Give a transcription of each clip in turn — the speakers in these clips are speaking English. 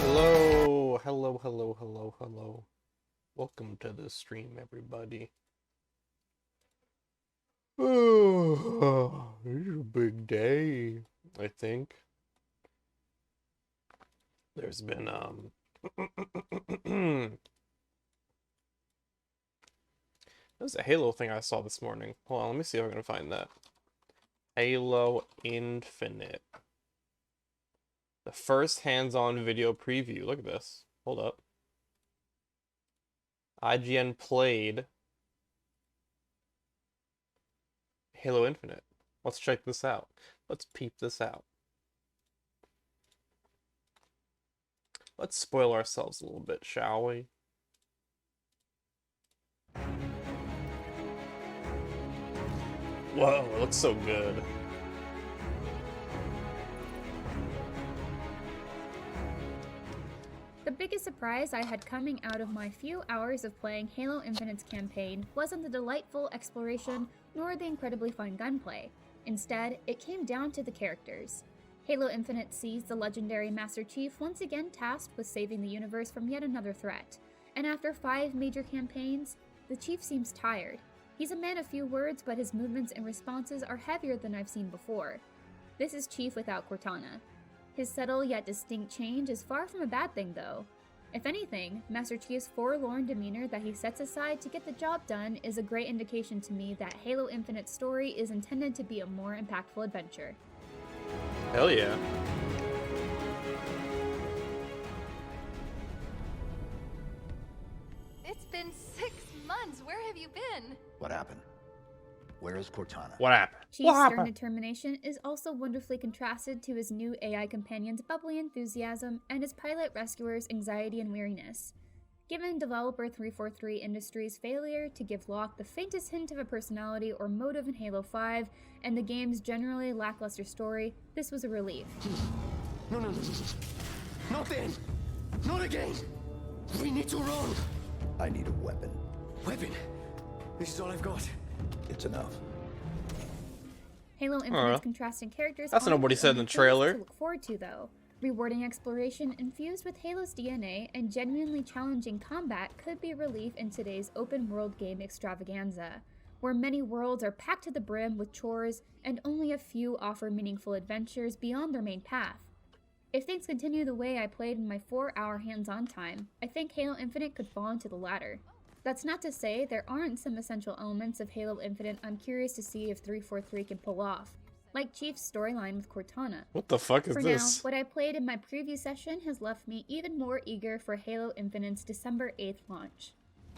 Hello, hello, hello, hello, hello. Welcome to the stream, everybody. Oh, this is a big day, I think. There's been, there's a Halo thing I saw this morning. Hold on, let me see if I can find that. Halo Infinite. The first hands-on video preview. Look at this. Hold up. IGN played Halo Infinite. Let's check this out. Let's peep this out. Let's spoil ourselves a little bit, shall we? Whoa, it looks so good. The biggest surprise I had coming out of my few hours of playing Halo Infinite's campaign wasn't the delightful exploration nor the incredibly fun gunplay. Instead, it came down to the characters. Halo Infinite sees the legendary Master Chief once again tasked with saving the universe from yet another threat, and after 5 major campaigns, the Chief seems tired. He's a man of few words, but his movements and responses are heavier than I've seen before. This is Chief without Cortana. His subtle yet distinct change is far from a bad thing, though. If anything, Master Chief's forlorn demeanor that he sets aside to get the job done is a great indication to me that Halo Infinite's story is intended to be a more impactful adventure. Hell yeah. It's been 6 months. Where have you been? What happened? Where is Cortana? What happened? Chief's stern determination is also wonderfully contrasted to his new AI companion's bubbly enthusiasm and his pilot rescuer's anxiety and weariness. Given developer 343 Industries' failure to give Locke the faintest hint of a personality or motive in Halo 5, and the game's generally lackluster story, this was a relief. No. Not then! Not again! We need to run! I need a weapon. Weapon? This is all I've got. It's enough. Halo Infinite's contrasting characters That's not what he said in the trailer. to look forward to, though. Rewarding exploration infused with Halo's DNA and genuinely challenging combat could be relief in today's open-world game extravaganza, where many worlds are packed to the brim with chores and only a few offer meaningful adventures beyond their main path. If things continue the way I played in my 4-hour hands-on time, I think Halo Infinite could fall into the latter. That's not to say there aren't some essential elements of Halo Infinite I'm curious to see if 343 can pull off, like Chief's storyline with Cortana. What the fuck is For this? now, what I played in my preview session has left me even more eager for Halo Infinite's December 8th launch.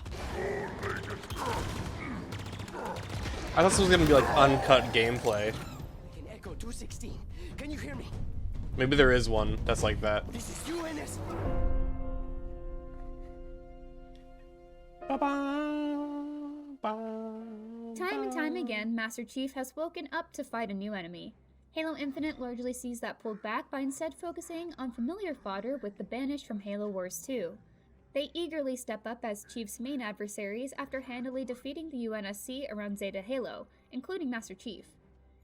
I thought this was gonna be like uncut gameplay. In Echo 216, can you hear me? Maybe there is one that's like that. This is UNS. Time and time again, Master Chief has woken up to fight a new enemy. Halo Infinite largely sees that pulled back by instead focusing on familiar fodder with the Banished from Halo Wars 2. They eagerly step up as Chief's main adversaries after handily defeating the UNSC around Zeta Halo, including Master Chief.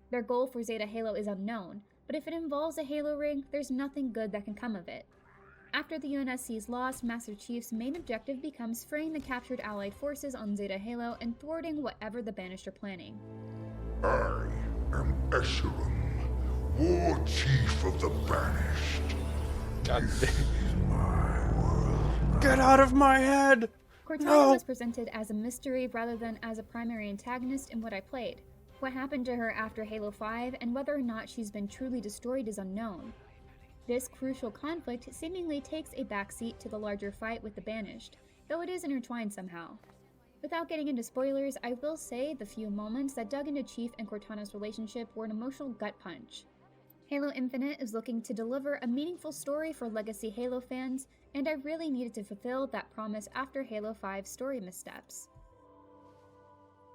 Their goal for Zeta Halo is unknown, but if it involves a Halo ring, there's nothing good that can come of it. After the UNSC's loss, Master Chief's main objective becomes freeing the captured Allied forces on Zeta Halo and thwarting whatever the Banished are planning. I am Escharum, War Chief of the Banished. God This damn. is my world. Get out of my head! Cortana No. was presented as a mystery rather than as a primary antagonist in what I played. What happened to her after Halo 5 and whether or not she's been truly destroyed is unknown. This crucial conflict seemingly takes a backseat to the larger fight with the Banished, though it is intertwined somehow. Without getting into spoilers, I will say the few moments that dug into Chief and Cortana's relationship were an emotional gut punch. Halo Infinite is looking to deliver a meaningful story for legacy Halo fans, and I really needed to fulfill that promise after Halo 5's story missteps.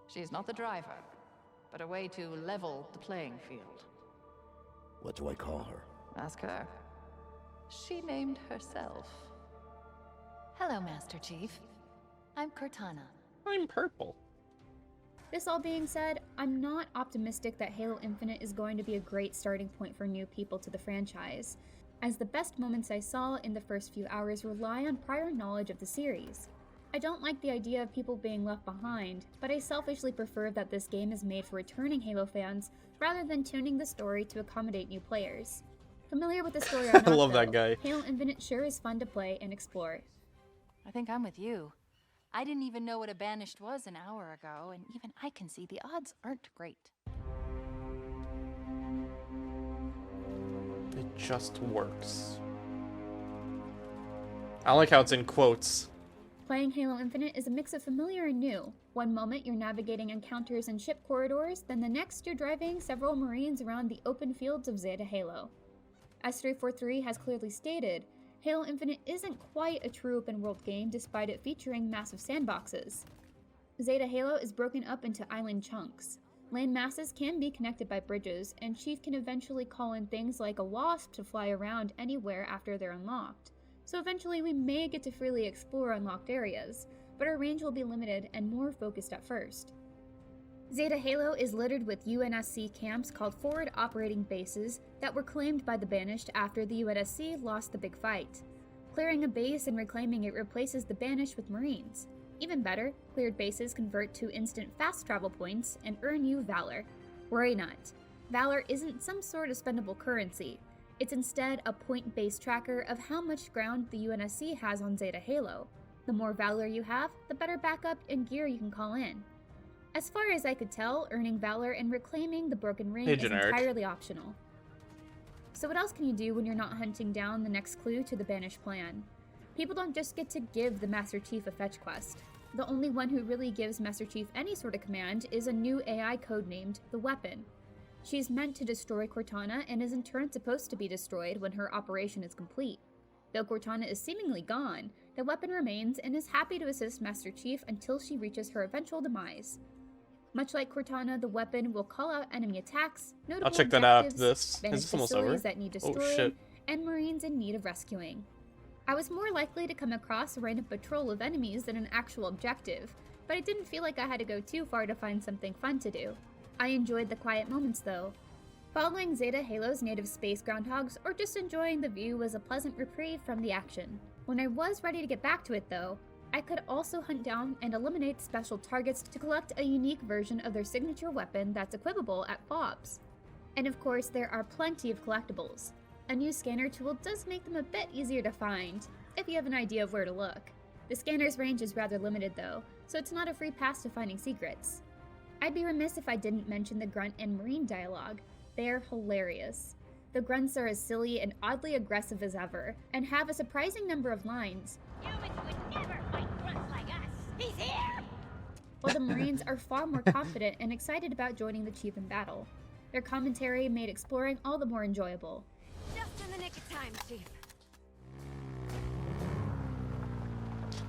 She's not the driver, but a way to level the playing field. What do I call her? Ask her. She named herself. Hello, Master Chief. I'm Cortana. I'm purple. This all being said, I'm not optimistic that Halo Infinite is going to be a great starting point for new people to the franchise. as the best moments I saw in the first few hours rely on prior knowledge of the series. I don't like the idea of people being left behind, but I selfishly prefer that this game is made for returning Halo fans rather than tuning the story to accommodate new players. Familiar with the story or not, I love though, that guy. Halo Infinite sure is fun to play and explore. I think I'm with you. I didn't even know what a banished was an hour ago, and even I can see the odds aren't great. It just works. I like how it's in quotes. Playing Halo Infinite is a mix of familiar and new. One moment you're navigating encounters and ship corridors, then the next you're driving several Marines around the open fields of Zeta Halo. As 343 has clearly stated, Halo Infinite isn't quite a true open world game despite it featuring massive sandboxes. Zeta Halo is broken up into island chunks. Land masses can be connected by bridges, and Chief can eventually call in things like a wasp to fly around anywhere after they're unlocked. So eventually we may get to freely explore unlocked areas, but our range will be limited and more focused at first. Zeta Halo is littered with UNSC camps called Forward Operating Bases that were claimed by the Banished after the UNSC lost the big fight. Clearing a base and reclaiming it replaces the Banished with Marines. Even better, cleared bases convert to instant fast travel points and earn you Valor. Worry not. Valor isn't some sort of spendable currency. It's instead a point-based tracker of how much ground the UNSC has on Zeta Halo. The more Valor you have, the better backup and gear you can call in. As far as I could tell, earning Valor and reclaiming the Broken Ring is entirely optional. So what else can you do when you're not hunting down the next clue to the Banished plan? People don't just get to give the Master Chief a fetch quest. The only one who really gives Master Chief any sort of command is a new AI codenamed the Weapon. She's meant to destroy Cortana and is in turn supposed to be destroyed when her operation is complete. Though Cortana is seemingly gone, the Weapon remains and is happy to assist Master Chief until she reaches her eventual demise. Much like Cortana, the Weapon will call out enemy attacks, notable I'll check that out after objectives, this. Banished Is this almost facilities over? that need Oh destroying, shit. and Marines in need of rescuing. I was more likely to come across a random patrol of enemies than an actual objective, but it didn't feel like I had to go too far to find something fun to do. I enjoyed the quiet moments though. Following Zeta Halo's native space groundhogs or just enjoying the view was a pleasant reprieve from the action. When I was ready to get back to it though, I could also hunt down and eliminate special targets to collect a unique version of their signature weapon that's equipable at FOBs. And of course, there are plenty of collectibles. A new scanner tool does make them a bit easier to find, if you have an idea of where to look. The scanner's range is rather limited though, so it's not a free pass to finding secrets. I'd be remiss if I didn't mention the Grunt and Marine dialogue. They're hilarious. The Grunts are as silly and oddly aggressive as ever, and have a surprising number of lines. Humans would never fight grunts like us. He's here! While the Marines are far more confident and excited about joining the Chief in battle. Their commentary made exploring all the more enjoyable. Just in the nick of time, Chief.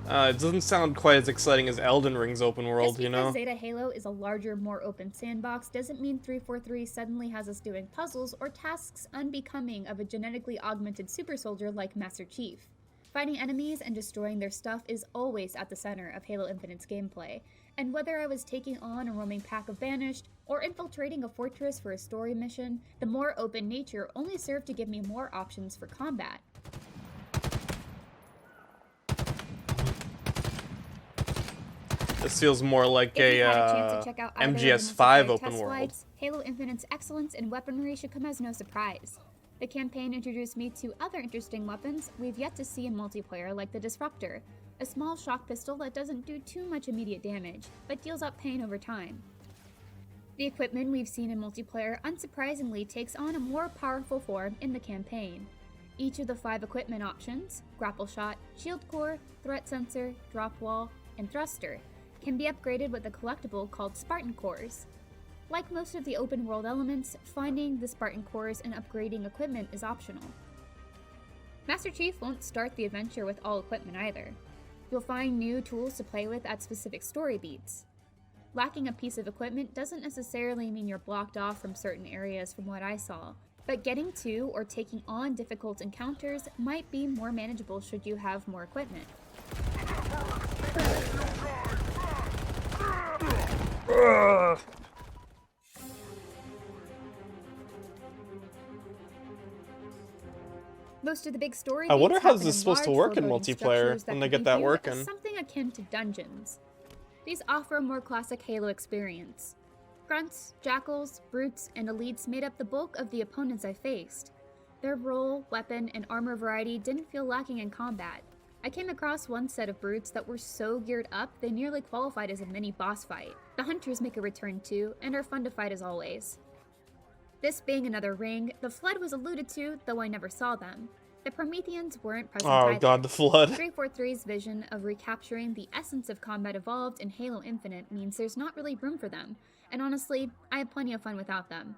It doesn't sound quite as exciting as Elden Ring's open world, Just you know? because Zeta Halo is a larger, more open sandbox doesn't mean 343 suddenly has us doing puzzles or tasks unbecoming of a genetically augmented super soldier like Master Chief. Fighting enemies and destroying their stuff is always at the center of Halo Infinite's gameplay, and whether I was taking on a roaming pack of Banished or infiltrating a fortress for a story mission, the more open nature only served to give me more options for combat. This feels more like If you had a a chance to check out either of the MGS5 multiplayer open test world. flights, Halo Infinite's excellence in weaponry should come as no surprise. The campaign introduced me to other interesting weapons we've yet to see in multiplayer, like the Disruptor, a small shock pistol that doesn't do too much immediate damage, but deals out pain over time. The equipment we've seen in multiplayer unsurprisingly takes on a more powerful form in the campaign. Each of the 5 equipment options, grapple shot, shield core, threat sensor, drop wall, and thruster, can be upgraded with a collectible called Spartan Cores. Like most of the open world elements, finding the Spartan Cores and upgrading equipment is optional. Master Chief won't start the adventure with all equipment either. You'll find new tools to play with at specific story beats. Lacking a piece of equipment doesn't necessarily mean you're blocked off from certain areas from what I saw, but getting to or taking on difficult encounters might be more manageable should you have more equipment. Most of the big story I wonder beats how happen this is in supposed to large work in foreboding multiplayer structures when that they can get be that viewed working. as something akin to dungeons. These offer a more classic Halo experience. Grunts, jackals, brutes, and elites made up the bulk of the opponents I faced. Their role, weapon, and armor variety didn't feel lacking in combat. I came across one set of brutes that were so geared up they nearly qualified as a mini boss fight. The hunters make a return too, and are fun to fight as always. This being another ring, the Flood was alluded to, though I never saw them. The Prometheans weren't present Oh either. god, the Flood. 343's vision of recapturing the essence of combat evolved in Halo Infinite means there's not really room for them, and honestly, I had plenty of fun without them.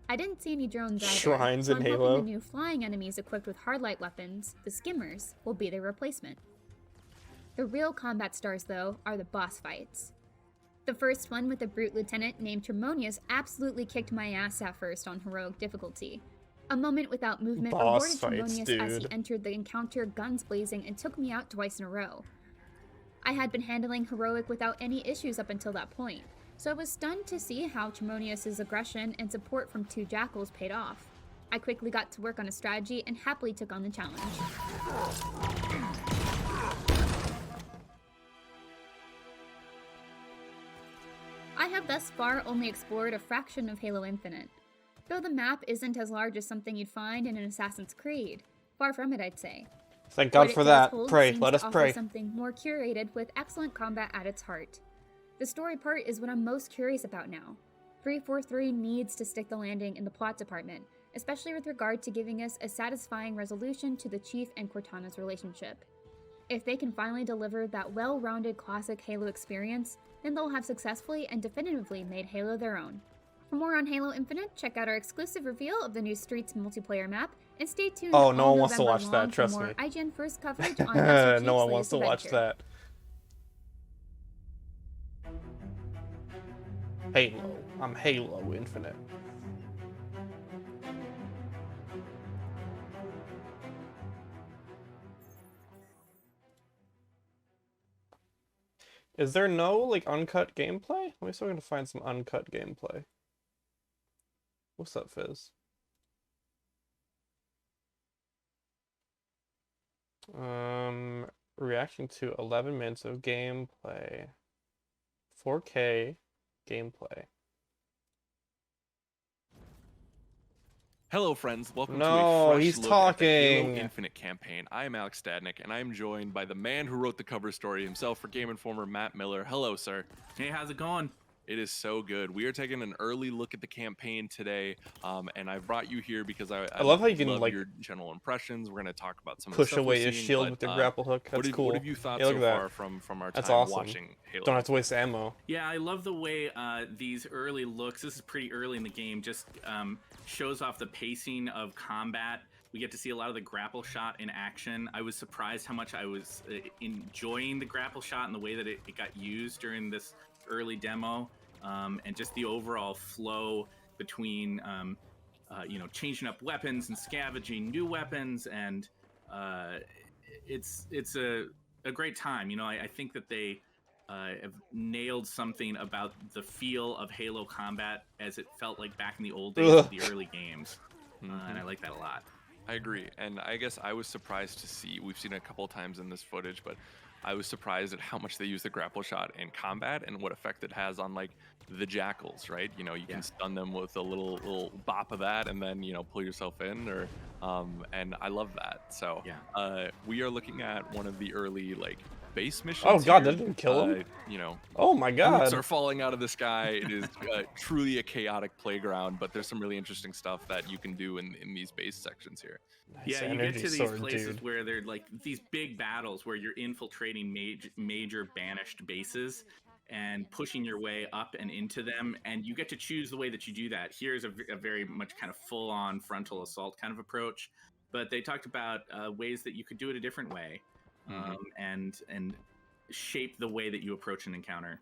I didn't see any drones either, Shrines so in I'm Halo. hoping the new flying enemies equipped with hardlight weapons, the Skimmers, will be their replacement. The real combat stars, though, are the boss fights. The first one with a brute lieutenant named Tremonius absolutely kicked my ass at first on heroic difficulty. A moment without movement Boss rewarded fights, Tremonius as he dude. entered the encounter guns blazing and took me out twice in a row. I had been handling heroic without any issues up until that point, so I was stunned to see how Tremonius' aggression and support from 2 jackals paid off. I quickly got to work on a strategy and happily took on the challenge. I have thus far only explored a fraction of Halo Infinite. Though the map isn't as large as something you'd find in an Assassin's Creed. Far from it, I'd say. Thank What God it for does that. hold Pray, seems let to us offer pray. something more curated with excellent combat at its heart. The story part is what I'm most curious about now. 343 needs to stick the landing in the plot department, especially with regard to giving us a satisfying resolution to the Chief and Cortana's relationship. If they can finally deliver that well-rounded classic Halo experience, then they'll have successfully and definitively made Halo their own. For more on Halo Infinite, check out our exclusive reveal of the new Streets multiplayer map, and stay tuned Oh, all no one wants to November watch that, long trust for more me. IGN First coverage on Master Chief's No one latest wants to watch adventure. that. Halo. I'm Halo Infinite. Is there no, like, uncut gameplay? Let me see if I can find some uncut gameplay. What's up, Fizz? Reaction to 11 minutes of gameplay. 4K gameplay. Hello, friends. Welcome to No, a fresh he's look at the Halo talking. Infinite campaign. I am Alex Stadnick, and I am joined by the man who wrote the cover story himself for Game Informer, Matt Miller. Hello, sir. Hey, how's it going? It is so good. We are taking an early look at the campaign today, and I brought you here because I love how you can, love like, your general impressions. We're going to talk about some Push of the stuff away we're your seeing, shield but, with your grapple hook. That's cool. What have you thought Yeah, look so at that. far from our That's time awesome. watching Halo? Don't have to waste ammo. Yeah, I love the way these early looks, this is pretty early in the game, just shows off the pacing of combat. We get to see a lot of the grapple shot in action. I was surprised how much I was enjoying the grapple shot and the way that it got used during this early demo. And just the overall flow between, changing up weapons and scavenging new weapons, and it's a great time. I think that they have nailed something about the feel of Halo combat as it felt like back in the old days of the early games, and I like that a lot. I agree, and I guess I was surprised to see, we've seen it a couple of times in this footage, but I was surprised at how much they use the grapple shot in combat and what effect it has on, like, the jackals, right? You can stun them with a little bop of that and then, pull yourself in, or and I love that. So we are looking at one of the early, like, base missions. Oh god, here. that didn't kill him? Oh my god. Boots are falling out of the sky. It is truly a chaotic playground, but there's some really interesting stuff that you can do in these base sections here. Yeah, you get energy to these sword, places dude. where they're like these big battles where you're infiltrating major banished bases and pushing your way up and into them, and you get to choose the way that you do that. Here's a very much kind of full-on frontal assault kind of approach, but they talked about ways that you could do it a different way, and shape the way that you approach an encounter.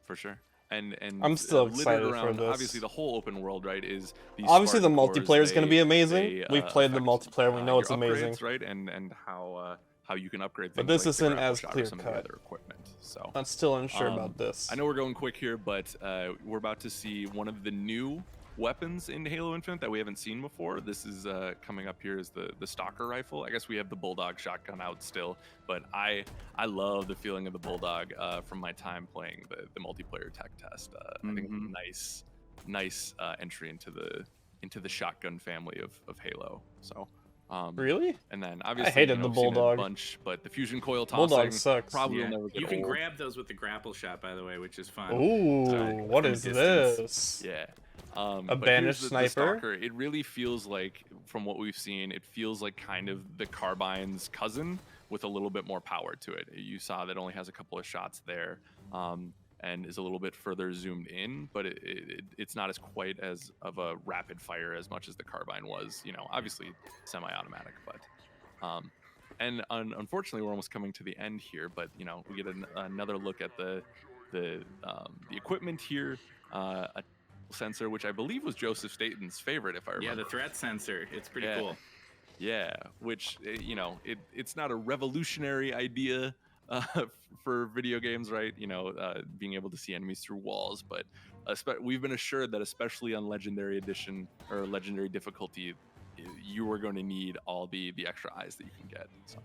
For sure. And I'm still littered excited around, for this. Obviously, the whole open world, right, is these Obviously, the Spartan multiplayer is cores. going to be amazing. They, We've played the affect, multiplayer. We know your it's amazing. upgrades, right? And how you can upgrade things. But this like the isn't grapple as shot or clear some of the cut. other equipment. So I'm still unsure about this. I know we're going quick here, but we're about to see one of the new weapons in Halo Infinite that we haven't seen before. This is coming up here is the Stalker rifle. I guess we have the Bulldog shotgun out still, but I love the feeling of the Bulldog from my time playing the multiplayer tech test. I think nice entry into the shotgun family of Halo. So. Really? And then obviously I hated the we've seen it a Bulldog. bunch, but the fusion coil tossing Bulldog sucks. probably Yeah. will never get You can old. grab those with the grapple shot, by the way, which is fun. Ooh, what from a is distance. this? Yeah. A But banished here's the sniper? Stalker. It really feels like, from what we've seen, it feels like kind of the Carbine's cousin with a little bit more power to it. You saw that only has a couple of shots there, and is a little bit further zoomed in, but it's not as quite as of a rapid fire as much as the Carbine was. You know, obviously semi-automatic, but and unfortunately we're almost coming to the end here. But you know, we get another look at the equipment here. A sensor, which I believe was Joseph Staten's favorite, if I remember. Yeah, the threat sensor. It's pretty Yeah. cool. Yeah, which you know, it's not a revolutionary idea for video games, right? You know, being able to see enemies through walls, but we've been assured that especially on Legendary Edition or Legendary difficulty, you are going to need all the extra eyes that you can get. So,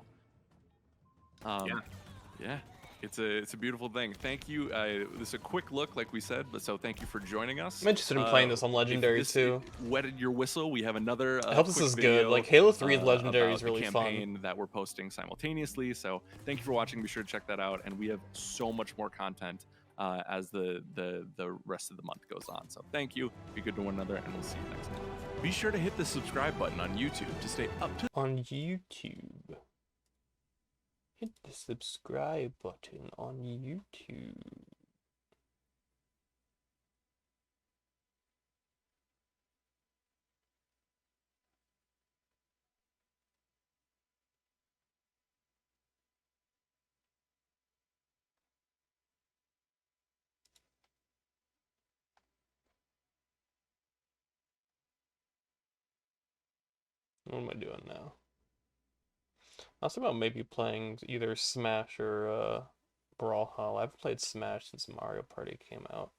yeah. It's a beautiful thing. Thank you. This is a quick look, like we said, but so thank you for joining us. I'm interested in playing this on Legendary if this too. Wetted your whistle. We have another. I hope this quick is good. video, Like Halo 3's Legendary about is really the fun. campaign that we're posting simultaneously. So thank you for watching. Be sure to check that out, and we have so much more content as the rest of the month goes on. So thank you. Be good to one another, and we'll see you next time. Be sure to hit the subscribe button on YouTube to stay up to. On YouTube. Hit the subscribe button on YouTube. What am I doing now? I was thinking about maybe playing either Smash or Brawlhalla. I haven't played Smash since Mario Party came out.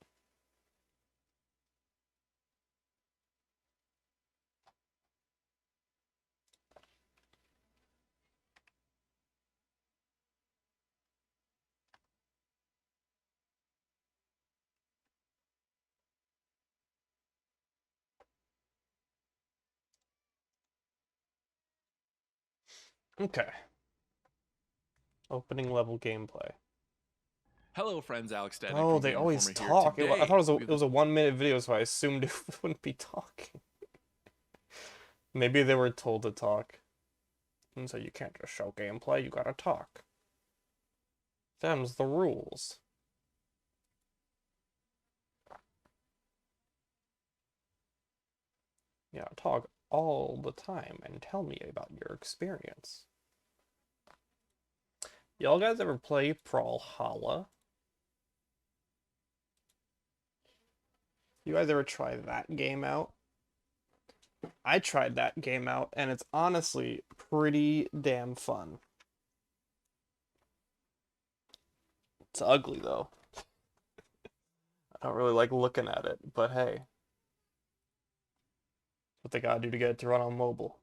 Okay. Opening level gameplay. Hello, friends. Alex Static. Oh, from they Game always Informer here. talk. I Today, thought we it was a 1 minute video, so I assumed it wouldn't be talking. Maybe they were told to talk. And so you can't just show gameplay, you gotta talk. Them's the rules. Yeah, talk all the time and tell me about your experience. Y'all guys ever play Brawlhalla? You guys ever try that game out? I tried that game out, and it's honestly pretty damn fun. It's ugly, though. I don't really like looking at it, but hey. What they gotta do to get it to run on mobile.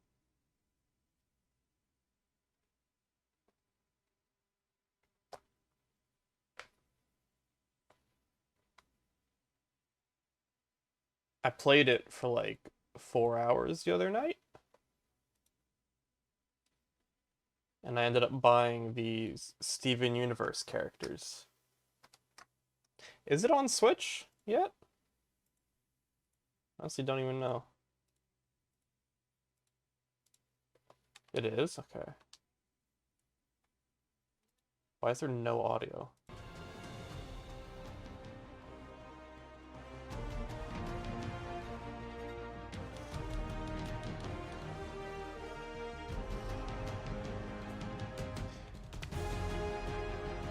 I played it for like 4 hours the other night. And I ended up buying these Steven Universe characters. Is it on Switch yet? Honestly, don't even know. It is? Okay. Why is there no audio?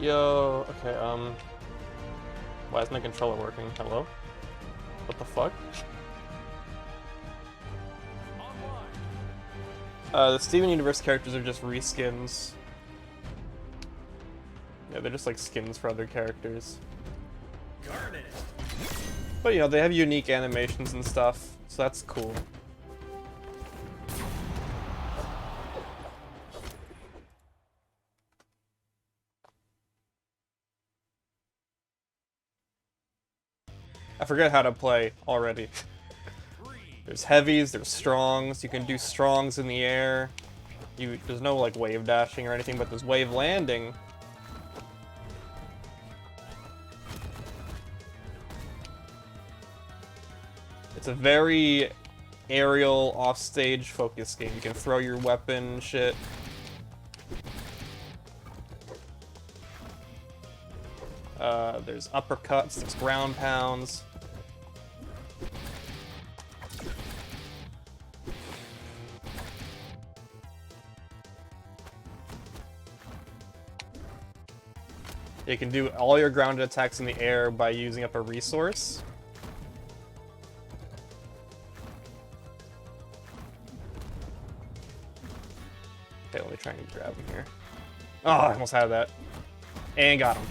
Yo, okay, why is my controller working? Hello? What the fuck? The Steven Universe characters are just reskins. Yeah, they're just like skins for other characters. Garnet. But you know, they have unique animations and stuff, so that's cool. I forget how to play already. There's heavies, there's strongs, you can do strongs in the air. There's no like wave dashing or anything, but there's wave landing. It's a very aerial, offstage focus game. You can throw your weapon and shit. There's uppercuts, there's ground pounds. You can do all your grounded attacks in the air by using up a resource. Okay, let me try and grab him here. Oh, I almost had that. And got him.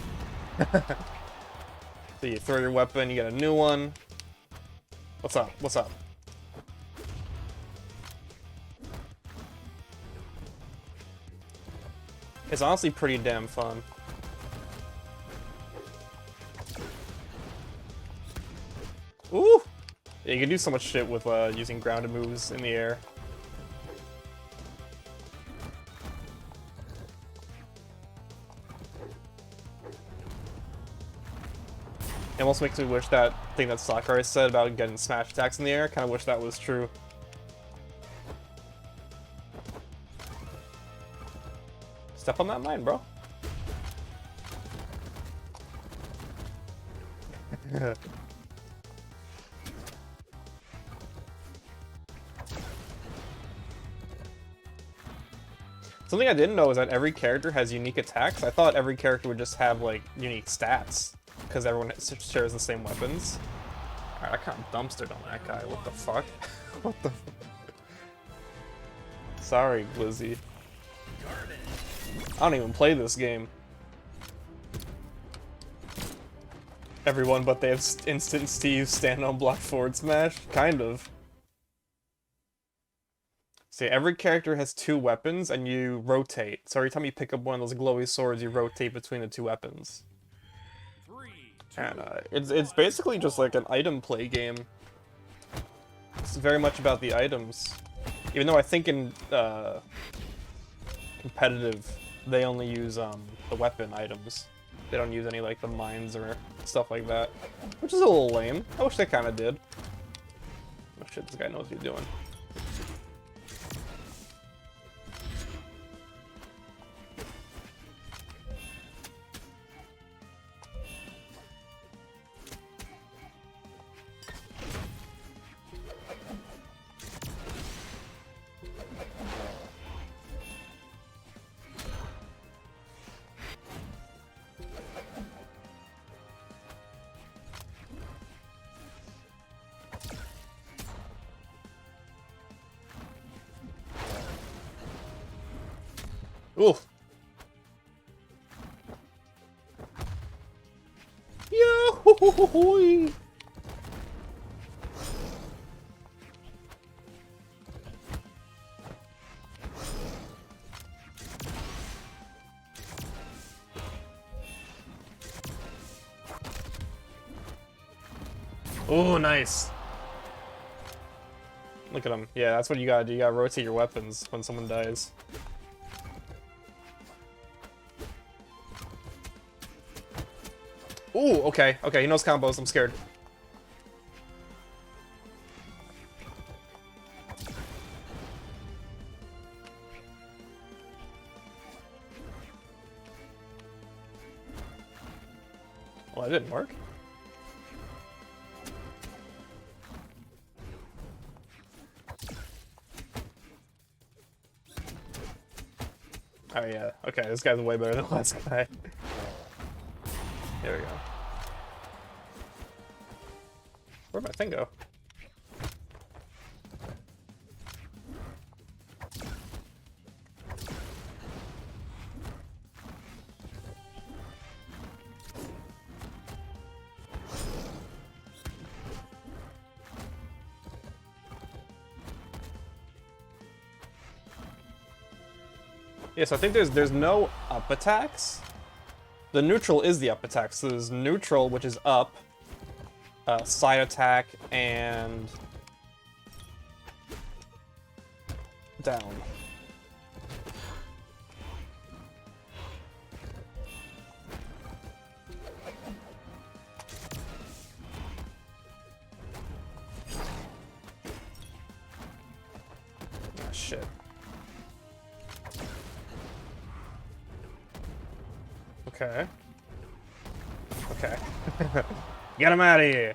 So you throw your weapon, you get a new one. What's up? What's up? It's honestly pretty damn fun. Ooh! Yeah, you can do so much shit with using grounded moves in the air. It almost makes me wish that thing that Sakurai said about getting smash attacks in the air. Kind of wish that was true. Step on that mine, bro. Something I didn't know is that every character has unique attacks. I thought every character would just have, like, unique stats, because everyone shares the same weapons. Alright, I kind of dumpstered on that guy. What the fuck? What the Sorry, Glizzy. I don't even play this game. Everyone but they have Instant Steve stand on block forward smash? Kind of. See, every character has two weapons, and you rotate. So every time you pick up one of those glowy swords, you rotate between the two weapons. And it's basically just like an item play game. It's very much about the items. Even though I think in competitive, they only use the weapon items. They don't use any like the mines or stuff like that. Which is a little lame. I wish they kind of did. Oh shit, this guy knows what he's doing. Oof. Yo-hoo-hoo-hoo-hoo-hoo. Oh, nice. Look at him. Yeah, that's what you gotta do. You gotta rotate your weapons when someone dies. Ooh, okay. Okay, he knows combos. I'm scared. Well, that didn't work. Oh yeah, okay, this guy's way better than the last guy. There we go. Where'd my thing go? Yes, I think there's no up attacks. The neutral is the up attack. So there's neutral, which is up, side attack, and down. Ah, shit. Okay. Okay. Get him out of here!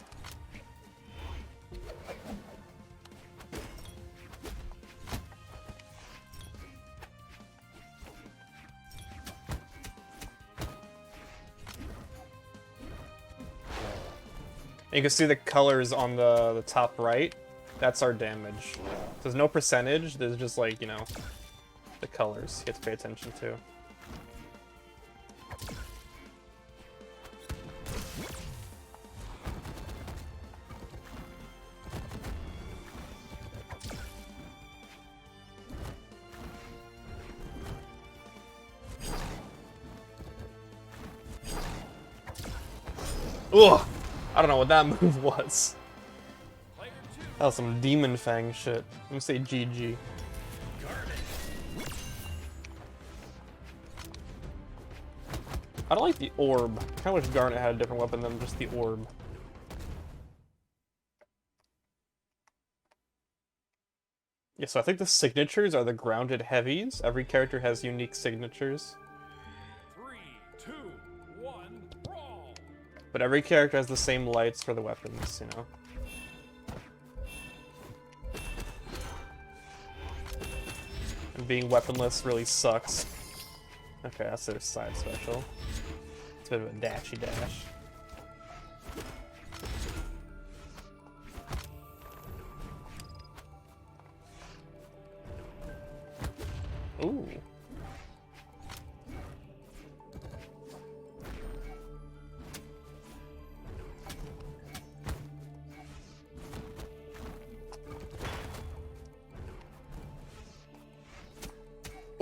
You can see the colors on the top right. That's our damage. There's no percentage, there's just like, you know, the colors you have to pay attention to. Ugh! I don't know what that move was. That was some Demon Fang shit. Let me say GG. I don't like the orb. I kinda wish Garnet had a different weapon than just the orb. Yeah, so I think the signatures are the grounded heavies. Every character has unique signatures. 3, 2, 1, brawl! But every character has the same lights for the weapons, you know? And being weaponless really sucks. Okay, that's their side special. It's a bit of a dashy dash. Ooh.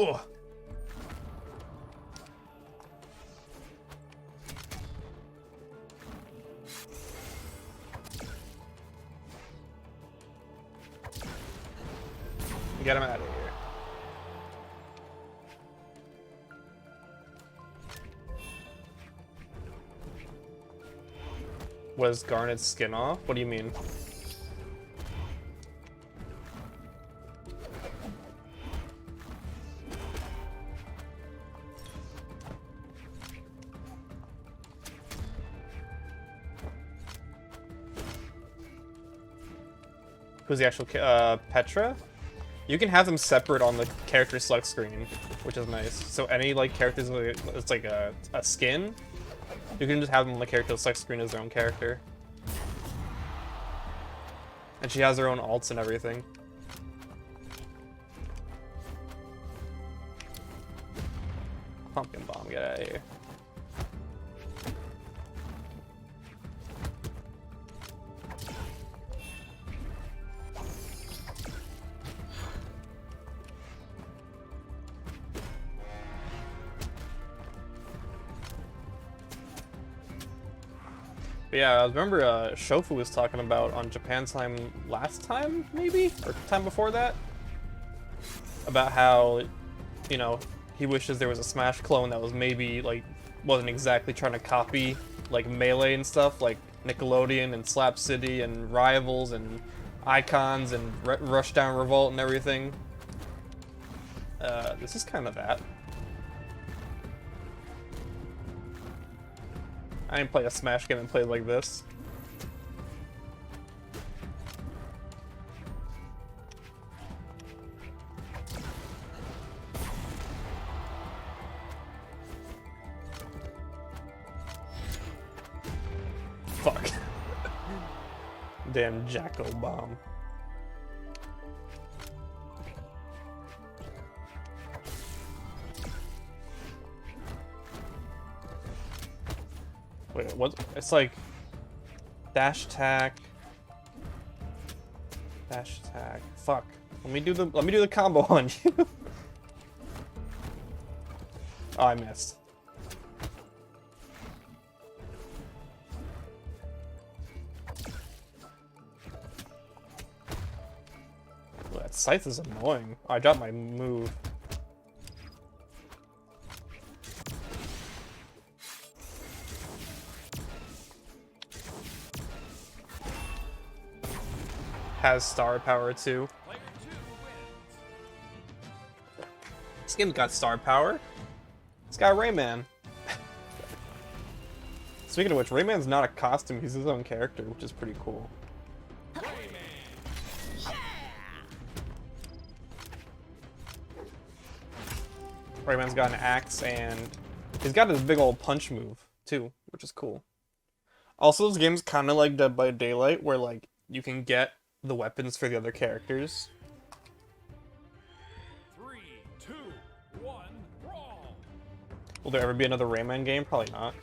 Oh. Get him out of here. Was Garnet's skin off? What do you mean? Who's the actual Petra? You can have them separate on the character select screen, which is nice. So any like characters, it's like a skin, you can just have them on the character select screen as their own character. And she has her own alts and everything. Pumpkin bomb, get out of here. But yeah, I remember Shofu was talking about on Japan Time last time, maybe? Or time before that? About how, you know, he wishes there was a Smash clone that was maybe, like, wasn't exactly trying to copy, like, Melee and stuff, like Nickelodeon and Slap City and Rivals and Icons and Rushdown Revolt and everything. This is kind of that. I didn't play a Smash game and play like this. Fuck. Damn Jacko bomb. Wait, what? It's like dash attack, dash attack. Fuck. Let me do the combo on you. Oh, I missed. Well, that scythe is annoying. Oh, I dropped my move. Has star power too. Player 2 wins. This game's got star power. It's got Rayman. Speaking of which, Rayman's not a costume, he's his own character, which is pretty cool. Rayman's got an axe, and he's got his big old punch move, too, which is cool. Also, this game's kind of like Dead by Daylight, where, like, you can get the weapons for the other characters. 3, 2, 1, brawl. Will there ever be another Rayman game? Probably not.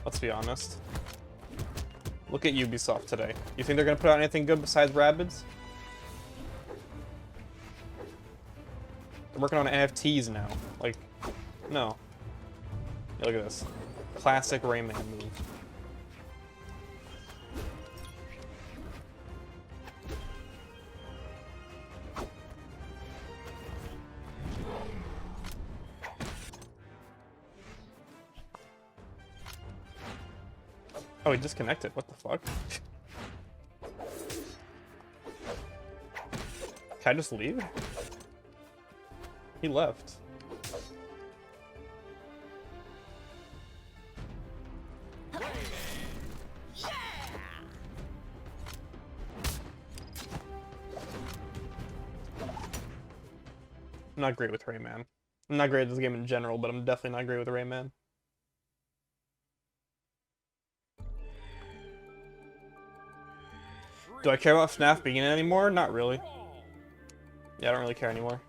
Let's be honest. Look at Ubisoft today. You think they're gonna put out anything good besides Rabbids? They're working on NFTs now. Like, no. Yeah, look at this. Classic Rayman move. Oh, he disconnected. What the fuck? Can I just leave? He left. I'm not great with Rayman. I'm not great at this game in general, but I'm definitely not great with Rayman. Do I care about FNAF being in it anymore? Not really. Yeah, I don't really care anymore.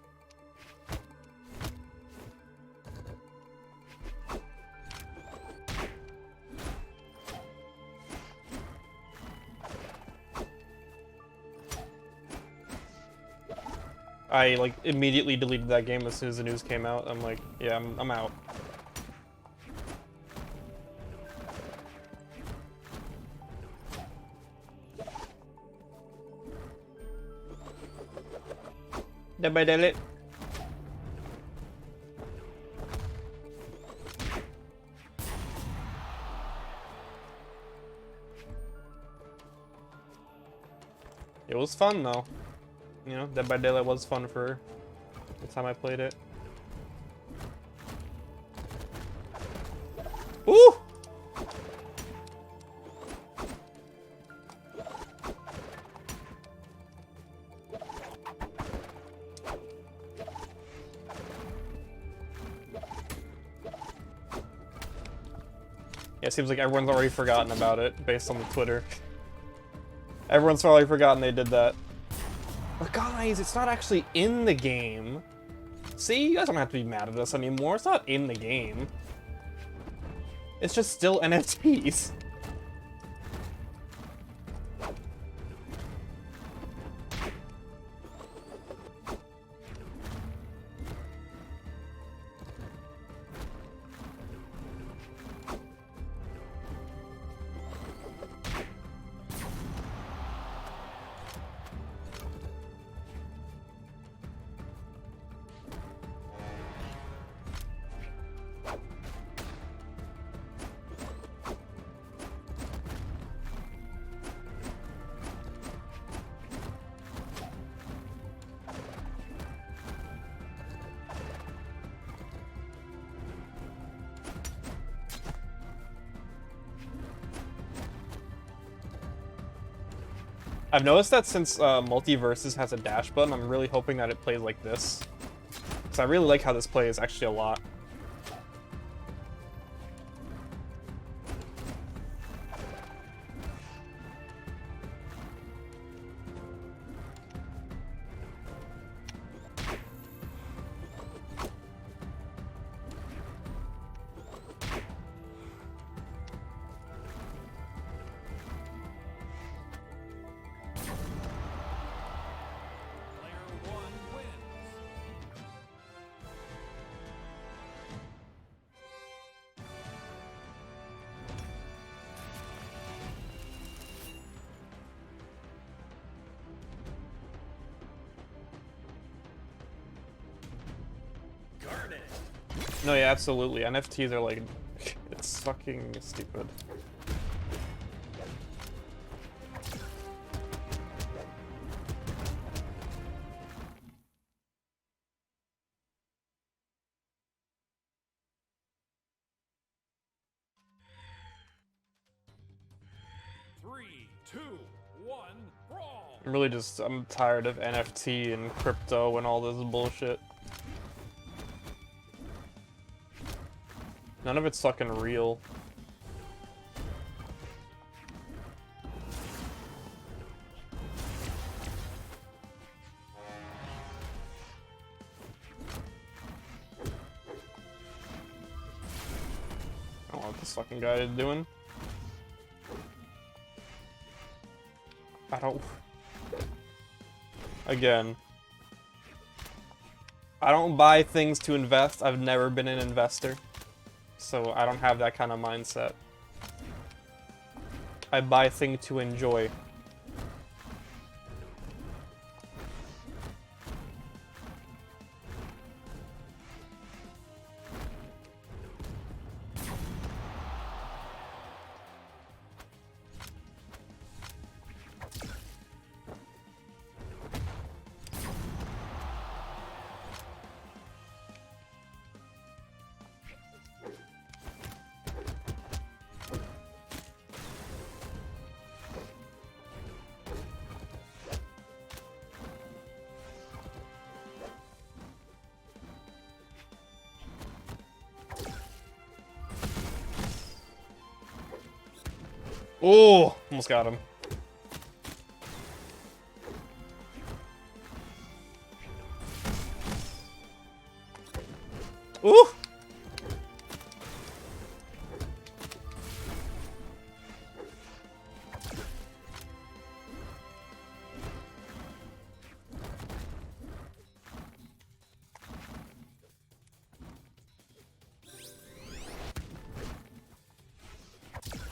I, like, immediately deleted that game as soon as the news came out. I'm like, yeah, I'm out. Dead by Daylight. It was fun though. You know, Dead by Daylight was fun for the time I played it. Ooh! Yeah, it seems like everyone's already forgotten about it, based on the Twitter. Everyone's probably forgotten they did that. But guys, it's not actually in the game. See, you guys don't have to be mad at us anymore. It's not in the game. It's just still NFTs. I've noticed that since Multiverses has a dash button, I'm really hoping that it plays like this. Because I really like how this plays, actually, a lot. No, yeah, absolutely. NFTs are like, it's fucking stupid. Three, two, one, brawl! I'm tired of NFT and crypto and all this bullshit. None of it's fucking real. I don't know what this fucking guy is doing. I don't... Again. I don't buy things to invest. I've never been an investor. So I don't have that kind of mindset. I buy things to enjoy. Oh, almost got him. Ooh!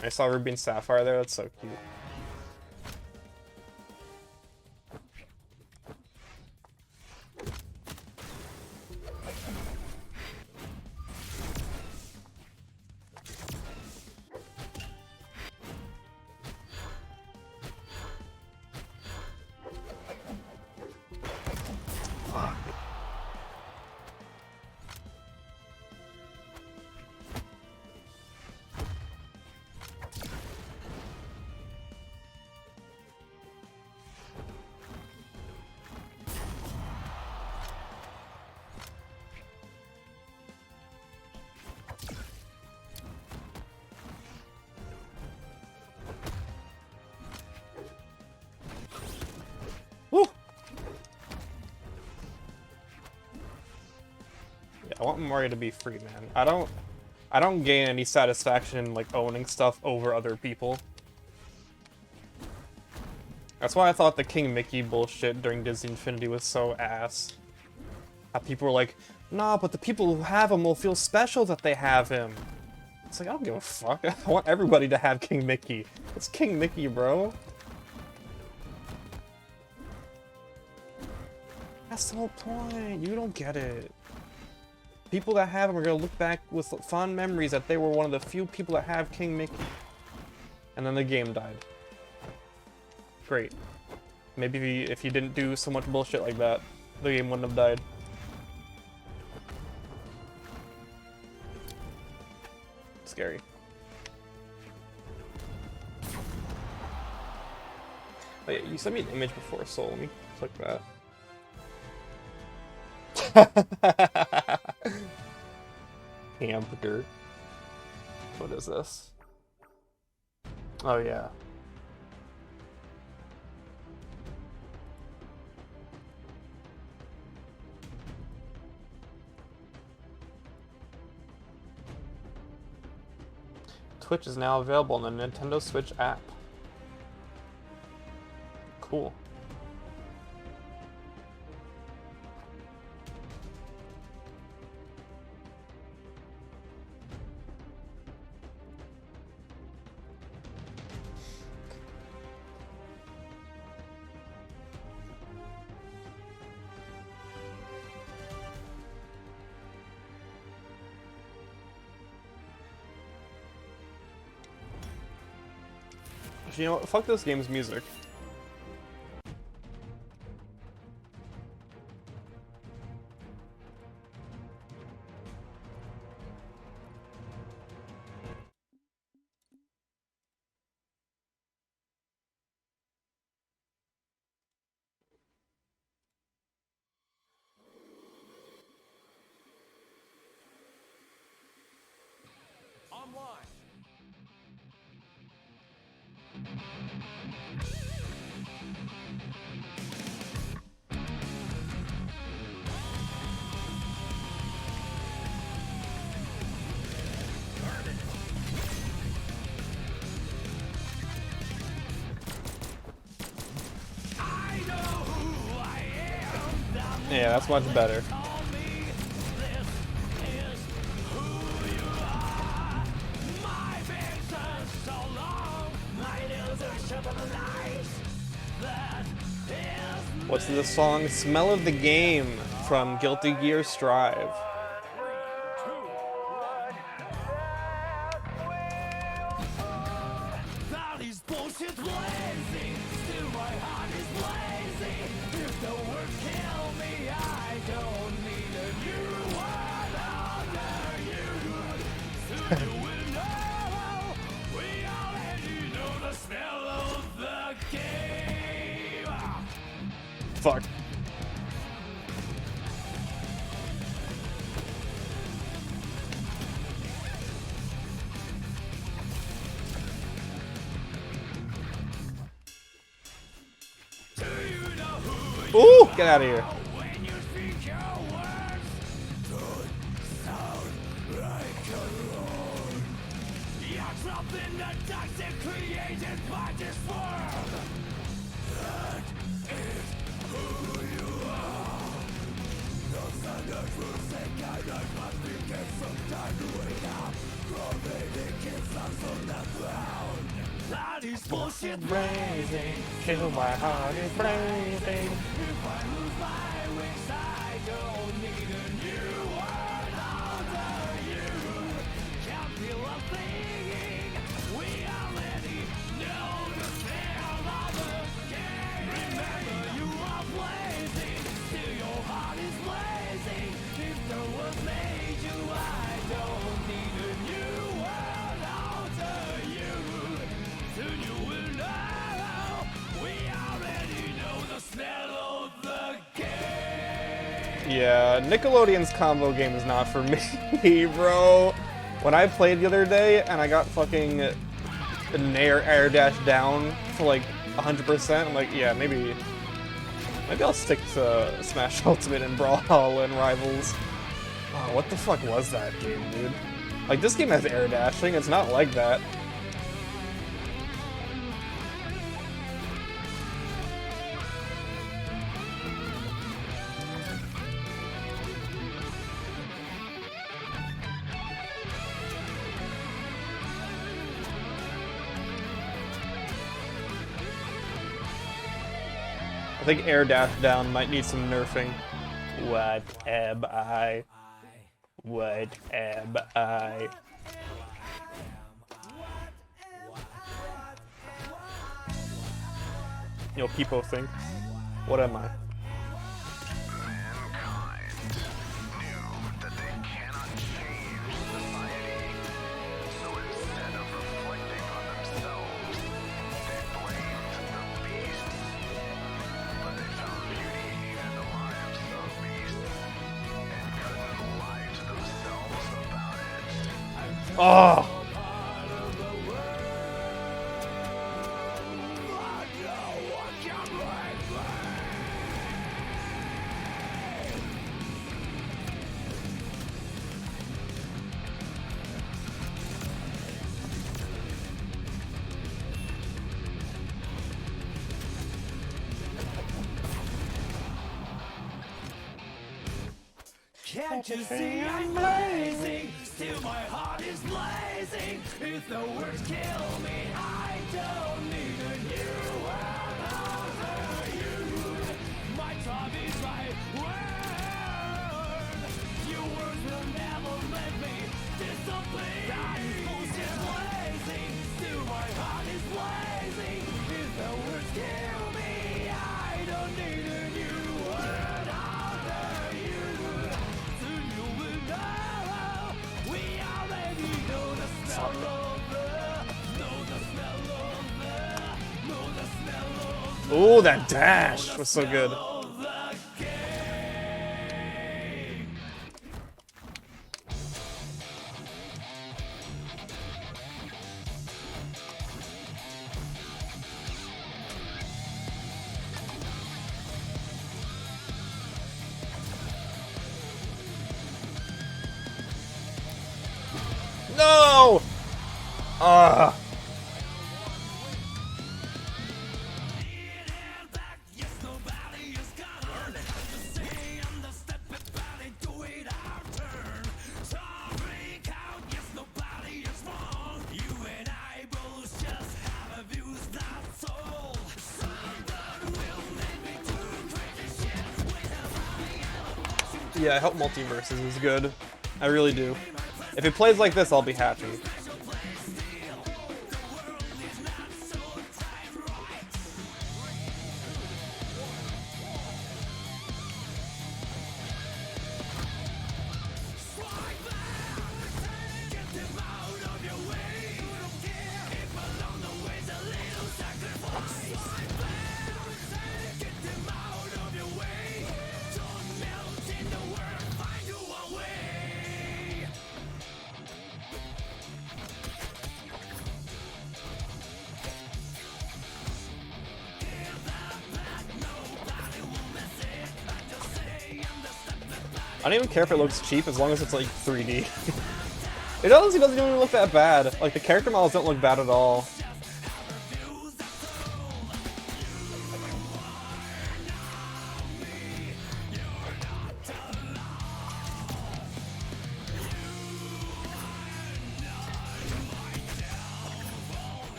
I saw Ruby and Sapphire there, that's so cute. I want Mario to be free, man. I don't gain any satisfaction in, like, owning stuff over other people. That's why I thought the King Mickey bullshit during Disney Infinity was so ass. How people were like, nah, but the people who have him will feel special that they have him. It's like, I don't give a fuck. I want everybody to have King Mickey. It's King Mickey, bro. That's the whole point. You don't get it. People that have him are gonna look back with fond memories that they were one of the few people that have King Mickey. And then the game died. Great. Maybe if you didn't do so much bullshit like that, the game wouldn't have died. Scary. Oh yeah, you sent me an image before, so let me click that. Hamburger. What is this? Oh yeah. Twitch is now available on the Nintendo Switch app. Cool. Actually, you know what? Fuck this game's music. Online. Yeah, that's much better. What's this song? Smell of the Game from Guilty Gear Strive. That is bullshit blazing. Still my heart is blazing. If the words kill me, I don't need a new one under you. Soon you will know. We already know the smell of the game. Fuck. Ooh, get out of here. When you speak your words, don't sound like a road. You're trapped in the toxic created by this world. That is who you are. No standards will say guidelines must be given some time to wake up. Probating kids on the ground. That is bullshit blazing. Kill my heart is blazing. If I lose my wings, I don't need a new world under you. Can't feel a thing. We already know the smell of the game. Remember, you are blazing. Still, your heart is blazing. If the world made you, I don't need a new world under you. Soon you will know. We already know the smell of the game. Yeah, Nickelodeon's combo game is not for me, bro. When I played the other day and I got fucking air dash down for like 100%, I'm like, yeah, maybe I'll stick to Smash Ultimate and Brawl and Rivals. Oh, what the fuck was that game, dude? Like, this game has air dashing, it's not like that. I think air dash down might need some nerfing. What am I? What am I? You know, people think, what am I? Oh! Can't you see I'm blazing? Still my heart is blazing. If the words kill me, I don't need a new world under you. My tribe is my word. Your words will never let me disobey. That is bullshit blazing. Still my heart is blazing. Ooh, that dash was so good. No! Ah. Yeah, I hope Multiverses is good. I really do. If it plays like this, I'll be happy. I don't even care if it looks cheap as long as it's like 3D. It honestly doesn't even look that bad. Like the character models don't look bad at all.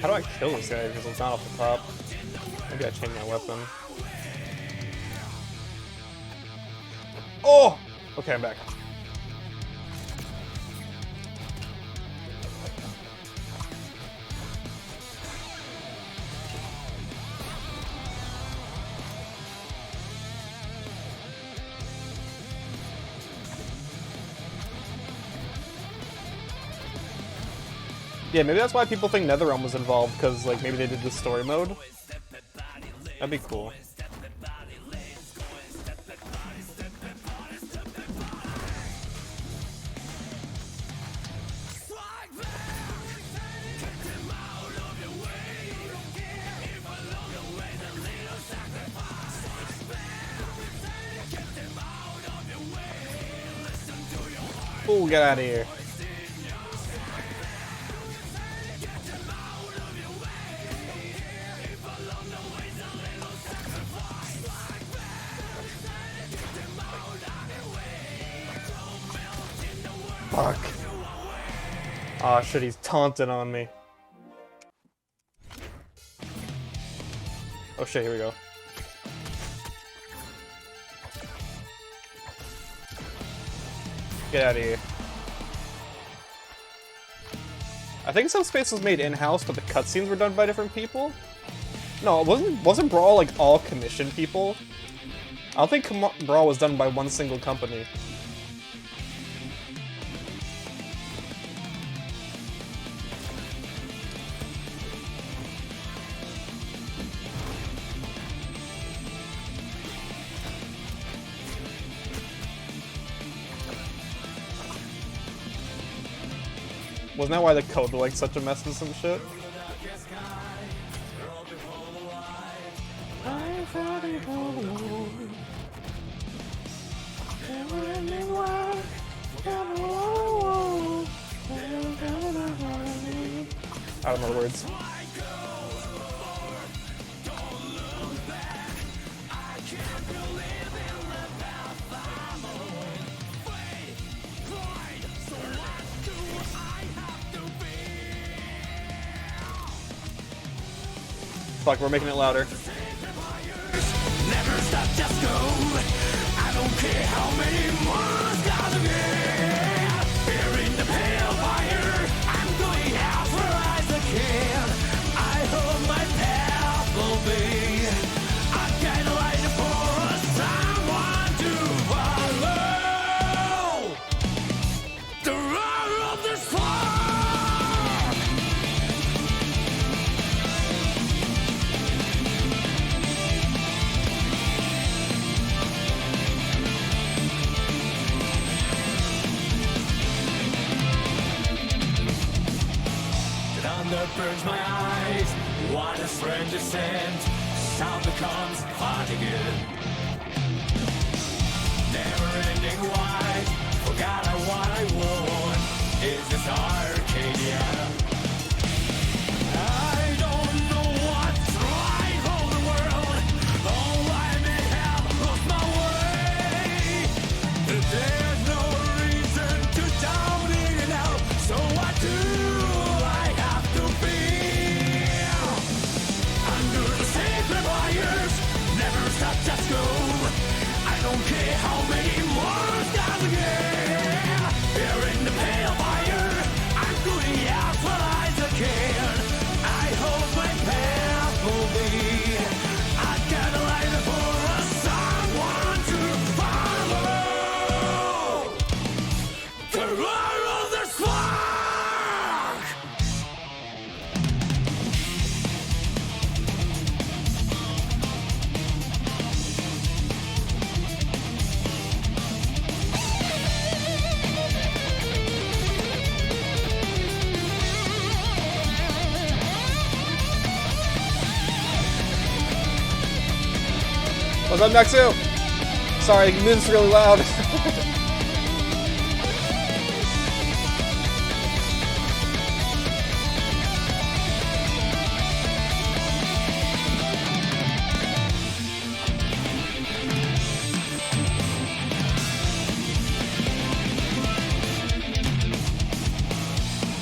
How do I kill this guy because it's not off the top? Maybe I change my weapon. Oh! Okay, I'm back. Yeah, maybe that's why people think NetherRealm was involved, because like maybe they did the story mode. That'd be cool. Ooh, get out of here. Fuck. Aw, shit, he's taunting on me. Oh shit, here we go. Get out of here. I think Subspace was made in-house, but the cutscenes were done by different people. No, wasn't Brawl like all commissioned people? I don't think Brawl was done by one single company. Wasn't that why the code was like such a mess and some shit? I don't know the words. Fuck, we're making it louder. Never stop, just go. I don't care how many more gotta get. Here in the pale fire, I'm going out for as I can. I hope my path will be a guideline for someone to follow. The roar of the storm. Thunder burns my eyes. What a strange descent. Sound becomes hard again. Never ending wide. Forgot what I want. Is this Arcadia? I don't know what's right for the world. Oh, I may have lost my way. There's no reason to doubt it now. So what do I have to feel? Under the sacred wires, never stop, just go. I don't care how many more stars again. Here in the pale fire, I'm going out for as I can. I hope my path will be a guideline for someone to follow. The roar of the spark. What's up, Nexu? Sorry, the music's really loud.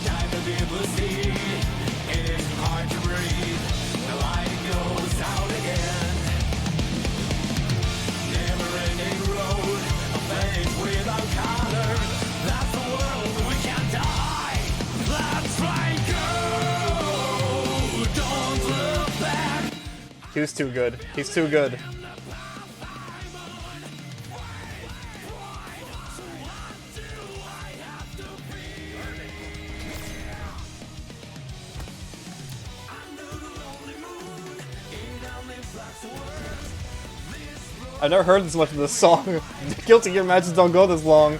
Time to be able to see. It's hard to breathe. The light goes out again. Never-ending road, a fate without color. That's the world we can't die. Let's try and go. Don't look back. He was too good. He's too good. I've never heard this much of this song. Guilty Gear matches don't go this long.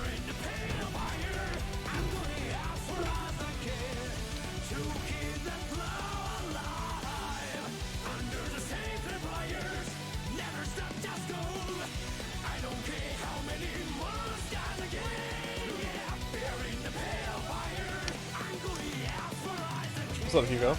What's up, Hugo?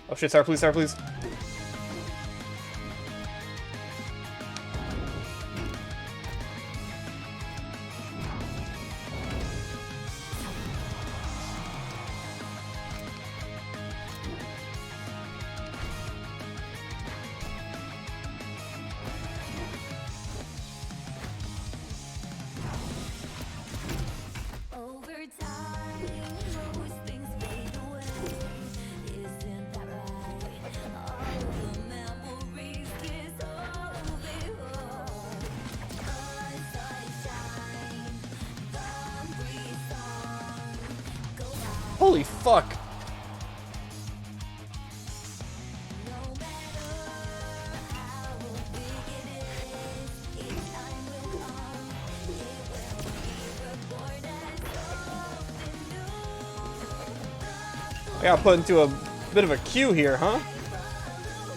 Oh shit, Sarah, please, Sarah, please. Over time, most things fade away. Isn't that right? All the memories dissolve. Sunshine, the breeze song. Go by. Holy fuck. No matter how big it is, each time will come. It will be reborn as something new. I got put into a bit of a queue here, huh?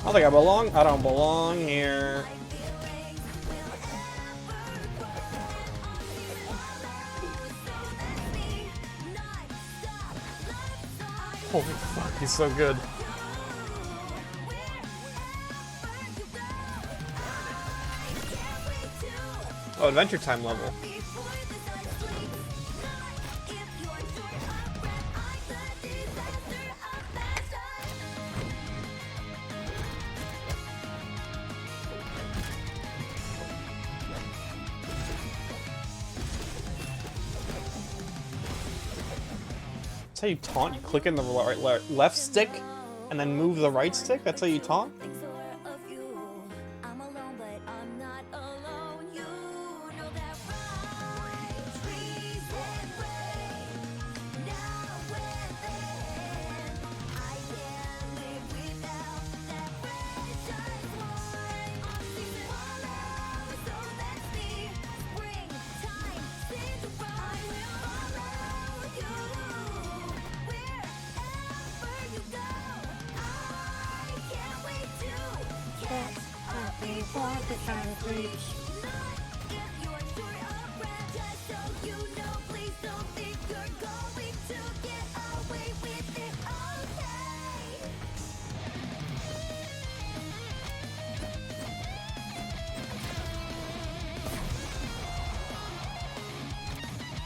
don't think I belong. I don't belong here. Holy fuck, he's so good. Oh, Adventure Time level. That's how you taunt? You click in the left stick and then move the right stick? That's how you taunt?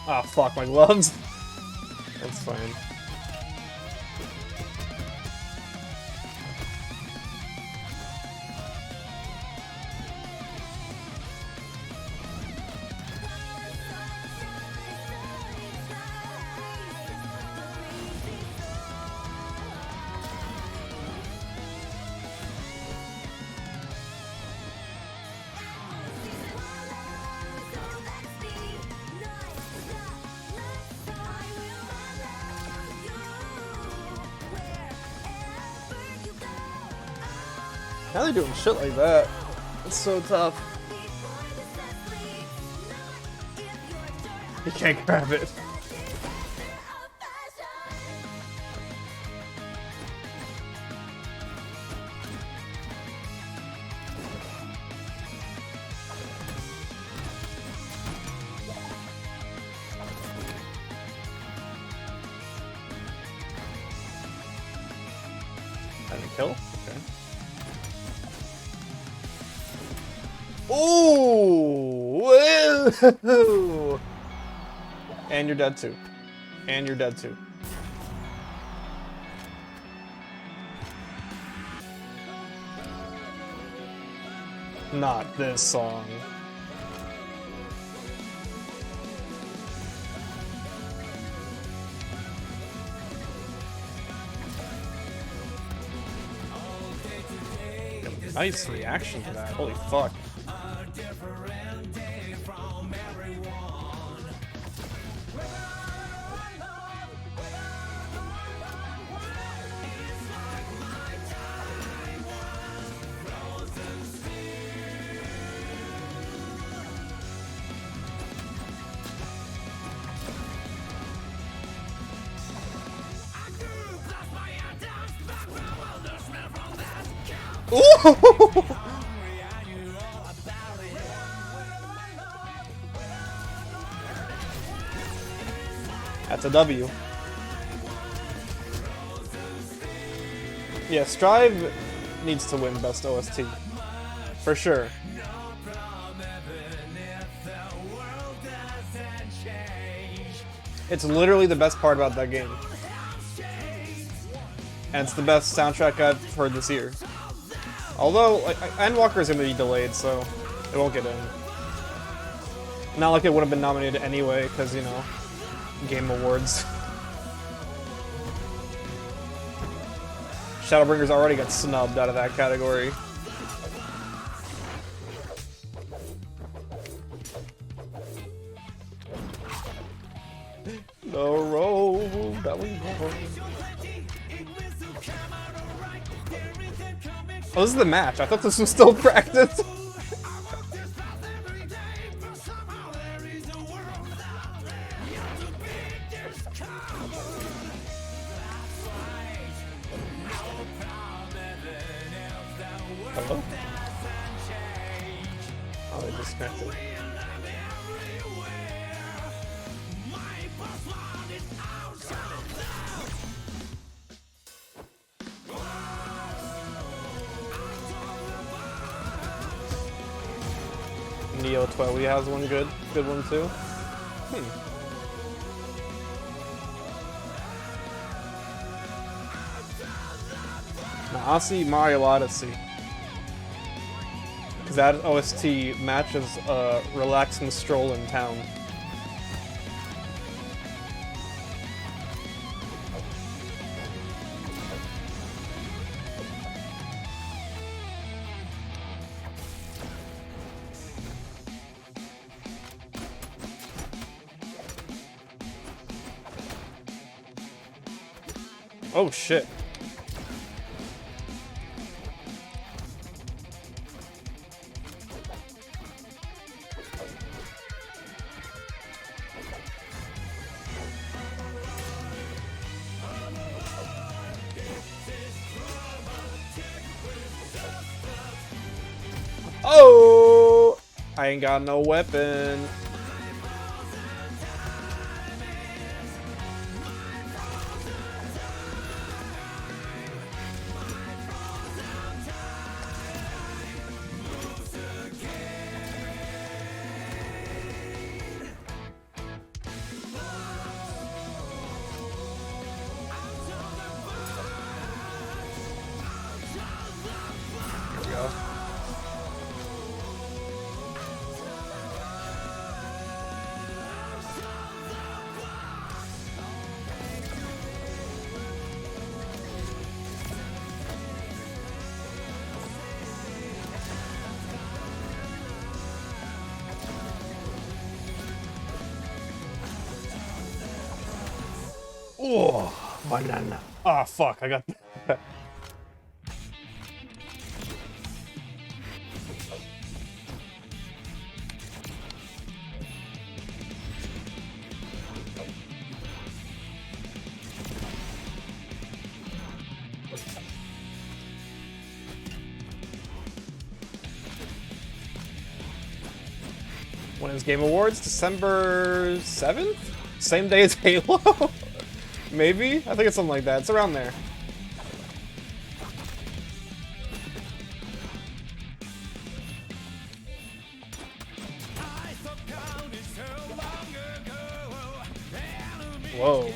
Ah, fuck, my gloves. That's fine. How are they doing shit like that? It's so tough. You can't grab it. Having a kill? Okay. Ooh! And you're dead too. And you're dead too. Not this song. Nice reaction to that. Holy fuck. Ooh! That's a W. Yeah, Strive needs to win Best OST. For sure. It's literally the best part about that game. And it's the best soundtrack I've heard this year. Although, Endwalker is going to be delayed, so it won't get in. Not like it would have been nominated anyway, because, you know, Game Awards. Shadowbringers already got snubbed out of that category. The road that we walk. Oh, this is the match. I thought this was still practice. Hello? Oh, they disconnected. Neo Twelly has one good one too. Now, honestly, Mario Odyssey. Because that OST matches a relaxing stroll in town. Oh shit. Oh! I ain't got no weapon. Here we go. Oh, banana. Oh, fuck. I got that. Winners Game Awards, December 7th? Same day as Halo? Maybe? I think it's something like that. It's around there. Whoa.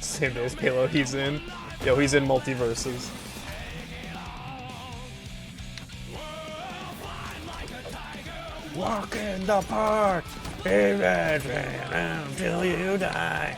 Same day as Halo, he's in. Yo, he's in multiverses. Walk in the park, until you die.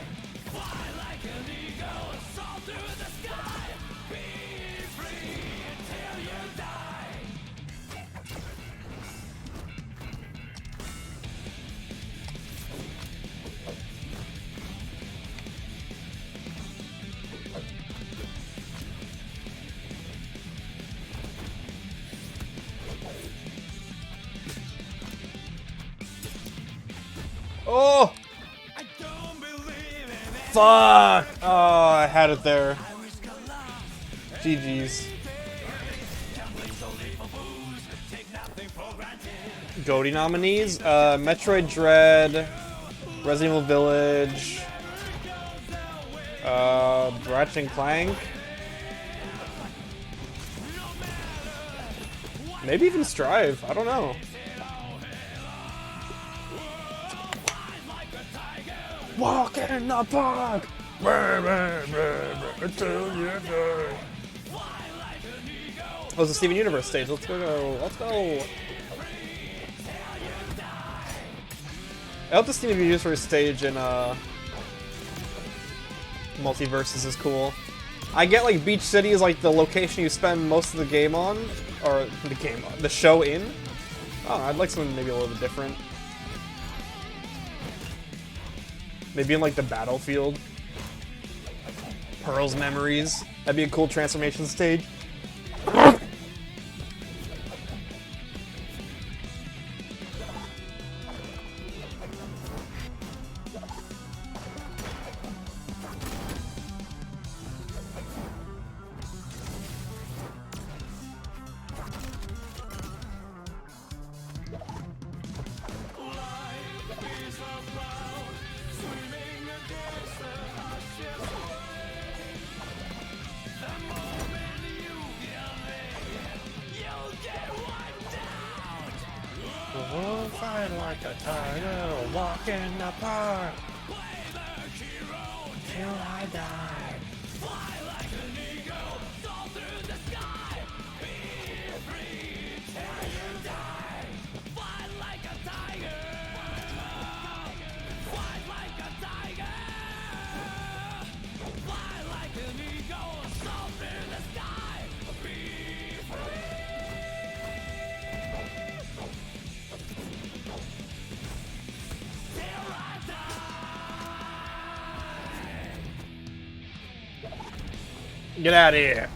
Oh! Fuck! Oh, I had it there. GG's. GOTY nominees? Metroid Dread, Resident Evil Village, Ratchet and Clank. Maybe even Strive. I don't know. Walk in the park! Until you die. Oh, it's the Steven Universe stage. Let's go. Let's go. I hope the Steven Universe stage in Multiverses is cool. I get like Beach City is like the location you spend most of the game on, or the show in. Oh, I'd like something maybe a little bit different. Maybe in like the battlefield. Pearl's Memories. That'd be a cool transformation stage. We'll fight like a tiger, walk in the park. Till I die. Fly like an eagle, soar through the sky. Be free till you die. Fight like a tiger. Fight like a tiger. Fly like an eagle, soar through the sky. Be free. Till I die. Get out of here.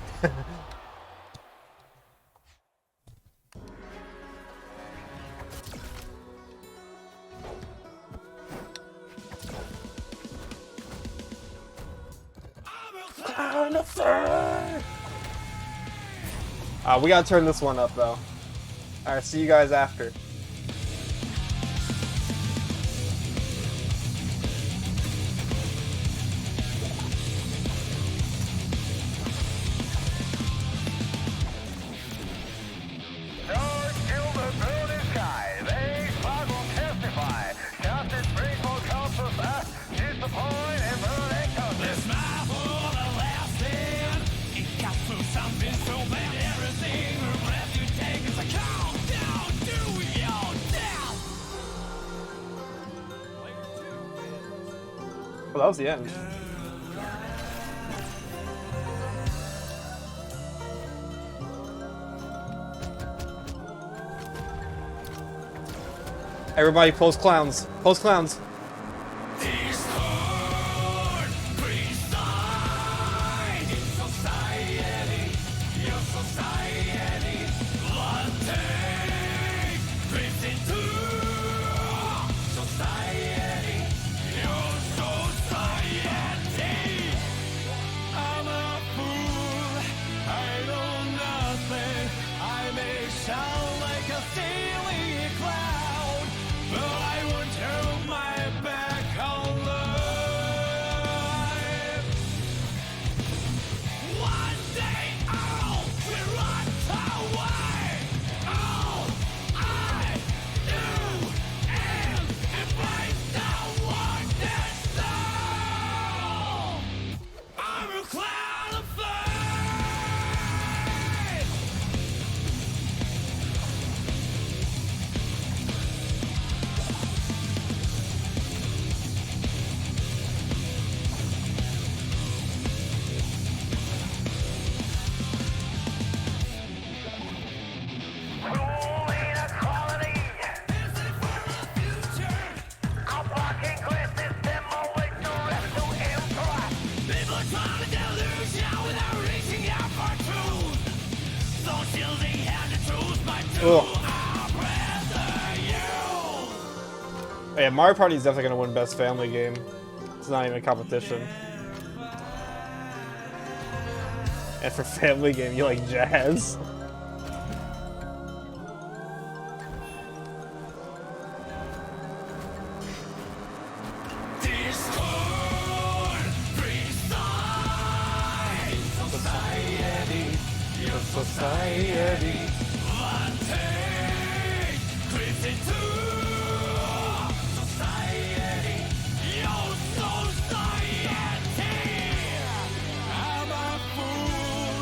We gotta turn this one up though. Alright, see you guys after. This life for the lasting. It got through something so bad. Everything breath you take is a countdown to your death. Well, that was the end. Everybody, post clowns. Post clowns. Discord, reside in society, your society. One day, drifts into society, your society. I'm a fool, I know nothing. I may sound like a silly clown, but I won't turn my back on life. One day I'll be right away. All I do is embrace the wonders soul. I'm a cloud of fame. People are trying to delude you without reaching out for truth. Those shielding hand the truth, but Ugh. I'd rather you. Yeah, Mario Party is definitely gonna win Best Family Game. It's not even a competition. And for Family Game, you like jazz? Discord, reside in society, your society. One day, drifts into society, your society. I'm a fool,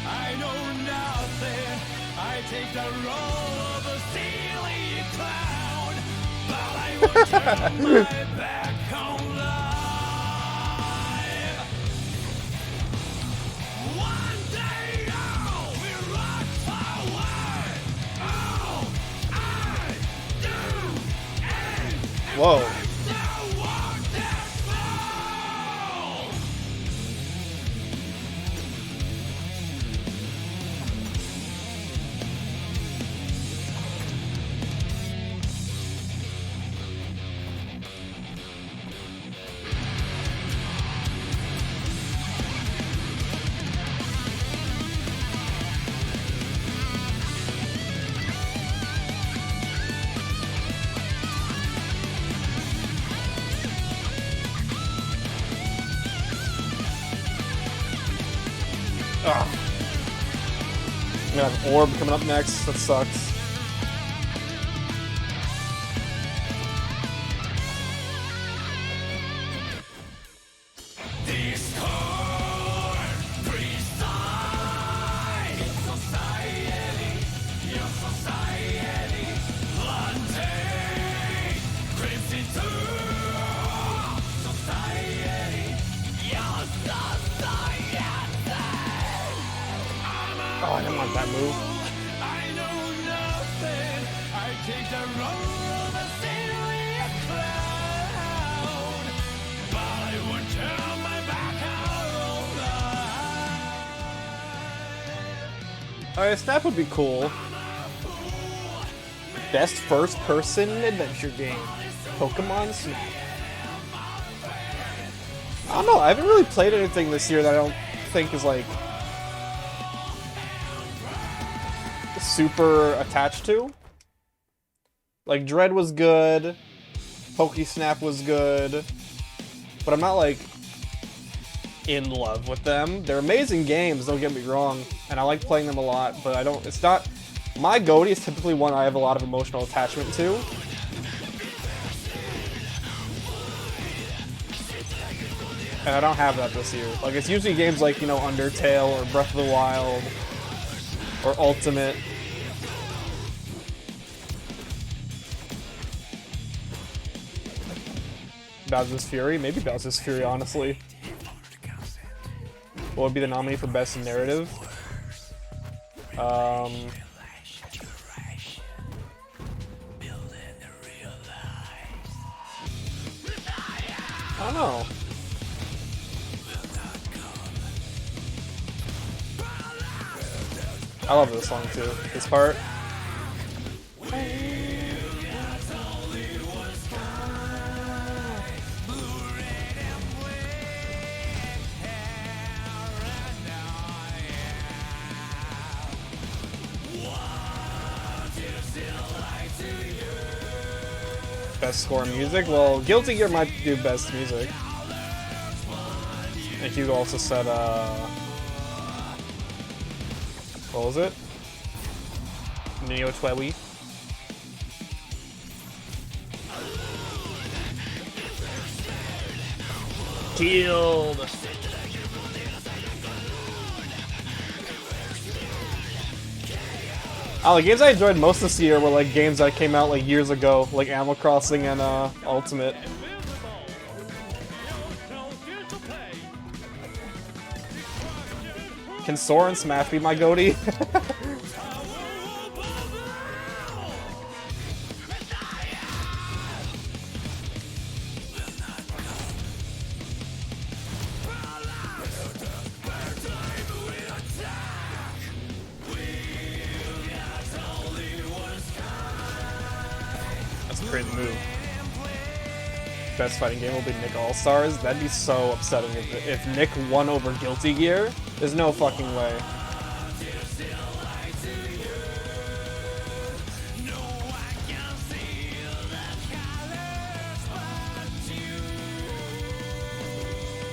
I know nothing. I take the role of a silly clown, but I won't turn my back on life. One day I'll be right away. All I Whoa. Ugh. I'm gonna have Orb coming up next. That sucks. Oh, I didn't want that move. I know nothing. I take the role of a serious clown, but I would turn my back on Alright, Snap would be cool. Best first-person adventure game. Pokemon Snap. I don't know, I haven't really played anything this year that I don't think is like super attached to. Like Dread was good, Pokesnap was good, but I'm not like in love with them. They're amazing games, don't get me wrong, and I like playing them a lot, but I don't, it's not, my GOTY is typically one I have a lot of emotional attachment to. And I don't have that this year. Like, it's usually games like, you know, Undertale or Breath of the Wild or Ultimate. Bowser's Fury? Maybe Bowser's Fury, honestly. What would be the nominee for Best Narrative? I don't know. I love this song too. This part. Best score music? Well, Guilty Gear might do best music. And Hugo also said, what was it? Neo Twewy. Killed! Oh, the games I enjoyed most this year were like games that came out like years ago, like Animal Crossing and Ultimate. Can Sora and Smash be my GOTY? That's a crazy move. Best fighting game will be Nick All-Stars. That'd be so upsetting if Nick won over Guilty Gear. There's no fucking way.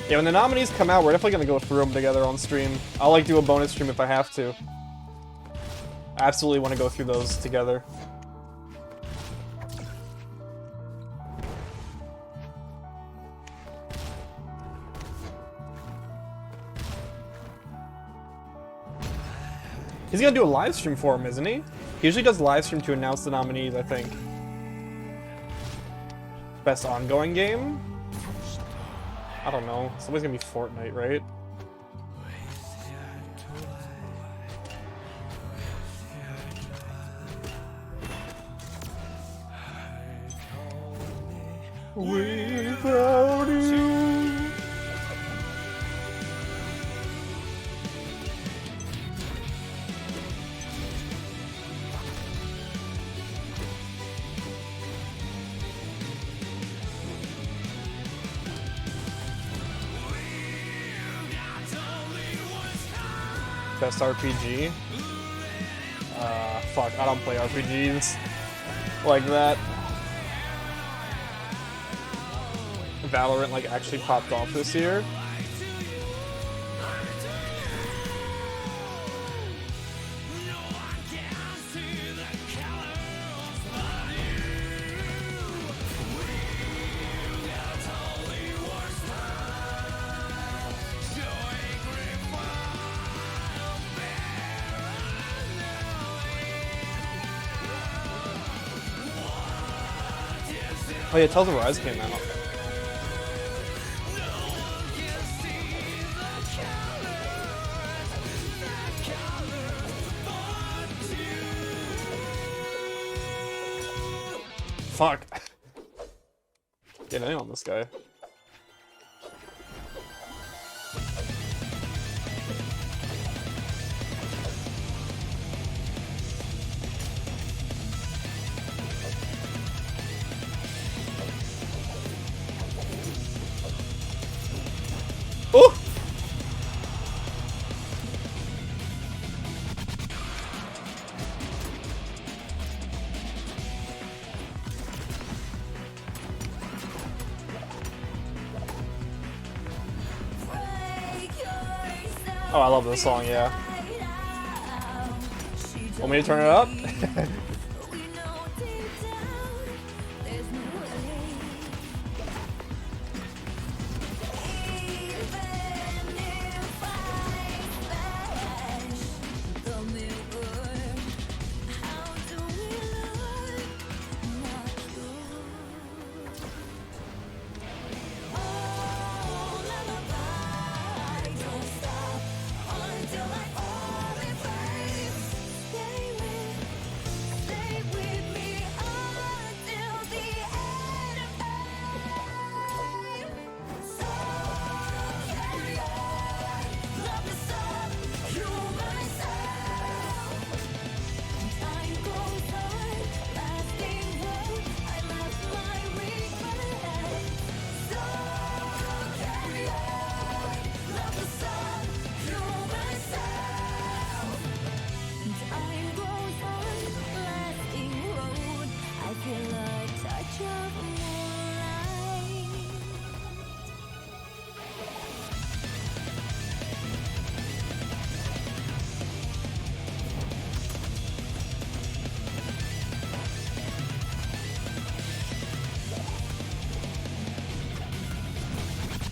Yeah, when the nominees come out, we're definitely gonna go through them together on stream. I'll like do a bonus stream if I have to. I absolutely want to go through those together. He's gonna do a live stream for him, isn't he? He usually does live stream to announce the nominees, I think. Best ongoing game? I don't know. Somebody's gonna be Fortnite, right? without you. Best RPG? Fuck, I don't play RPGs like that. Valorant like actually popped off this year. Oh yeah, Tales of Arise came out. Fuck. Get in on this guy. Oh! Oh, I love this song, yeah. Want me to turn it up?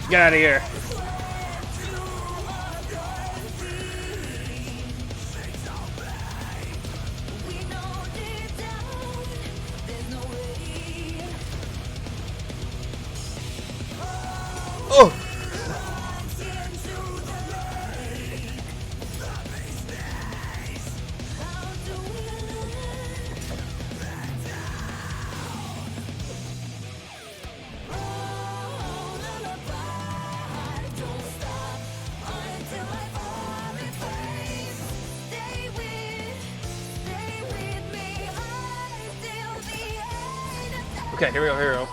Get out of here. Oh! Okay, here we go, here we go.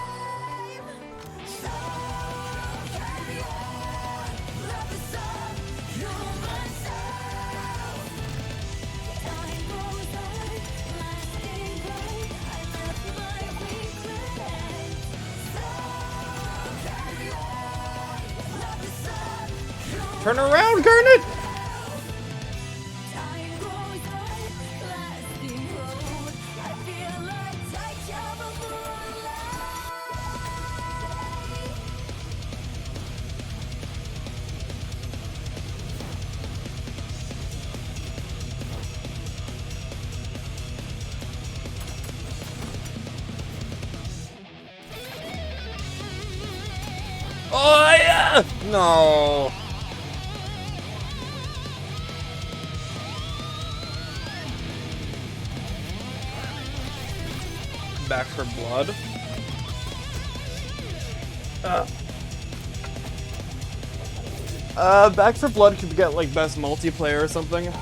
Turn around, Garnet! Oh yeah! No. Back for blood. Back for Blood could get like best multiplayer or something.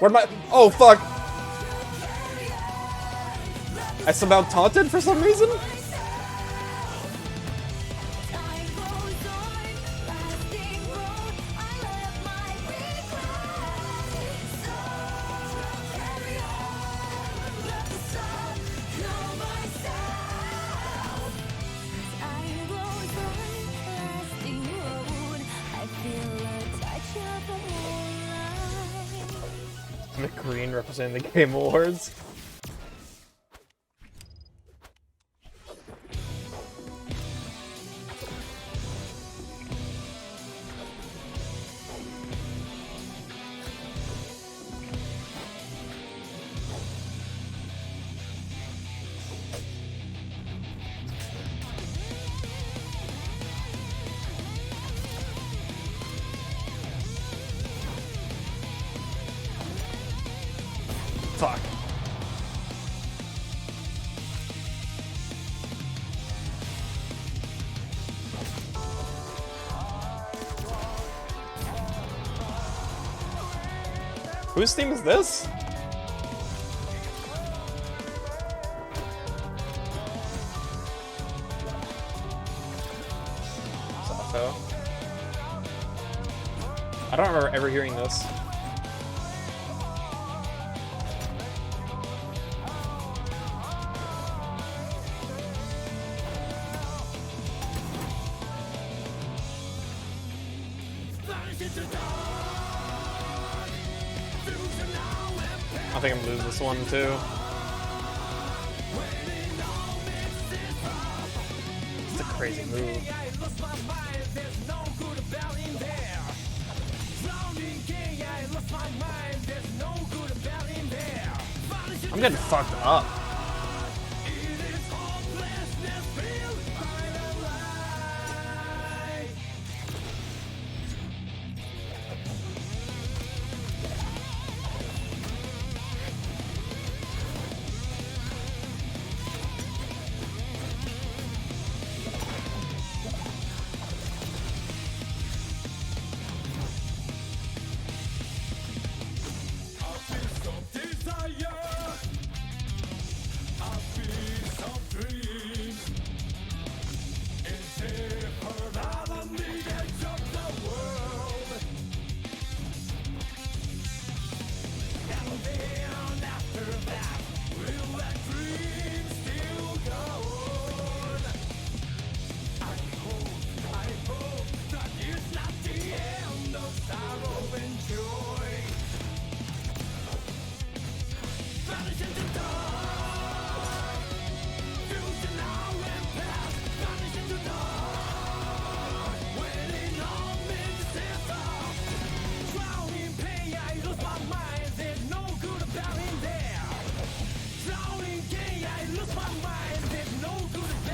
Where'd my... Oh, fuck! I somehow taunted for some reason? McQueen representing the Game Awards. Fuck. Whose theme is this? Sato. I don't remember ever hearing this. I think I'm gonna lose this one too. It's a crazy move. I'm getting fucked up.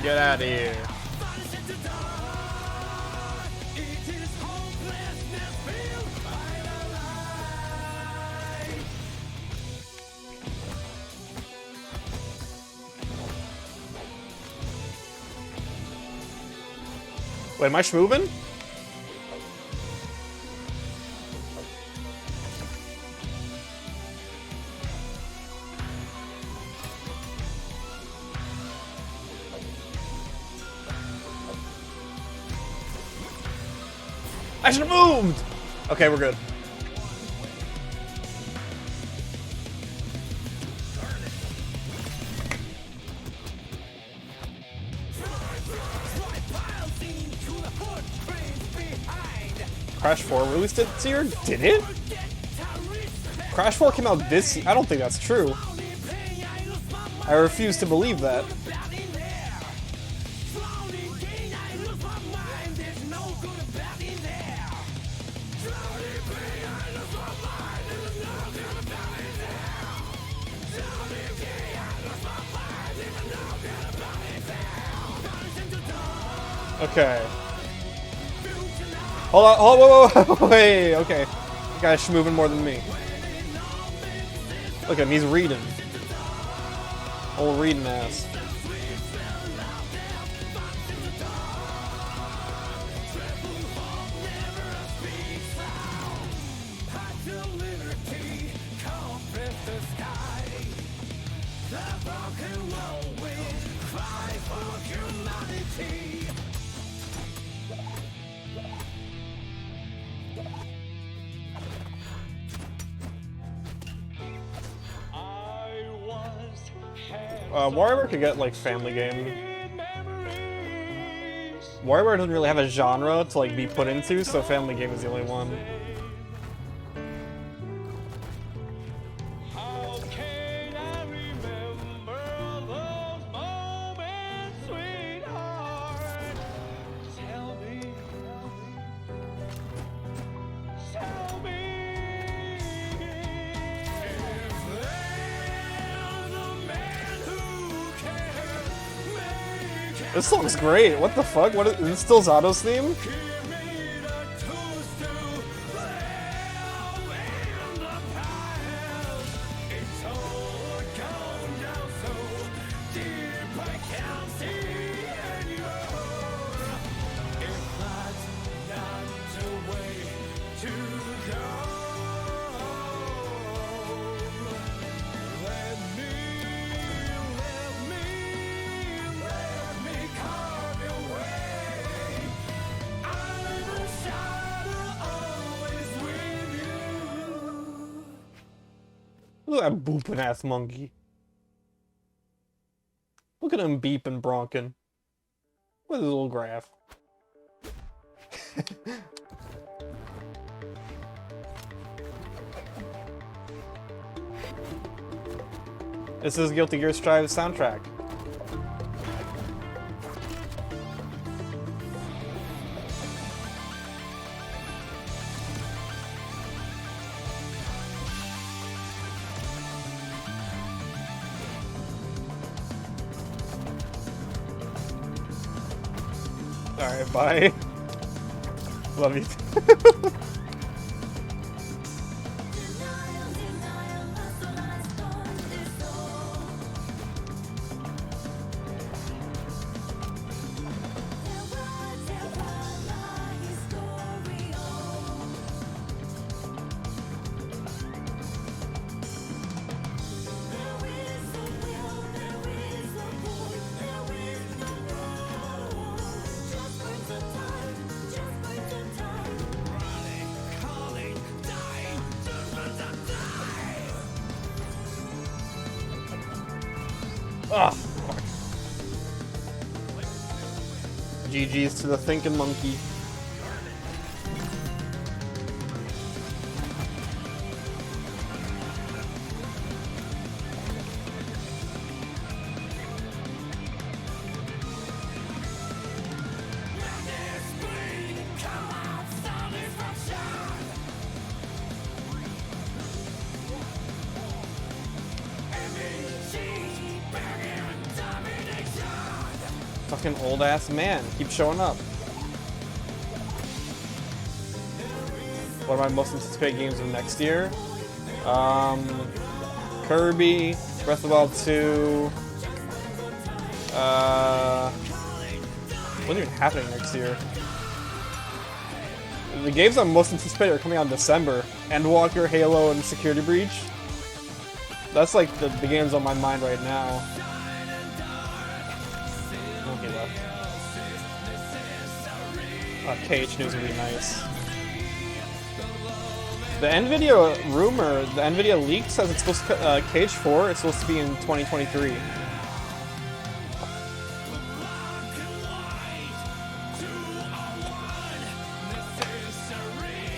Get out of here. Wait, am I schmoovin'? I should have moved! Okay, we're good. Crash 4 released it this year? Did it? Crash 4 came out this year? I don't think that's true. I refuse to believe that. Okay. Hold on, whoa, wait, okay. The guy's moving more than me. Look at him, he's reading. Old reading ass. WarioWare could get like family game. WarioWare doesn't really have a genre to like be put into, so family game is the only one. This song's great. What the fuck? What is this still Zato's theme? Look at that booping ass monkey. Look at him beeping bronking. With his little graph. This is Guilty Gear Strive's soundtrack. Alright, bye. Love you. Ah, fuck. GG's to the thinking monkey. Fucking old ass man, keep showing up. What are my most anticipated games of next year? Kirby, Breath of the Wild 2. What's even happening next year? The games I'm most anticipated are coming out in December. Endwalker, Halo, and Security Breach. That's like the games on my mind right now. KH news would be nice. The NVIDIA rumor, the NVIDIA leak says it's supposed to, KH4, it's supposed to be in 2023.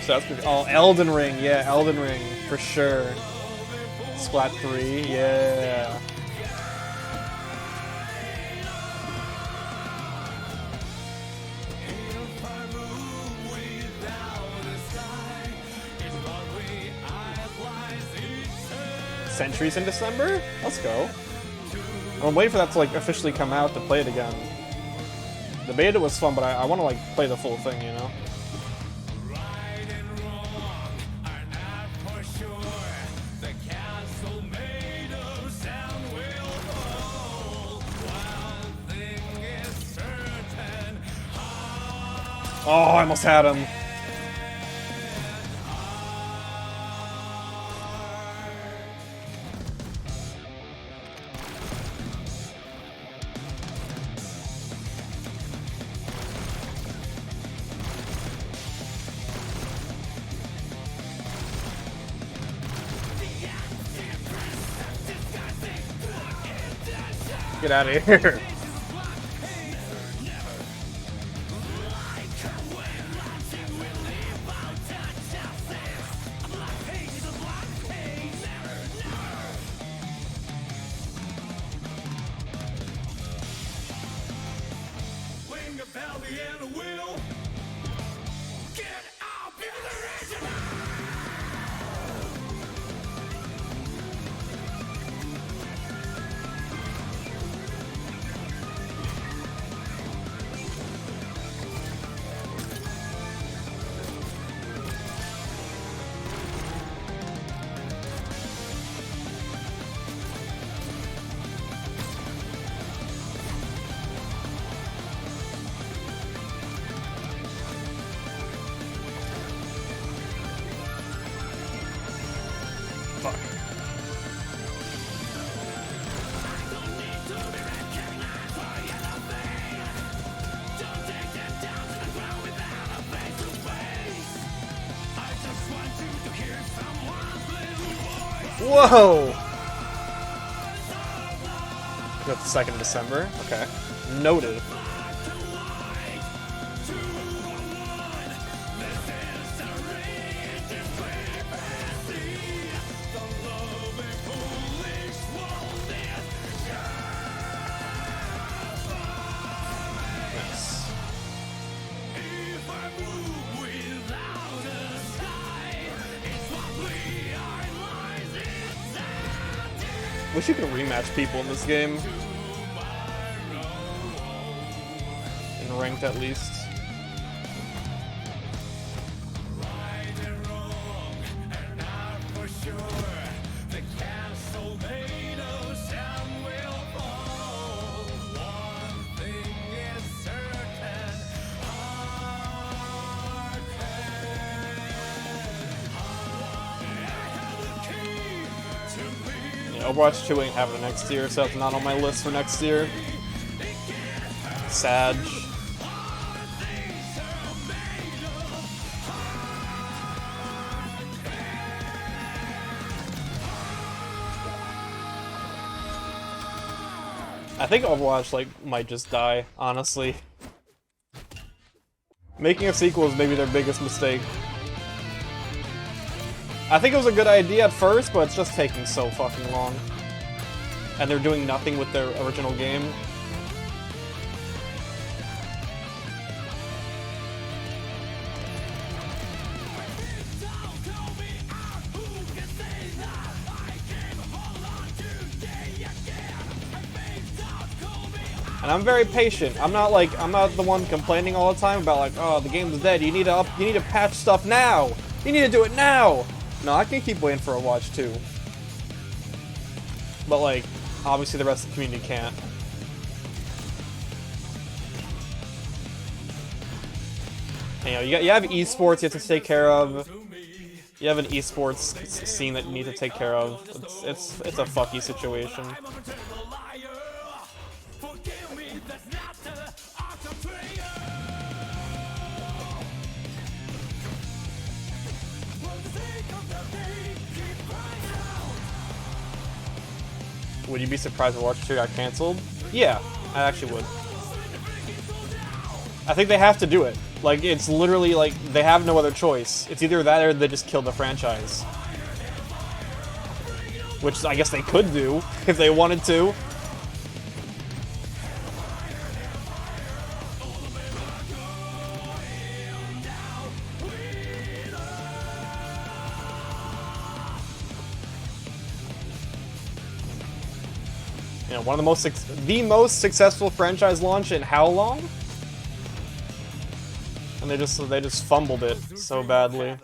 So that's oh, Elden Ring, yeah, Elden Ring for sure. Splat 3, yeah. Centuries in December? Let's go. I'm waiting for that to like officially come out to play it again. The beta was fun, but I want to like play the full thing, you know? Oh, I almost had him. Get out of here. Fuck. Whoa! That's the 2nd of December. Okay. Noted. Wish you could rematch people in this game. In ranked, at least. Overwatch 2 ain't happening next year, so that's not on my list for next year. Sad. I think Overwatch like might just die, honestly. Making a sequel is maybe their biggest mistake. I think it was a good idea at first, but it's just taking so fucking long. And they're doing nothing with their original game. And I'm very patient. I'm not the one complaining all the time about like, oh, the game's dead. You need to patch stuff now. You need to do it now. No, I can keep waiting for Overwatch 2. But like, obviously the rest of the community can't. You know, you have esports you have to take care of. You have an esports scene that you need to take care of. It's a fucky situation. Would you be surprised if Overwatch 2 got canceled? Yeah, I actually would. I think they have to do it. Like, it's literally like they have no other choice. It's either that or they just kill the franchise. Which I guess they could do if they wanted to. You know, one of the most successful franchise launch in how long? And they just fumbled it so badly.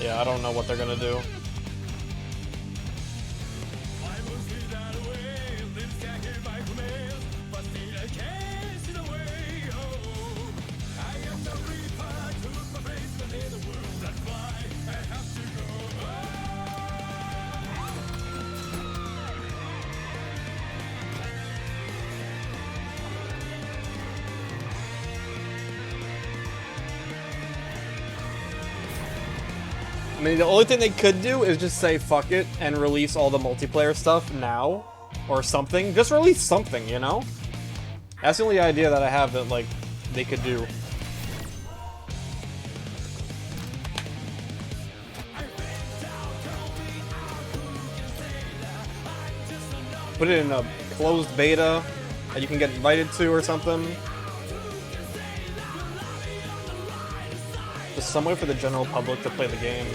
Yeah, I don't know what they're gonna do. I mean, the only thing they could do is just say fuck it and release all the multiplayer stuff now, or something. Just release something, you know? That's the only idea that I have that, like, they could do. Put it in a closed beta that you can get invited to or something. Just some way for the general public to play the game.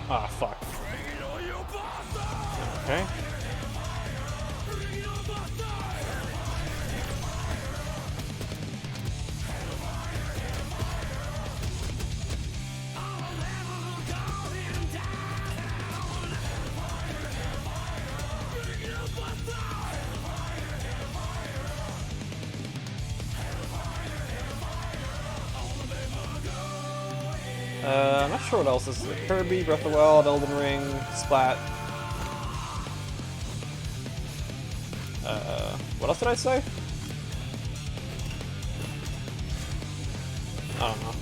Ah, fuck. Okay. I'm not sure what else this is. Kirby, Breath of the Wild, Elden Ring, Splat. What else did I say? I don't know.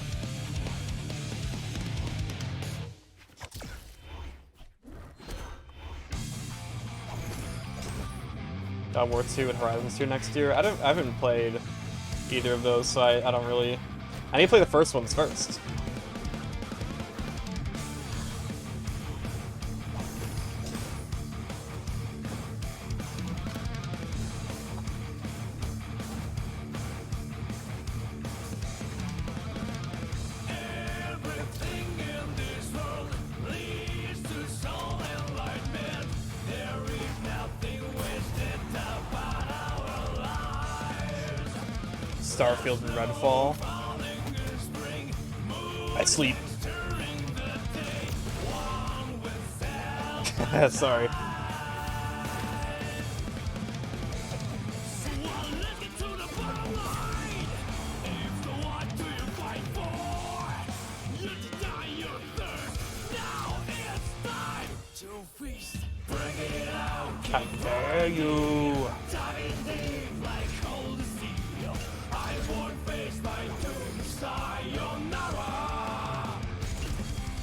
God of War 2 and Horizons 2 next year. I haven't played either of those, so I don't really... I need to play the first ones first. Starfield and Redfall. I sleep. Sorry. How dare you?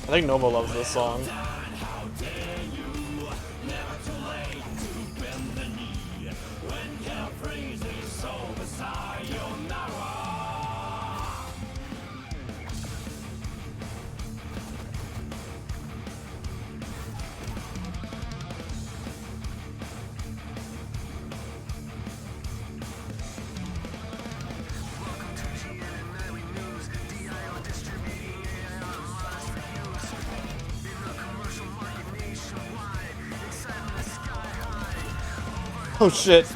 I think Nova loves this song. Oh shit.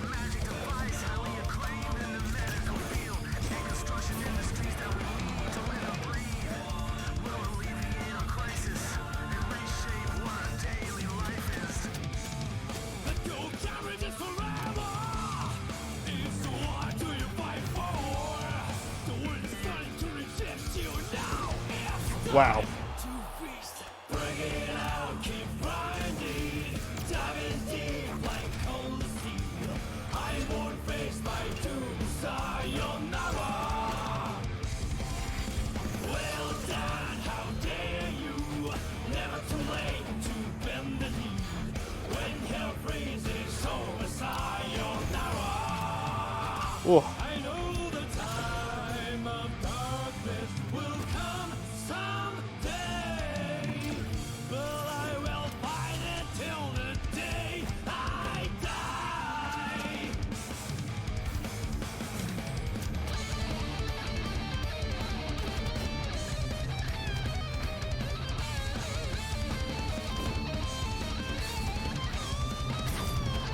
Wow. Whoa.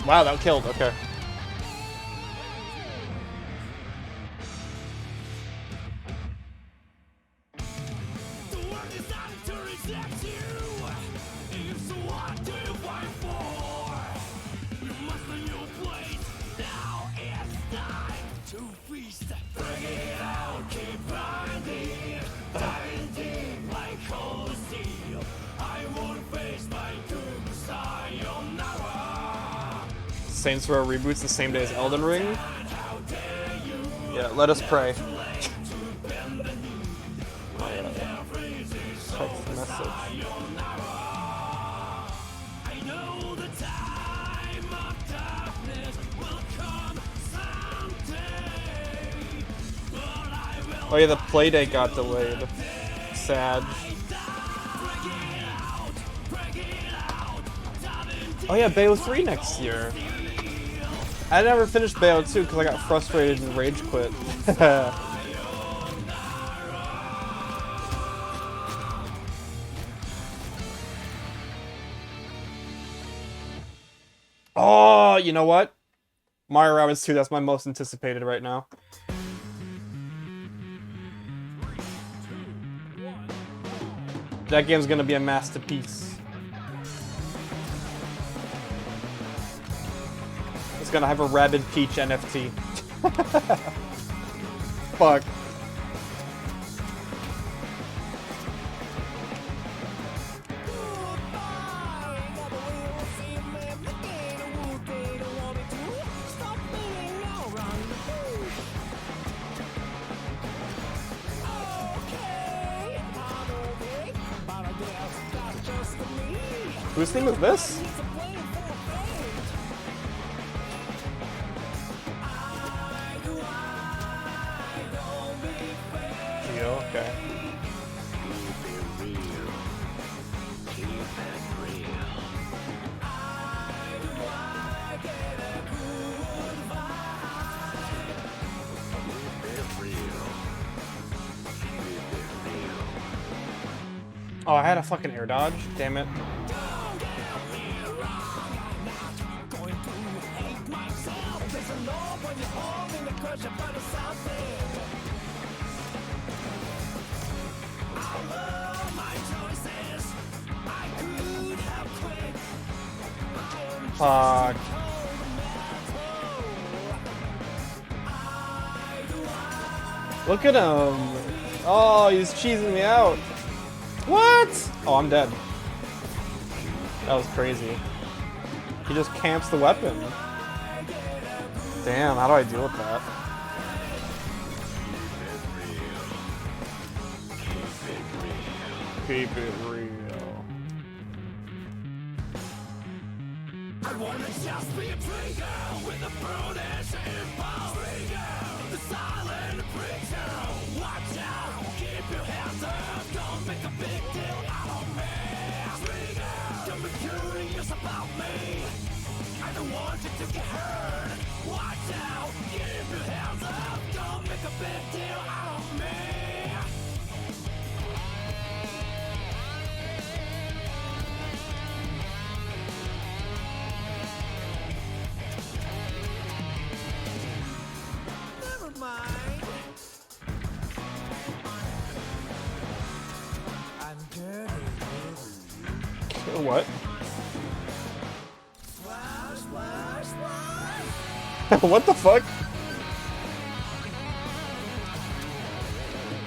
Wow, that killed. Okay. Saints Row reboots the same day as Elden Ring. Yeah, let us pray. Text message. Oh yeah, the playdate got delayed. Sad. Oh yeah, Bayo 3 next year. I never finished Bayo 2 because I got frustrated and rage quit. Oh, you know what? Mario Rabbids 2, that's my most anticipated right now. That game's gonna be a masterpiece. It's gonna have a Rabid Peach NFT. Fuck. Whose theme is this? Geo, okay. Oh, I had a fucking air dodge. Damn it. Fuck. Look at him. Oh, he's cheesing me out. What? Oh, I'm dead. That was crazy. He just camps the weapon. Damn, how do I deal with that? Keep it real. I wanna just be a free girl with a brutish impulse. Free girl, the silent preacher. Watch out, keep your hands up. Don't make a big deal out of me. Free girl, don't be curious about me. I don't want you to get hurt. Watch out, keep your hands up. Don't make a big deal out of me. What? What the fuck?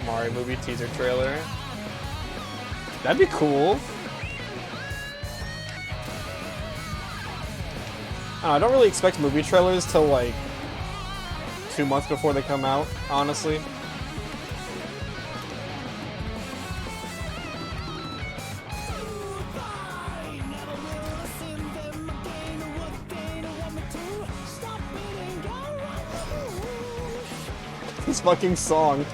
Mario movie teaser trailer. That'd be cool. I don't really expect movie trailers till like 2 months before they come out, honestly. This fucking song.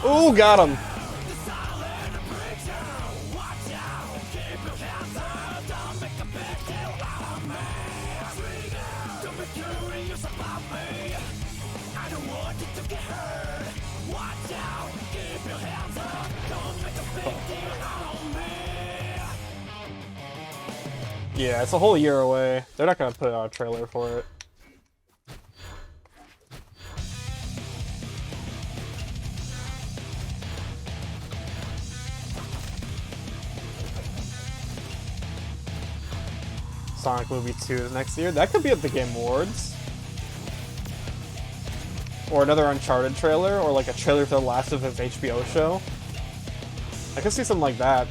Ooh, got him. Yeah, it's a whole year away. They're not gonna put out a trailer for it. Sonic Movie 2 is next year. That could be at the Game Awards. Or another Uncharted trailer, or like a trailer for the Last of Us HBO show. I could see something like that.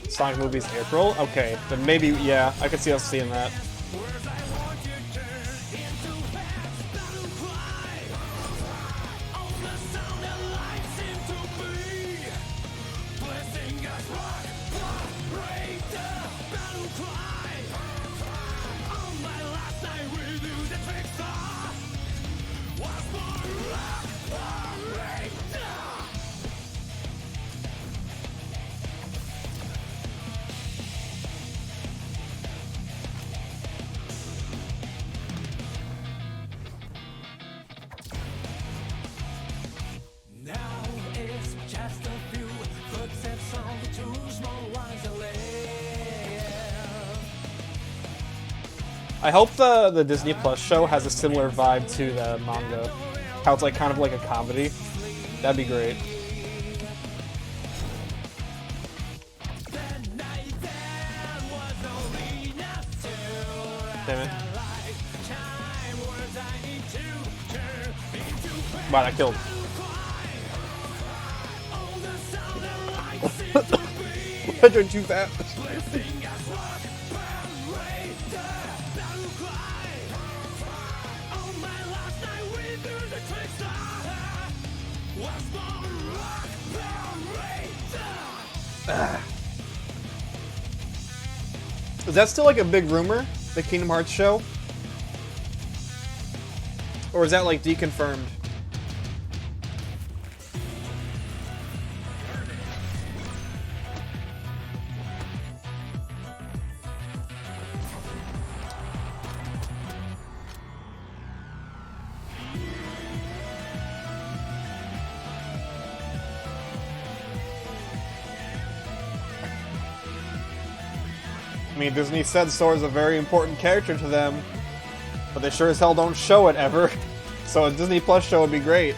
Sonic movies April? Okay, then maybe, yeah, I could see us seeing that. I hope the Disney Plus show has a similar vibe to the manga. How it's like kind of like a comedy. That'd be great. Damn it. Wow, that killed. Why don't you that? Is that still like a big rumor, the Kingdom Hearts show? Or is that like deconfirmed? I mean, Disney said Sora's a very important character to them, but they sure as hell don't show it ever. So a Disney Plus show would be great.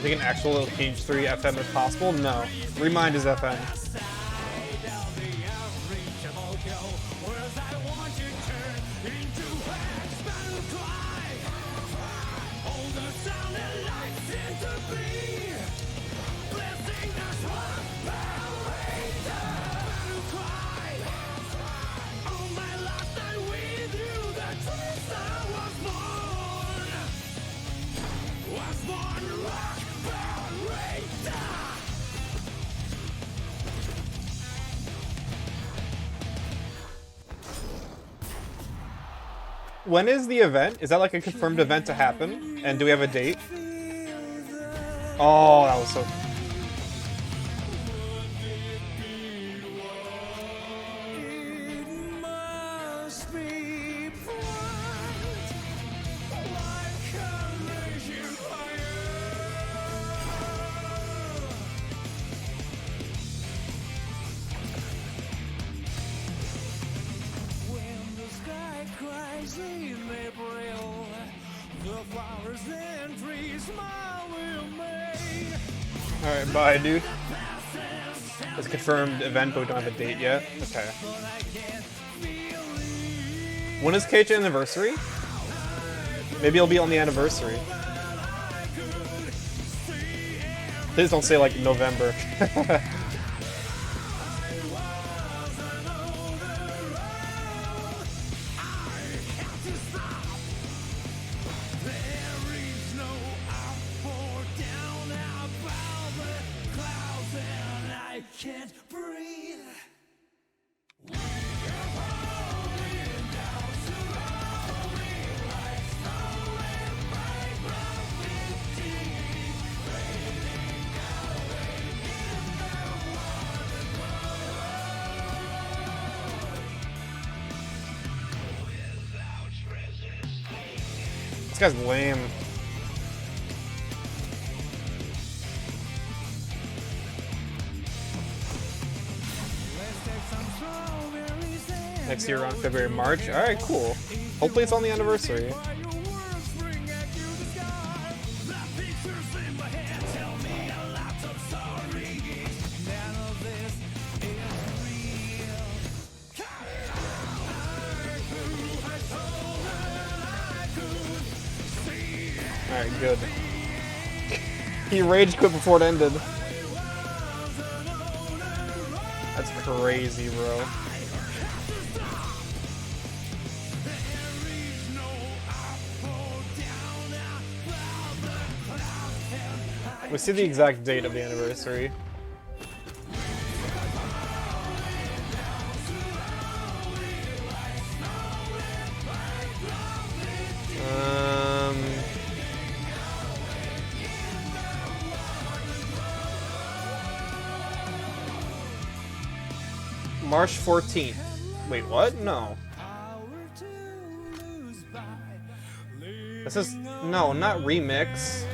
I think an actual Cage 3 FM is possible? No. Remind is FM. When is the event? Is that like a confirmed event to happen? And do we have a date? Oh, that was so... Alright, bye, dude. It's a confirmed event, but we don't have a date yet. Okay. When is KH anniversary? Maybe it'll be on the anniversary. Please don't say, like, November. This guy's lame. Next year around February, March. Alright, cool. Hopefully it's on the anniversary. Alright, good. He rage quit before it ended. That's crazy, bro. We see the exact date of the anniversary. March 14th. Wait, what? No. This is... No, not remix.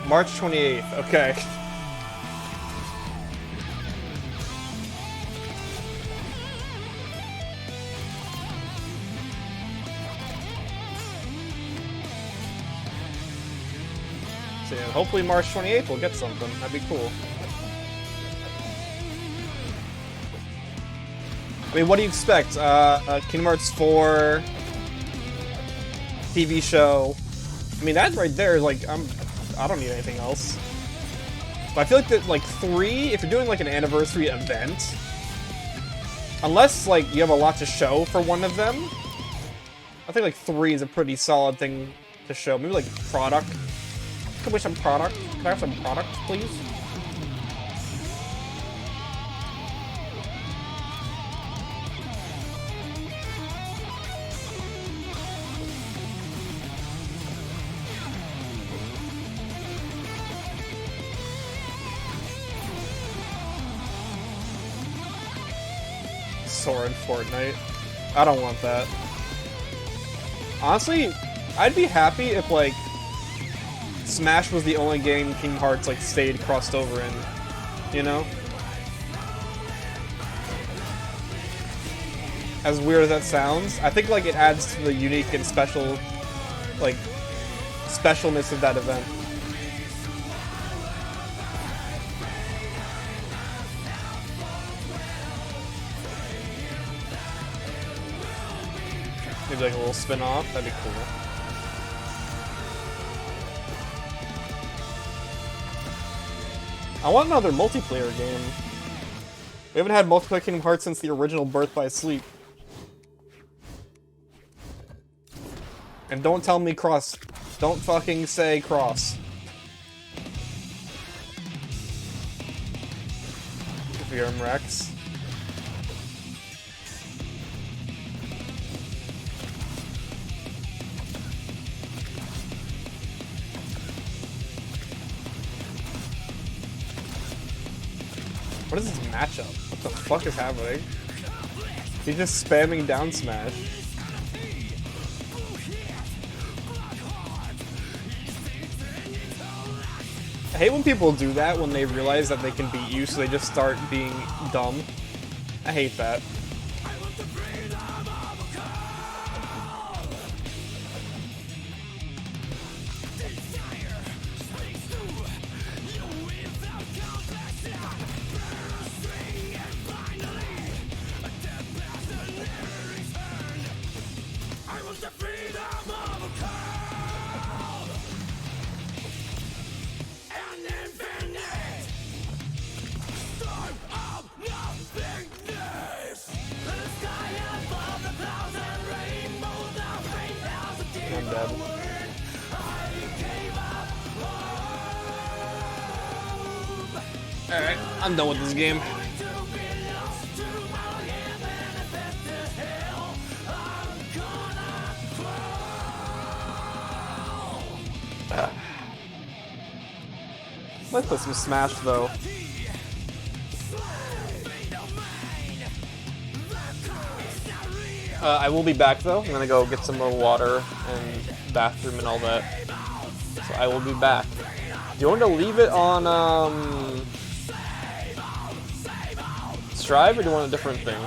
March 28th. Okay. So yeah, hopefully March 28th we'll get something. That'd be cool. I mean, what do you expect? Kingdom Hearts 4 TV show. I mean, that right there is like, I don't need anything else. But I feel like that, like, 3, if you're doing like an anniversary event, unless like you have a lot to show for one of them, I think like 3 is a pretty solid thing to show. Maybe like product. Can we have some product? Can I have some product, please? Sora in Fortnite. I don't want that. Honestly, I'd be happy if like Smash was the only game Kingdom Hearts like stayed crossed over in, you know? As weird as that sounds, I think like it adds to the unique and special like specialness of that event. Maybe like a little spin-off, that'd be cool. I want another multiplayer game. We haven't had multiplayer Kingdom Hearts since the original Birth by Sleep. And don't tell me cross. Don't fucking say cross. Virum Rex. What is this matchup? What the fuck is happening? He's just spamming down smash. I hate when people do that when they realize that they can beat you, so they just start being dumb. I hate that. I'm dead. Alright, I'm done with this game. Let's play some Smash though. I will be back though. I'm gonna go get some more water and bathroom and all that. So I will be back. Do you want to leave it on Strive or do you want a different thing?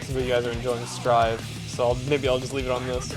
Seems like you guys are enjoying Strive, so maybe I'll just leave it on this.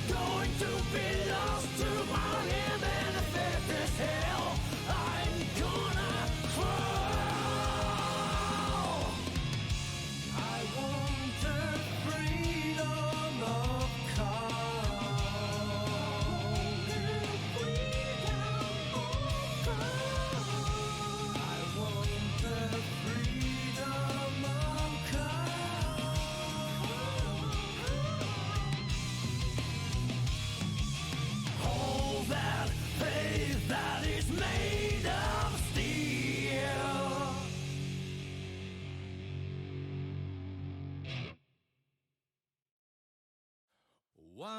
Going to be lost to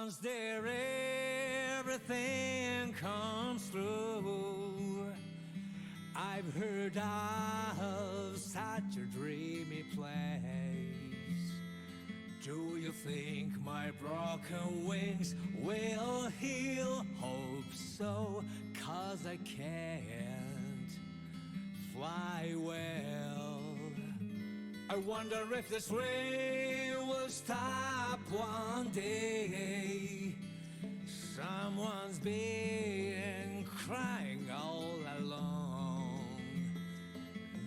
once there everything comes through. I've heard of such a dreamy place. Do you think my broken wings will heal? Hope so, 'cause I can't fly well. I wonder if this rain will stop one day. Someone's been crying all along.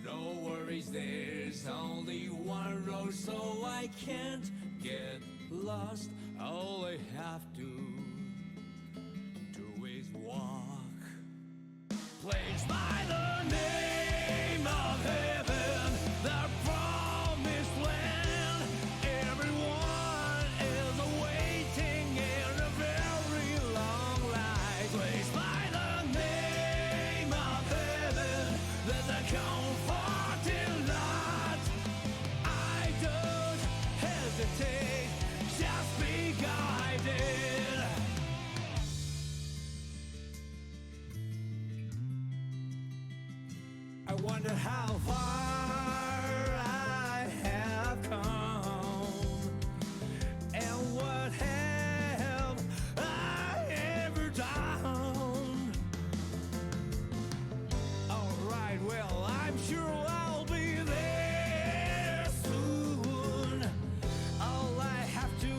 No worries, there's only one road, so I can't get lost. All I have to do is walk. Placed by the name of heaven, the promised land. Everyone is awaiting in a very long line. Placed by the name of heaven, there's a comfort in that. I don't hesitate, just be guided. I wonder how far I have come, and what have I ever done. Alright, well, I'm sure I'll be there soon. All I have to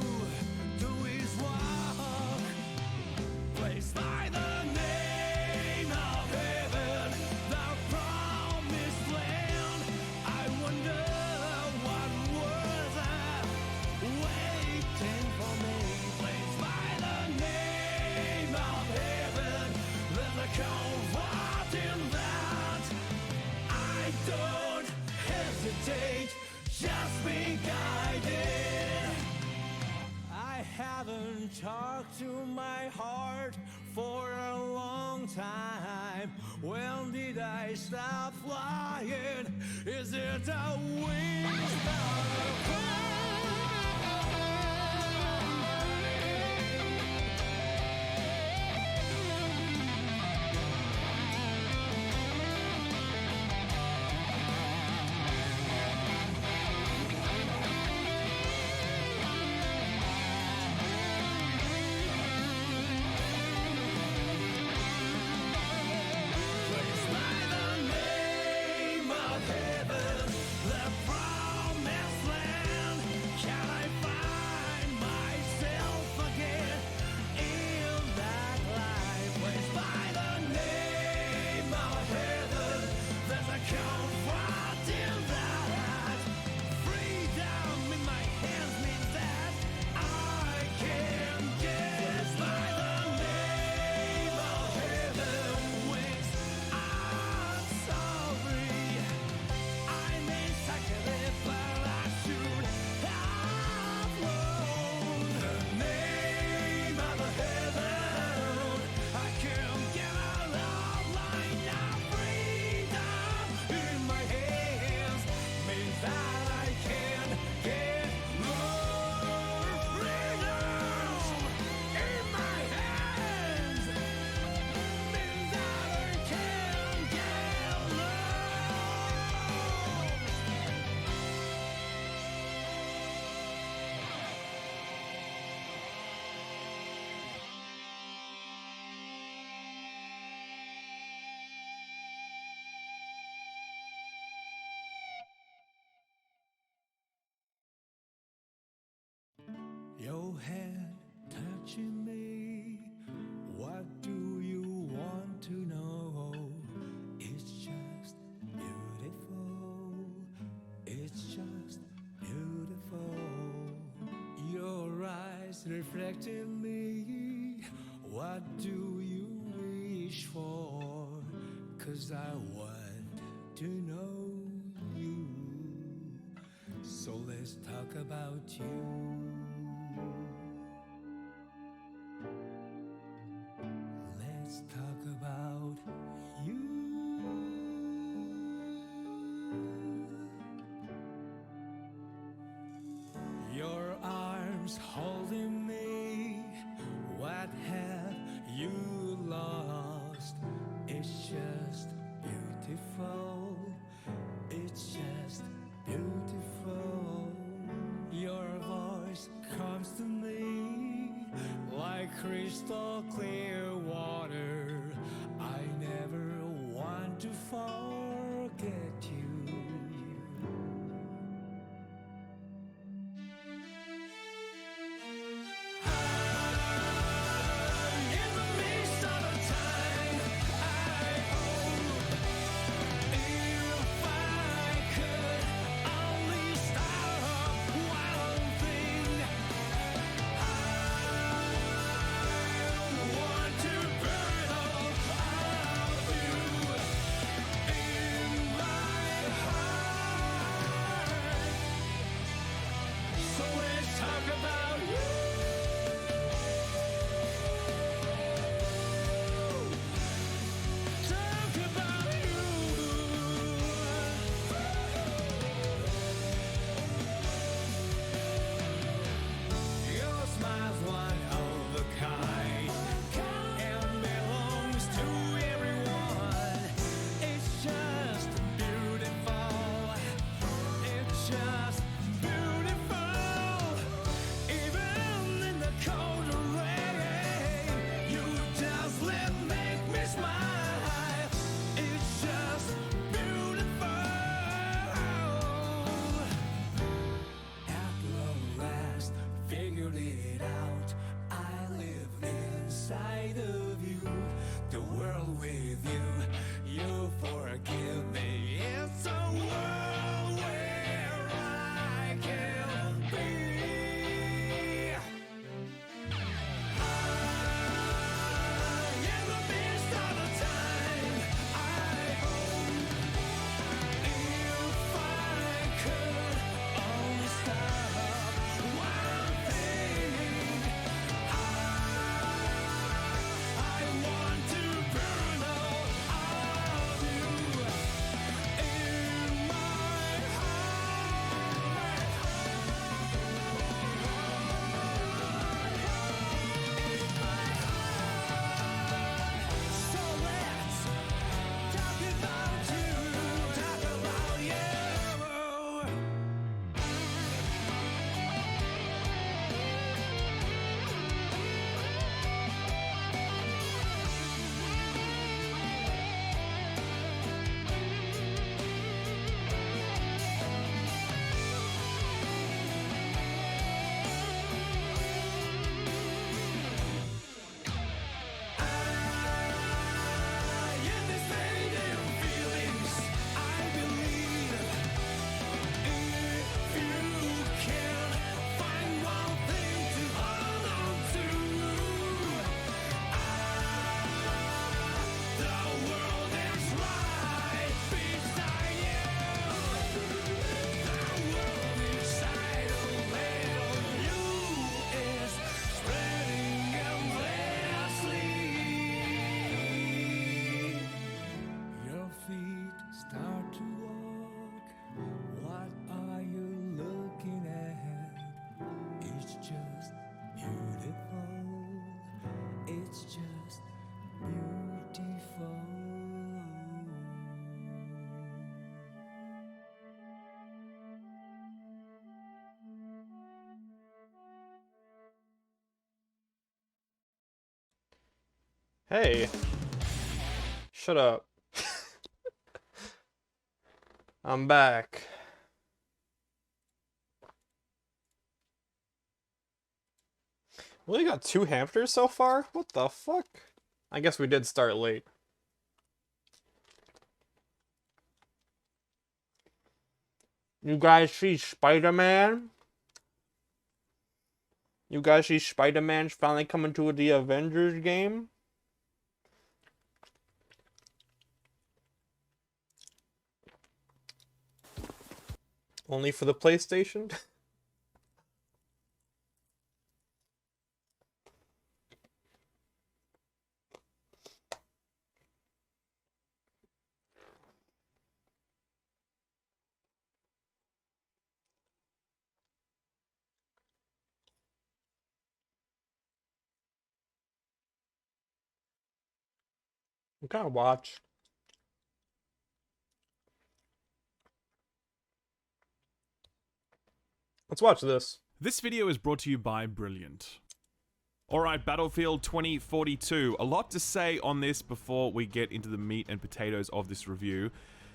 do is walk. Placed by the name of heaven, the promised land. I wonder what was waiting for me. Placed by the name of heaven, there's a comfort in that. I don't hesitate, just be guided. I haven't talked to my heart for a long time. When did I stop flying? Is it a waste of Placed by the name of heaven, the promised land. Can I find myself again in that life? Placed by the name of heaven, there's a comfort in that. Freedom in my hands means that I can get by the name of heaven. Wings, I'm sorry, I may sacrifice, but I should have known the name of heaven. I can get out of line now. Freedom in my hands means that I can get more freedom in my hands means that I can get Your head touching me. What do you want to know? It's just beautiful. It's just beautiful. Your eyes reflecting me. What do you wish for? 'Cause I want to know you. So let's talk about you. Let's talk about you. Your arms holding me, you lost. It's just beautiful. It's just beautiful. Your voice comes to me like crystal clear water. I never want to forget you. In the midst of a time, I hope if I could only stop one thing, I want to burn all of you in my heart. So let's talk about you. Talk about you. Your smile's one of a kind and belongs to everyone. It's just beautiful. It's just beautiful. Even in the cold rain, you just make me smile. It's just beautiful. At long last, figured it out. I live inside of you, the world with you. You forgive me. It's a world where I can be. In the midst of the time, I hope if I could only stop one thing, I want to burn all of you in my heart. So let's talk about you, talk about you. In this fading feelings, I believe if you can find one thing to hold on to, the world is right beside you. The world inside of little you is spreading endlessly. Your feet start to walk. What are you looking at? It's just beautiful. It's just beautiful. Hey, shut up. I'm back. We only got 2 hamsters so far? What the fuck? I guess we did start late. You guys see Spider-Man? You guys see Spider-Man's finally coming to the Avengers game? Only for the PlayStation? I'm gonna watch. Let's watch this. This video is brought to you by Brilliant. Alright, Battlefield 2042. A lot to say on this before we get into the meat and potatoes of this review.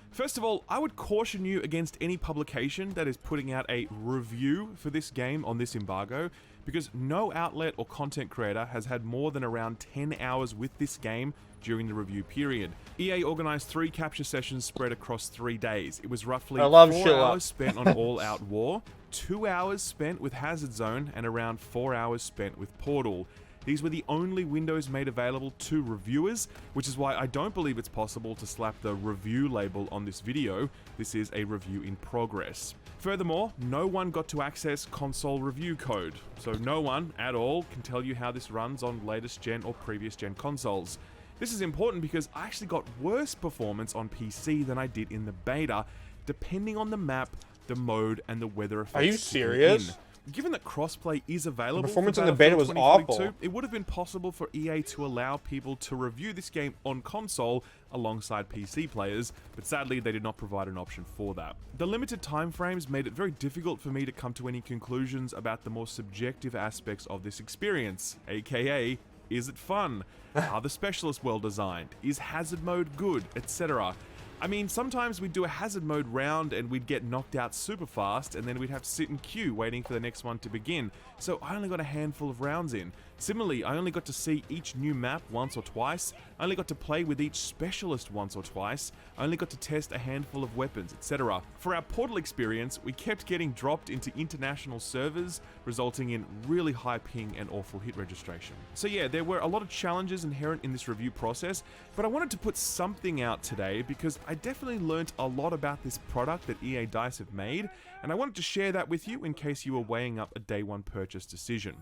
First of all, I would caution you against any publication that is putting out a review for this game on this embargo, because no outlet or content creator has had more than around 10 hours with this game during the review period. EA organized 3 capture sessions spread across 3 days. It was roughly 4 hours spent on All-Out War, 2 hours spent with Hazard Zone, and around 4 hours spent with Portal. These were the only windows made available to reviewers, which is why I don't believe it's possible to slap the review label on this video. This is a review in progress. Furthermore, no one got to access console review code, so no one at all can tell you how this runs on latest gen or previous gen consoles. This is important because I actually got worse performance on PC than I did in the beta, depending on the map, the mode, and the weather effects. Are you serious? Given that crossplay is available, the performance for in the beta was awful. It would have been possible for EA to allow people to review this game on console alongside PC players, but sadly they did not provide an option for that. The limited time frames made it very difficult for me to come to any conclusions about the more subjective aspects of this experience, aka, is it fun? Are the specialists well designed? Is hazard mode good? Etc. I mean, sometimes we'd do a hazard mode round and we'd get knocked out super fast, and then we'd have to sit in queue waiting for the next one to begin, so I only got a handful of rounds in. Similarly, I only got to see each new map once or twice, I only got to play with each specialist once or twice, I only got to test a handful of weapons, etc. For our Portal experience, we kept getting dropped into international servers, resulting in really high ping and awful hit registration. So yeah, there were a lot of challenges inherent in this review process, but I wanted to put something out today because I definitely learnt a lot about this product that EA DICE have made, and I wanted to share that with you in case you were weighing up a day one purchase decision.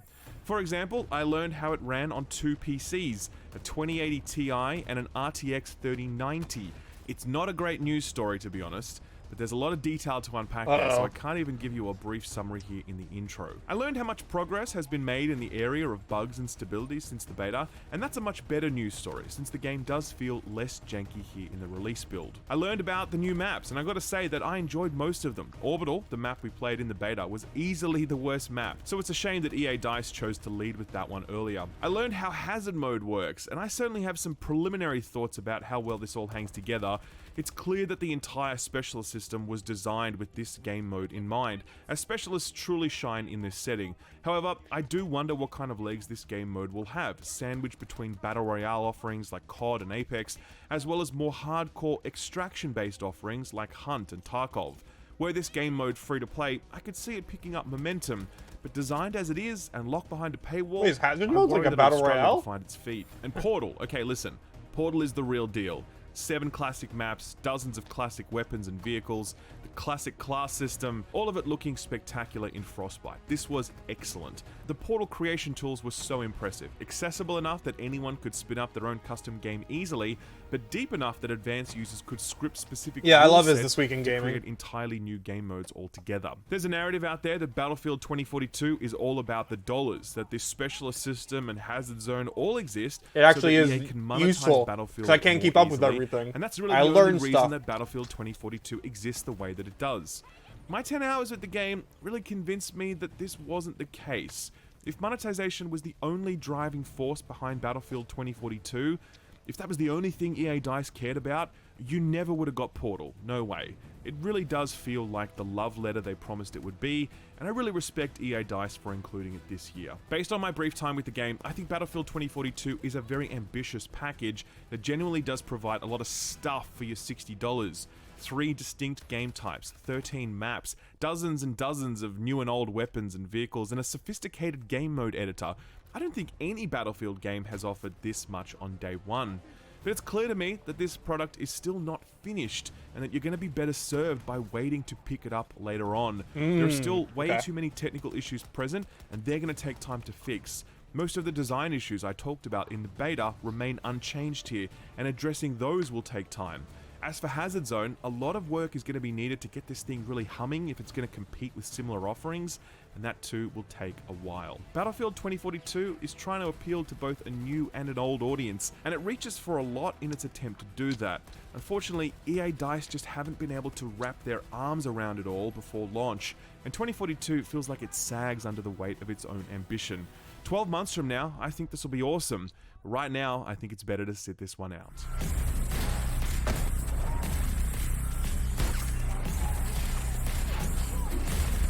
For example, I learned how it ran on 2 PCs, a 2080 Ti and an RTX 3090. It's not a great news story, to be honest, but there's a lot of detail to unpack there, so I can't even give you a brief summary here in the intro. I learned how much progress has been made in the area of bugs and stability since the beta, and that's a much better news story, since the game does feel less janky here in the release build. I learned about the new maps, and I gotta say that I enjoyed most of them. Orbital, the map we played in the beta, was easily the worst map, so it's a shame that EA DICE chose to lead with that one earlier. I learned how hazard mode works, and I certainly have some preliminary thoughts about how well this all hangs together. It's clear that the entire specialist system was designed with this game mode in mind, as specialists truly shine in this setting. However, I do wonder what kind of legs this game mode will have, sandwiched between Battle Royale offerings like COD and Apex, as well as more hardcore extraction-based offerings like Hunt and Tarkov. Were this game mode free to play, I could see it picking up momentum, but designed as it is and locked behind a paywall, Wait, is hazard I'm mode worried like a that battle it'll struggle royale? to find its feet. And Portal, okay, listen, Portal is the real deal. 7 classic maps, dozens of classic weapons and vehicles, the classic class system, all of it looking spectacular in Frostbite. This was excellent. The Portal creation tools were so impressive, accessible enough that anyone could spin up their own custom game easily, but deep enough that advanced users could script specific I love rule Is This Week in sets to Gaming. create entirely new game modes altogether. There's a narrative out there that Battlefield 2042 is all about the dollars, that this specialist system and hazard zone all exist. It actually so that is EA can monetize useful, Battlefield 'cause I can't more keep up with easily. everything. And that's really I the only learned reason stuff. that Battlefield 2042 exists the way that it does. My 10 hours with the game really convinced me that this wasn't the case. If monetization was the only driving force behind Battlefield 2042, if that was the only thing EA DICE cared about, you never would have got Portal. No way. It really does feel like the love letter they promised it would be, and I really respect EA DICE for including it this year. Based on my brief time with the game, I think Battlefield 2042 is a very ambitious package that genuinely does provide a lot of stuff for your $60. 3 distinct game types, 13 maps, dozens and dozens of new and old weapons and vehicles, and a sophisticated game mode editor. I don't think any Battlefield game has offered this much on day one. But it's clear to me that this product is still not finished, and that you're going to be better served by waiting to pick it up later on. There are still way too many technical issues present, and they're going to take time to fix. Most of the design issues I talked about in the beta remain unchanged here, and addressing those will take time. As for Hazard Zone, a lot of work is going to be needed to get this thing really humming if it's going to compete with similar offerings, and that too will take a while. Battlefield 2042 is trying to appeal to both a new and an old audience, and it reaches for a lot in its attempt to do that. Unfortunately, EA DICE just haven't been able to wrap their arms around it all before launch, and 2042 feels like it sags under the weight of its own ambition. 12 months from now, I think this will be awesome. But right now, I think it's better to sit this one out.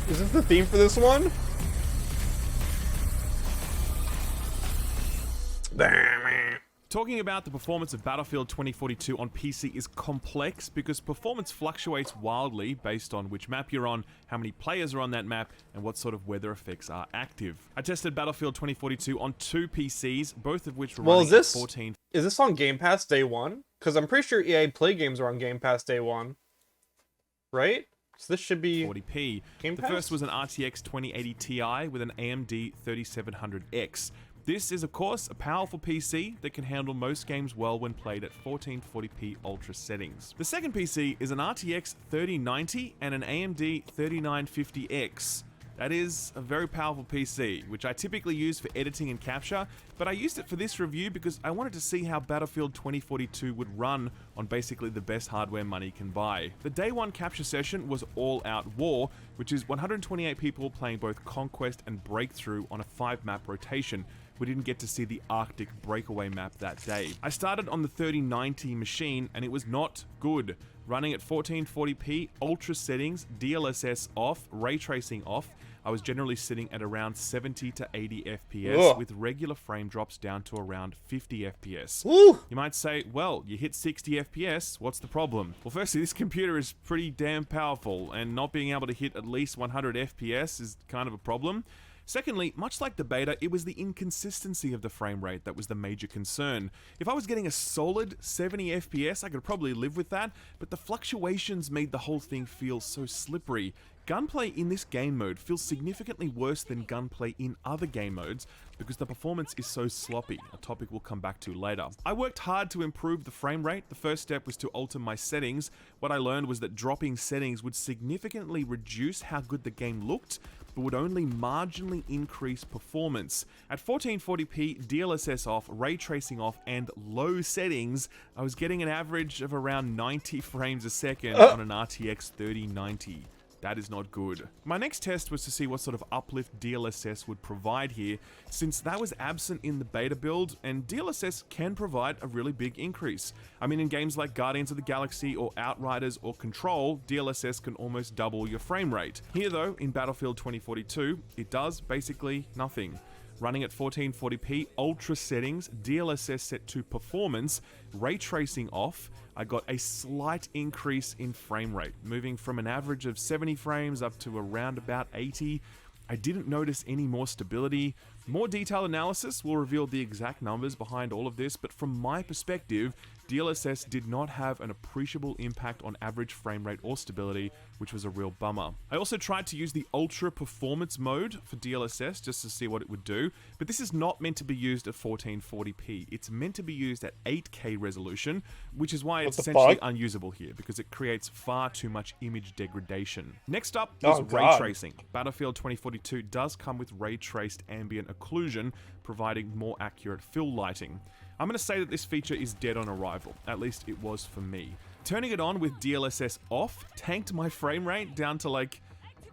Is this the theme for this one? Talking about the performance of Battlefield 2042 on PC is complex because performance fluctuates wildly based on which map you're on, how many players are on that map, and what sort of weather effects are active. I tested Battlefield 2042 on 2 PCs, both of which were running at 14. Is this on Game Pass day one? Because I'm pretty sure EA Play games are on Game Pass day one. Right? So this should be 40p. Game The Pass? first was an RTX 2080 Ti with an AMD 3700X. This is, of course, a powerful PC that can handle most games well when played at 1440p ultra settings. The second PC is an RTX 3090 and an AMD 3950X. That is a very powerful PC, which I typically use for editing and capture, but I used it for this review because I wanted to see how Battlefield 2042 would run on basically the best hardware money can buy. The day one capture session was All Out War, which is 128 people playing both Conquest and Breakthrough on a 5-map rotation. We didn't get to see the Arctic breakaway map that day. I started on the 3090 machine and it was not good. Running at 1440p, ultra settings, DLSS off, ray tracing off, I was generally sitting at around 70 to 80 FPS with regular frame drops down to around 50 FPS. Ooh. You might say, well, you hit 60 FPS, what's the problem? Well, firstly, this computer is pretty damn powerful, and not being able to hit at least 100 FPS is kind of a problem. Secondly, much like the beta, it was the inconsistency of the frame rate that was the major concern. If I was getting a solid 70 FPS, I could probably live with that, but the fluctuations made the whole thing feel so slippery. Gunplay in this game mode feels significantly worse than gunplay in other game modes because the performance is so sloppy, a topic we'll come back to later. I worked hard to improve the frame rate. The first step was to alter my settings. What I learned was that dropping settings would significantly reduce how good the game looked, but would only marginally increase performance. At 1440p, DLSS off, ray tracing off, and low settings, I was getting an average of around 90 frames a second on an RTX 3090. That is not good. My next test was to see what sort of uplift DLSS would provide here, since that was absent in the beta build, and DLSS can provide a really big increase. I mean, in games like Guardians of the Galaxy or Outriders or Control, DLSS can almost double your frame rate. Here though, in Battlefield 2042, it does basically nothing. Running at 1440p, ultra settings, DLSS set to performance, ray tracing off, I got a slight increase in frame rate, moving from an average of 70 frames up to around about 80. I didn't notice any more stability. More detailed analysis will reveal the exact numbers behind all of this, but from my perspective, DLSS did not have an appreciable impact on average frame rate or stability, which was a real bummer. I also tried to use the ultra performance mode for DLSS just to see what it would do, but this is not meant to be used at 1440p. It's meant to be used at 8K resolution, which is why it's essentially unusable here, because it creates far too much image degradation. Next up is ray tracing. Battlefield 2042 does come with ray traced ambient occlusion, providing more accurate fill lighting. I'm going to say that this feature is dead on arrival, at least it was for me. Turning it on with DLSS off tanked my frame rate down to like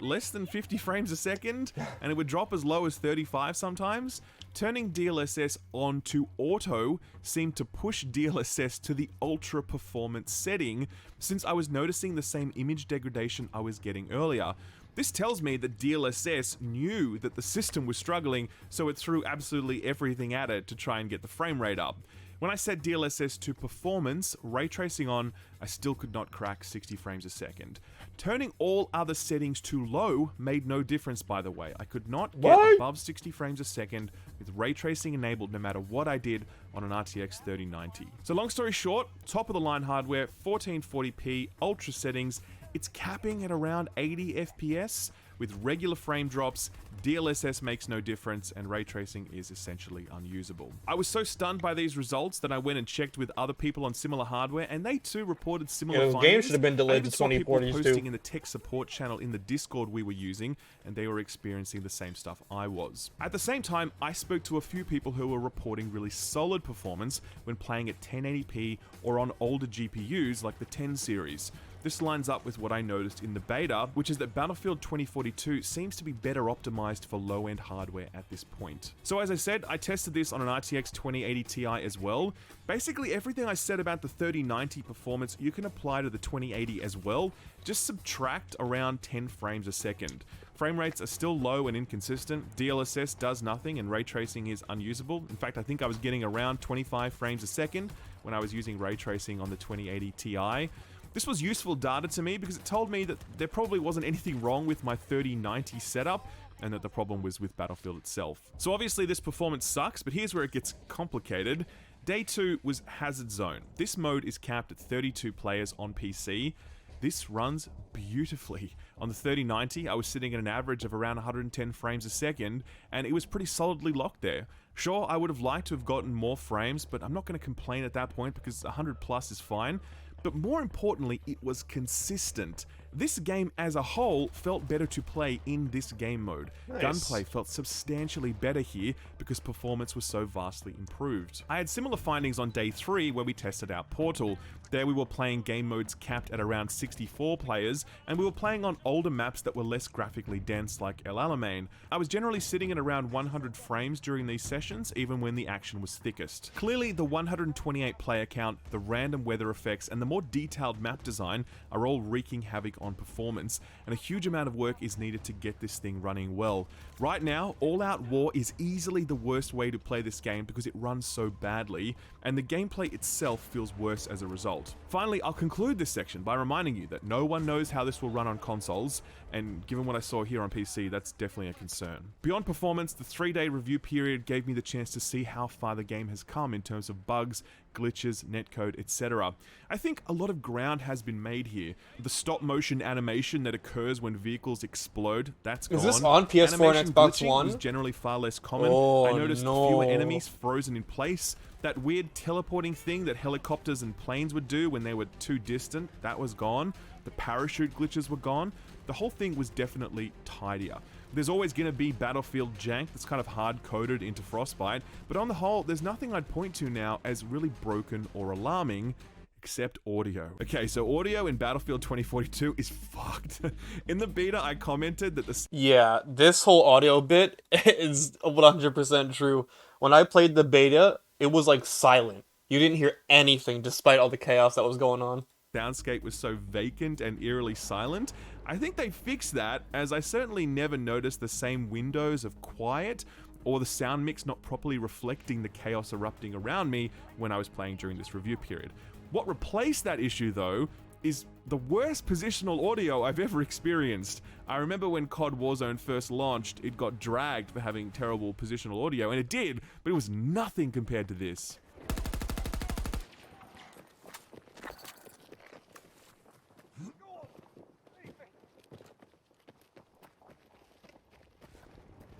less than 50 frames a second, and it would drop as low as 35 sometimes. Turning DLSS on to auto seemed to push DLSS to the ultra performance setting, since I was noticing the same image degradation I was getting earlier. This tells me that DLSS knew that the system was struggling, so it threw absolutely everything at it to try and get the frame rate up. When I set DLSS to performance, ray tracing on, I still could not crack 60 frames a second. Turning all other settings to low made no difference, by the way. I could not get above 60 frames a second with ray tracing enabled no matter what I did on an RTX 3090. So long story short, top of the line hardware, 1440p, ultra settings, it's capping at around 80 FPS. with regular frame drops, DLSS makes no difference, and ray tracing is essentially unusable. I was so stunned by these results that I went and checked with other people on similar hardware, and they too reported similar Yeah, the findings. game should have been delayed to I even saw people 2040s posting too. in the tech support channel in the Discord we were using, and they were experiencing the same stuff I was. At the same time, I spoke to a few people who were reporting really solid performance when playing at 1080p or on older GPUs like the 10 series. This lines up with what I noticed in the beta, which is that Battlefield 2042 seems to be better optimized for low-end hardware at this point. So as I said, I tested this on an RTX 2080 Ti as well. Basically everything I said about the 3090 performance you can apply to the 2080 as well, just subtract around 10 frames a second. Frame rates are still low and inconsistent, DLSS does nothing, and ray tracing is unusable. In fact, I think I was getting around 25 frames a second when I was using ray tracing on the 2080 Ti. This was useful data to me because it told me that there probably wasn't anything wrong with my 3090 setup, and that the problem was with Battlefield itself. So obviously this performance sucks, but here's where it gets complicated. Day 2 was Hazard Zone. This mode is capped at 32 players on PC. This runs beautifully. On the 3090, I was sitting at an average of around 110 frames a second, and it was pretty solidly locked there. Sure, I would have liked to have gotten more frames, but I'm not going to complain at that point because 100 plus is fine. But more importantly, it was consistent. This game as a whole felt better to play in this game mode. Nice. Gunplay felt substantially better here because performance was so vastly improved. I had similar findings on day 3 where we tested out Portal. There we were playing game modes capped at around 64 players, and we were playing on older maps that were less graphically dense like El Alamein. I was generally sitting at around 100 frames during these sessions, even when the action was thickest. Clearly the 128 player count, the random weather effects, and the more detailed map design are all wreaking havoc on performance, and a huge amount of work is needed to get this thing running well. Right now, All Out War is easily the worst way to play this game because it runs so badly, and the gameplay itself feels worse as a result. Finally, I'll conclude this section by reminding you that no one knows how this will run on consoles, and given what I saw here on PC, that's definitely a concern. Beyond performance, the 3-day review period gave me the chance to see how far the game has come in terms of bugs, glitches, netcode, etc. I think a lot of ground has been made here. The stop motion animation that occurs when vehicles explode, that's gone. Is this on PS4 and Animation Xbox glitching One? was generally far less common. Oh, I noticed no. fewer enemies frozen in place. That weird teleporting thing that helicopters and planes would do when they were too distant, that was gone. The parachute glitches were gone. The whole thing was definitely tidier. There's always going to be Battlefield jank that's kind of hard-coded into Frostbite, but on the whole, there's nothing I'd point to now as really broken or alarming, except audio. Okay, so audio in Battlefield 2042 is fucked. In the beta, I commented that the... Yeah, this whole audio bit is 100% true. When I played the beta, it was like silent. You didn't hear anything despite all the chaos that was going on. soundscape was so vacant and eerily silent. I think they fixed that, as I certainly never noticed the same windows of quiet or the sound mix not properly reflecting the chaos erupting around me when I was playing during this review period. What replaced that issue, though, is the worst positional audio I've ever experienced. I remember when COD Warzone first launched, it got dragged for having terrible positional audio, and it did, but it was nothing compared to this.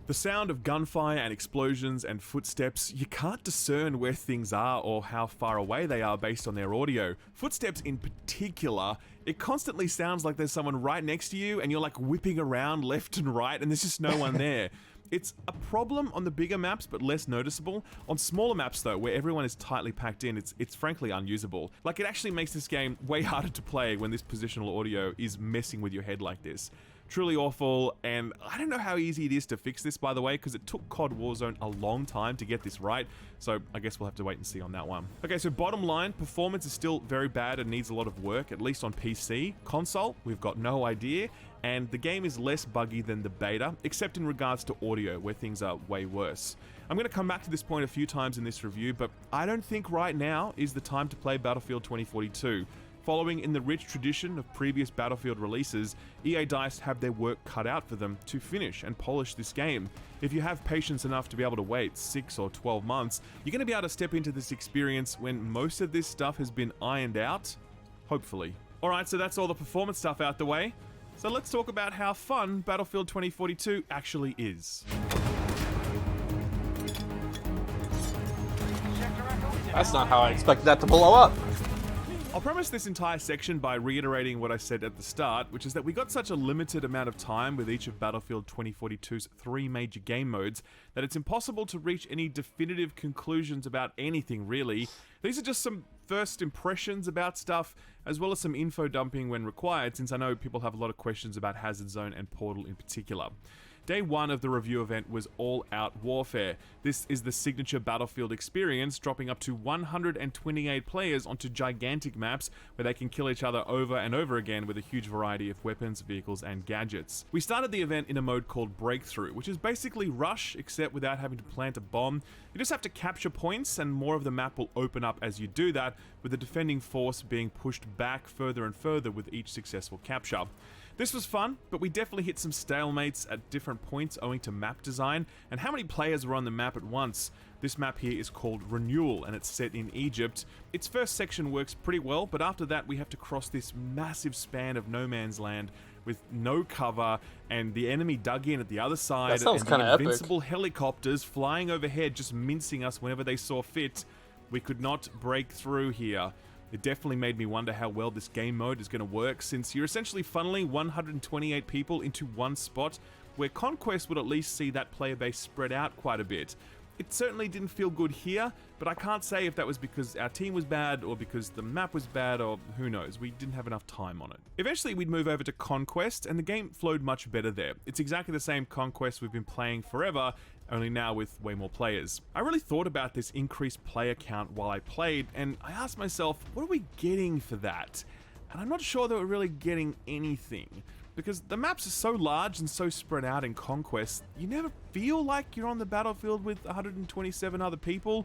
The sound of gunfire and explosions and footsteps, you can't discern where things are or how far away they are based on their audio. Footsteps in particular, it constantly sounds like there's someone right next to you and you're like whipping around left and right and there's just no one there. It's a problem on the bigger maps, but less noticeable. On smaller maps though, where everyone is tightly packed in, it's frankly unusable. Like, it actually makes this game way harder to play when this positional audio is messing with your head like this. Truly awful, and I don't know how easy it is to fix this, by the way, because it took COD Warzone a long time to get this right, so I guess we'll have to wait and see on that one. Okay, so bottom line, performance is still very bad and needs a lot of work, at least on PC. Console, we've got no idea, and the game is less buggy than the beta, except in regards to audio, where things are way worse. I'm going to come back to this point a few times in this review, but I don't think right now is the time to play Battlefield 2042. Following in the rich tradition of previous Battlefield releases, EA DICE have their work cut out for them to finish and polish this game. If you have patience enough to be able to wait 6 or 12 months, you're going to be able to step into this experience when most of this stuff has been ironed out, hopefully. Alright, so that's all the performance stuff out the way. So let's talk about how fun Battlefield 2042 actually is. That's not how I expected that to blow up. I'll premise this entire section by reiterating what I said at the start, which is that we got such a limited amount of time with each of Battlefield 2042's 3 major game modes that it's impossible to reach any definitive conclusions about anything, really. These are just some first impressions about stuff, as well as some info dumping when required, since I know people have a lot of questions about Hazard Zone and Portal in particular. Day 1 of the review event was all-out warfare. This is the signature Battlefield experience, dropping up to 128 players onto gigantic maps where they can kill each other over and over again with a huge variety of weapons, vehicles, and gadgets. We started the event in a mode called Breakthrough, which is basically Rush, except without having to plant a bomb. You just have to capture points, and more of the map will open up as you do that, with the defending force being pushed back further and further with each successful capture. This was fun, but we definitely hit some stalemates at different points owing to map design and how many players were on the map at once. This map here is called Renewal and it's set in Egypt. Its first section works pretty well, but after that we have to cross this massive span of no man's land with no cover and the enemy dug in at the other side. That sounds and kinda the epic. invincible helicopters flying overhead just mincing us whenever they saw fit. We could not break through here. It definitely made me wonder how well this game mode is going to work, since you're essentially funneling 128 people into one spot, where Conquest would at least see that player base spread out quite a bit. It certainly didn't feel good here, but I can't say if that was because our team was bad or because the map was bad, or who knows, we didn't have enough time on it. Eventually we'd move over to Conquest and the game flowed much better there. It's exactly the same Conquest we've been playing forever, only now with way more players. I really thought about this increased player count while I played, and I asked myself, what are we getting for that? And I'm not sure that we're really getting anything. Because the maps are so large and so spread out in Conquest, you never feel like you're on the battlefield with 127 other people.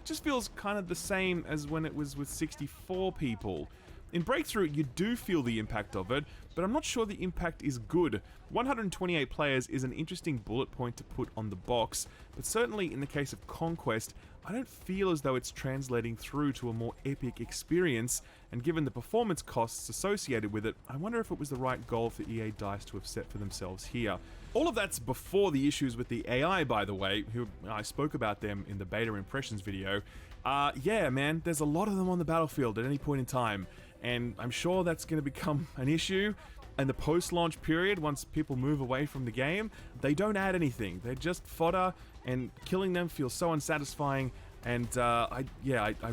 It just feels kind of the same as when it was with 64 people. In Breakthrough, you do feel the impact of it, but I'm not sure the impact is good. 128 players is an interesting bullet point to put on the box, but certainly in the case of Conquest, I don't feel as though it's translating through to a more epic experience, and given the performance costs associated with it, I wonder if it was the right goal for EA DICE to have set for themselves here. All of that's before the issues with the AI, by the way, who I spoke about them in the beta impressions video. Yeah, man, there's a lot of them on the battlefield at any point in time, and I'm sure that's going to become an issue. In the post-launch period, once people move away from the game, they don't add anything. They're just fodder, and killing them feels so unsatisfying. And I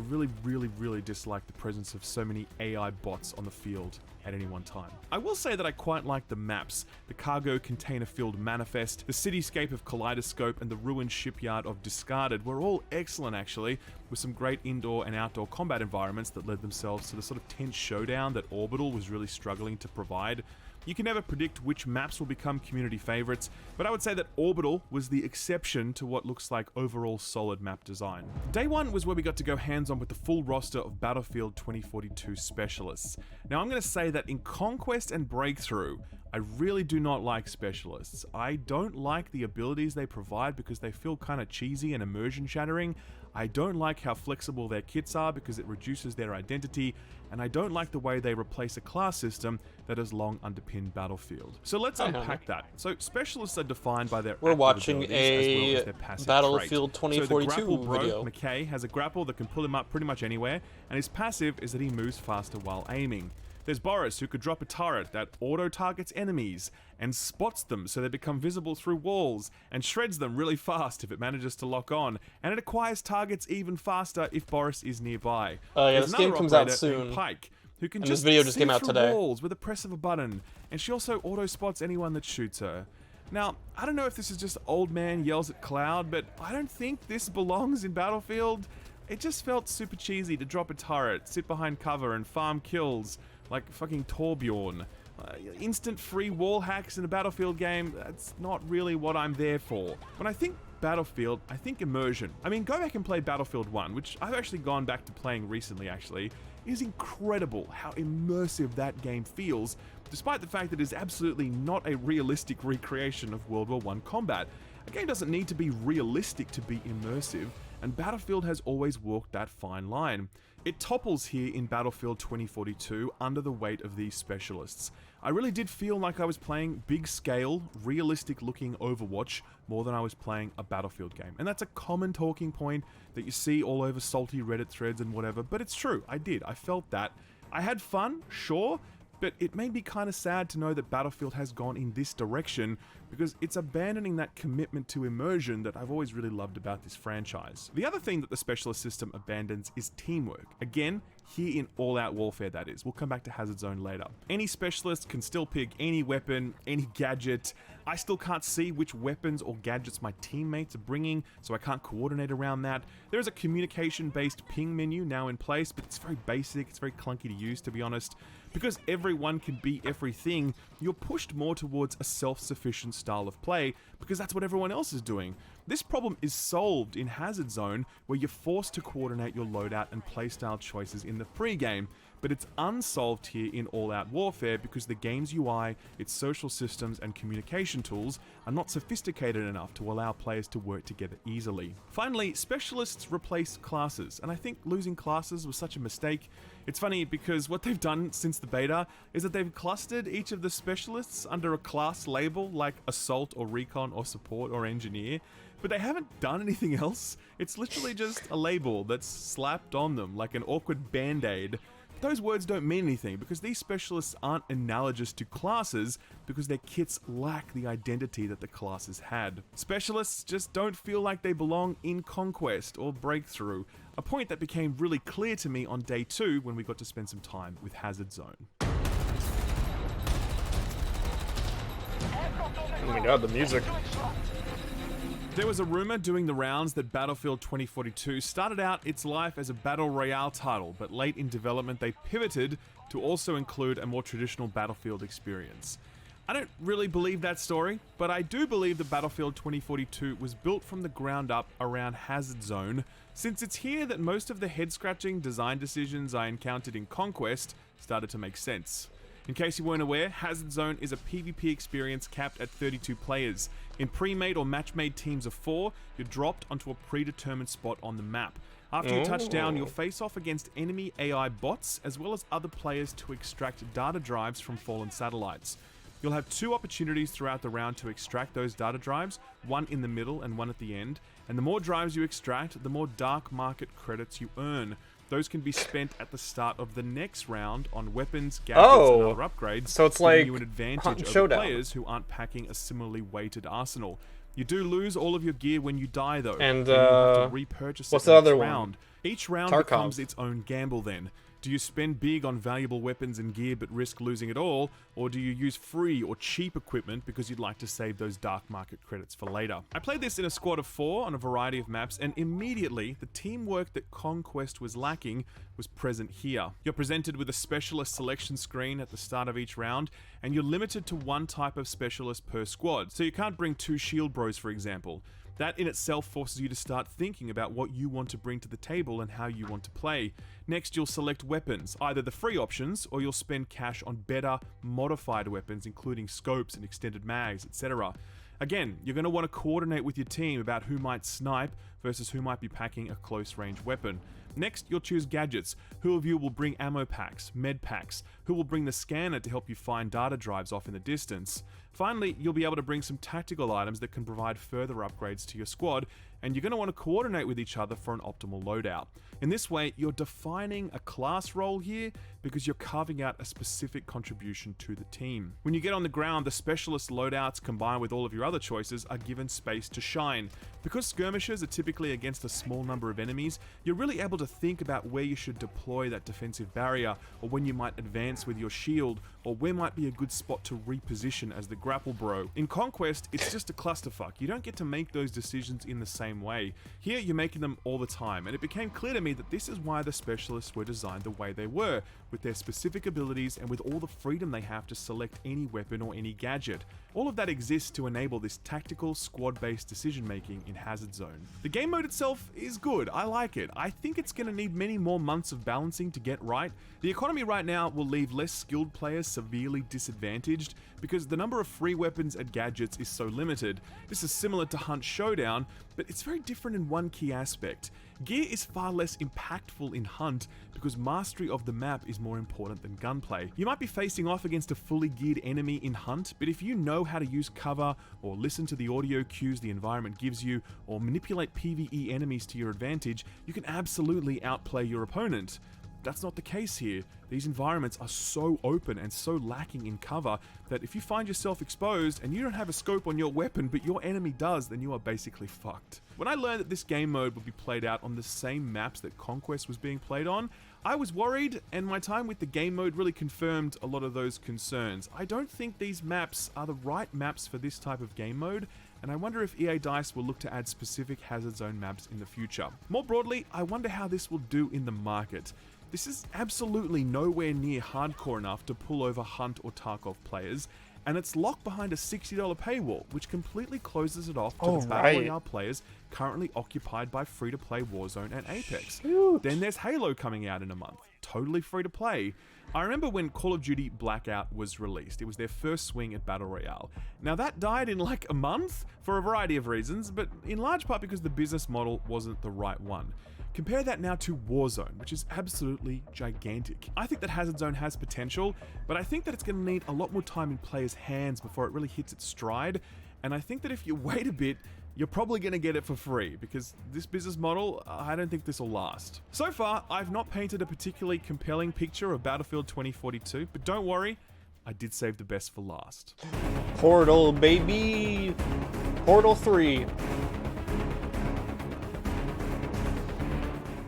really dislike the presence of so many AI bots on the field at any one time. I will say that I quite like the maps. The cargo container filled Manifest, the cityscape of Kaleidoscope, and the ruined shipyard of Discarded were all excellent actually, with some great indoor and outdoor combat environments that led themselves to the sort of tense showdown that Orbital was really struggling to provide. You can never predict which maps will become community favorites, but I would say that Orbital was the exception to what looks like overall solid map design. Day 1 was where we got to go hands-on with the full roster of Battlefield 2042 specialists. Now I'm going to say that in Conquest and Breakthrough, I really do not like specialists. I don't like the abilities they provide because they feel kind of cheesy and immersion shattering. I don't like how flexible their kits are because it reduces their identity, and I don't like the way they replace a class system that has long underpinned Battlefield. So let's unpack that. So specialists are defined by their We're active watching abilities as well a as their passive Battlefield trait. 2042 so the grapple bro, video. McKay, has a grapple that can pull him up pretty much anywhere, and his passive is that he moves faster while aiming. There's Boris, who could drop a turret that auto-targets enemies and spots them so they become visible through walls, and shreds them really fast if it manages to lock on, and it acquires targets even faster if Boris is nearby. Yeah, There's this game another comes out operator named soon. Pike, who can And just this video just see came out through today. walls with a press of a button, and she also auto-spots anyone that shoots her. Now, I don't know if this is just old man yells at cloud, but I don't think this belongs in Battlefield. It just felt super cheesy to drop a turret, sit behind cover, and farm kills like fucking Torbjorn. Instant free wall hacks in a Battlefield game, that's not really what I'm there for. When I think Battlefield, I think immersion. I mean, go back and play Battlefield 1, which I've actually gone back to playing recently actually. It is incredible how immersive that game feels, despite the fact that it is absolutely not a realistic recreation of World War I combat. A game doesn't need to be realistic to be immersive, and Battlefield has always walked that fine line. It topples here in Battlefield 2042 under the weight of these specialists. I really did feel like I was playing big scale, realistic looking Overwatch more than I was playing a Battlefield game. And that's a common talking point that you see all over salty Reddit threads and whatever, but it's true, I did, I felt that. I had fun, sure, but it made me kind of sad to know that Battlefield has gone in this direction because it's abandoning that commitment to immersion that I've always really loved about this franchise. The other thing that the specialist system abandons is teamwork. Again, here in all-out warfare that is. We'll come back to Hazard Zone later. Any specialist can still pick any weapon, any gadget. I still can't see which weapons or gadgets my teammates are bringing, so I can't coordinate around that. There is a communication-based ping menu now in place, but it's very basic, it's very clunky to use, to be honest. Because everyone can be everything, you're pushed more towards a self-sufficient style of play, because that's what everyone else is doing. This problem is solved in Hazard Zone, where you're forced to coordinate your loadout and playstyle choices in the pre-game, but it's unsolved here in All-Out Warfare because the game's UI, its social systems and communication tools are not sophisticated enough to allow players to work together easily. Finally, specialists replace classes, and I think losing classes was such a mistake. It's funny because what they've done since the beta is that they've clustered each of the specialists under a class label like Assault or Recon or Support or Engineer, but they haven't done anything else. It's literally just a label that's slapped on them like an awkward band-aid. Those words don't mean anything because these specialists aren't analogous to classes because their kits lack the identity that the classes had. Specialists just don't feel like they belong in Conquest or Breakthrough, a point that became really clear to me on day 2 when we got to spend some time with Hazard Zone. Oh my god, the music. There was a rumor doing the rounds that Battlefield 2042 started out its life as a Battle Royale title, but late in development they pivoted to also include a more traditional Battlefield experience. I don't really believe that story, but I do believe that Battlefield 2042 was built from the ground up around Hazard Zone, since it's here that most of the head-scratching design decisions I encountered in Conquest started to make sense. In case you weren't aware, Hazard Zone is a PvP experience capped at 32 players. In pre-made or match-made teams of 4, you're dropped onto a predetermined spot on the map. After you touch down, you'll face off against enemy AI bots, as well as other players to extract data drives from fallen satellites. You'll have 2 opportunities throughout the round to extract those data drives, one in the middle and one at the end, and the more drives you extract, the more dark market credits you earn. Those can be spent at the start of the next round on weapons, gadgets, and other upgrades, so it's giving like you an advantage Hunt over Showdown. players who aren't packing a similarly weighted arsenal. You do lose all of your gear when you die, though, and you have to repurchase what's it the next other round. one? Each round Tarkov. becomes its own gamble then. Do you spend big on valuable weapons and gear but risk losing it all, or do you use free or cheap equipment because you'd like to save those dark market credits for later? I played this in a squad of 4 on a variety of maps, and immediately the teamwork that Conquest was lacking was present here. You're presented with a specialist selection screen at the start of each round, and you're limited to 1 type of specialist per squad, so you can't bring 2 shield bros, for example. That in itself forces you to start thinking about what you want to bring to the table and how you want to play. Next, you'll select weapons, either the free options, or you'll spend cash on better, modified weapons, including scopes and extended mags, etc. Again, you're going to want to coordinate with your team about who might snipe versus who might be packing a close-range weapon. Next, you'll choose gadgets. Who of you will bring ammo packs, med packs? Who will bring the scanner to help you find data drives off in the distance? Finally, you'll be able to bring some tactical items that can provide further upgrades to your squad, and you're going to want to coordinate with each other for an optimal loadout. In this way, you're defining a class role here because you're carving out a specific contribution to the team. When you get on the ground, the specialist loadouts combined with all of your other choices are given space to shine. Because skirmishes are typically against a small number of enemies, you're really able to think about where you should deploy that defensive barrier, or when you might advance with your shield, or where might be a good spot to reposition as the grapple bro. In Conquest, it's just a clusterfuck. You don't get to make those decisions in the same way. Here, you're making them all the time, and it became clear to me that this is why the specialists were designed the way they were, with their specific abilities and with all the freedom they have to select any weapon or any gadget. All of that exists to enable this tactical, squad-based decision-making in Hazard Zone. The game mode itself is good, I like it. I think it's going to need many more months of balancing to get right. The economy right now will leave less skilled players severely disadvantaged because the number of free weapons and gadgets is so limited. This is similar to Hunt Showdown, but it's very different in one key aspect. Gear is far less impactful in Hunt because mastery of the map is more important than gunplay. You might be facing off against a fully geared enemy in Hunt, but if you know how to use cover, or listen to the audio cues the environment gives you, or manipulate PvE enemies to your advantage, you can absolutely outplay your opponent. That's not the case here. These environments are so open and so lacking in cover that if you find yourself exposed and you don't have a scope on your weapon but your enemy does, then you are basically fucked. When I learned that this game mode would be played out on the same maps that Conquest was being played on, I was worried, and my time with the game mode really confirmed a lot of those concerns. I don't think these maps are the right maps for this type of game mode, and I wonder if EA DICE will look to add specific Hazard Zone maps in the future. More broadly, I wonder how this will do in the market. This is absolutely nowhere near hardcore enough to pull over Hunt or Tarkov players, and it's locked behind a $60 paywall, which completely closes it off to the Battle Royale players currently occupied by free-to-play Warzone and Apex. Then there's Halo coming out in a month, totally free to play. I remember when Call of Duty Blackout was released. It was their first swing at Battle Royale. Now that died in like a month for a variety of reasons, but in large part because the business model wasn't the right one. Compare that now to Warzone, which is absolutely gigantic. I think that Hazard Zone has potential, but I think that it's going to need a lot more time in players' hands before it really hits its stride, and I think that if you wait a bit, you're probably going to get it for free, because this business model, I don't think this will last. So far, I've not painted a particularly compelling picture of Battlefield 2042, but don't worry, I did save the best for last. Portal, baby! Portal 3.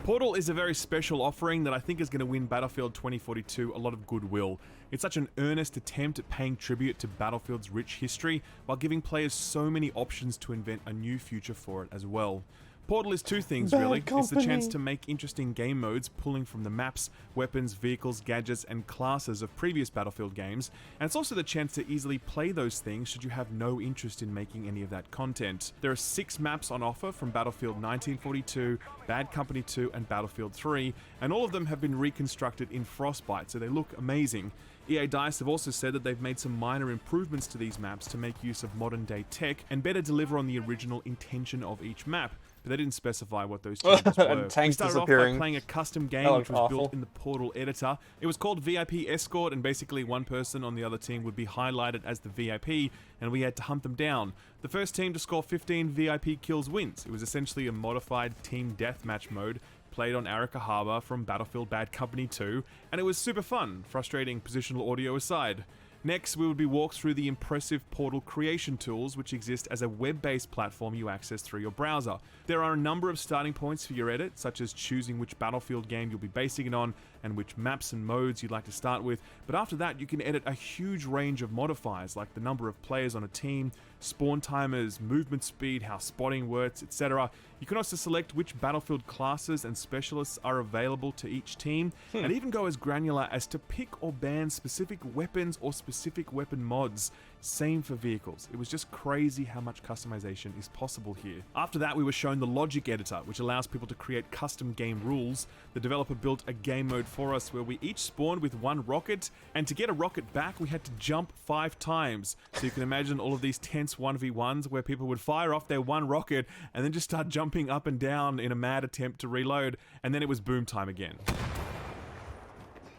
Portal is a very special offering that I think is going to win Battlefield 2042 a lot of goodwill. It's such an earnest attempt at paying tribute to Battlefield's rich history while giving players so many options to invent a new future for it as well. Portal is two things really. It's the chance to make interesting game modes pulling from the maps, weapons, vehicles, gadgets, and classes of previous Battlefield games, and it's also the chance to easily play those things should you have no interest in making any of that content. There are 6 maps on offer from Battlefield 1942, Bad Company 2, and Battlefield 3, and all of them have been reconstructed in Frostbite, so they look amazing. EA DICE have also said that they've made some minor improvements to these maps to make use of modern day tech and better deliver on the original intention of each map, but they didn't specify what those changes were. We started off by playing a custom game which was built in the Portal editor. It was called VIP Escort, and basically one person on the other team would be highlighted as the VIP, and we had to hunt them down. The first team to score 15 VIP kills wins. It was essentially a modified team deathmatch mode played on Arica Harbor from Battlefield Bad Company 2, and it was super fun, frustrating positional audio aside. Next, we would be walked through the impressive Portal creation tools, which exist as a web-based platform you access through your browser. There are a number of starting points for your edit, such as choosing which Battlefield game you'll be basing it on, and which maps and modes you'd like to start with, but after that you can edit a huge range of modifiers like the number of players on a team, spawn timers, movement speed, how spotting works, etc. You can also select which Battlefield classes and specialists are available to each team, and even go as granular as to pick or ban specific weapons or specific weapon mods. Same for vehicles. It was just crazy how much customization is possible here. After that, we were shown the logic editor, which allows people to create custom game rules. The developer built a game mode for us where we each spawned with one rocket, and to get a rocket back, we had to jump 5 times. So you can imagine all of these tense 1v1s where people would fire off their one rocket and then just start jumping up and down in a mad attempt to reload, and then it was boom time again.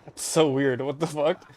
That's so weird. What the fuck?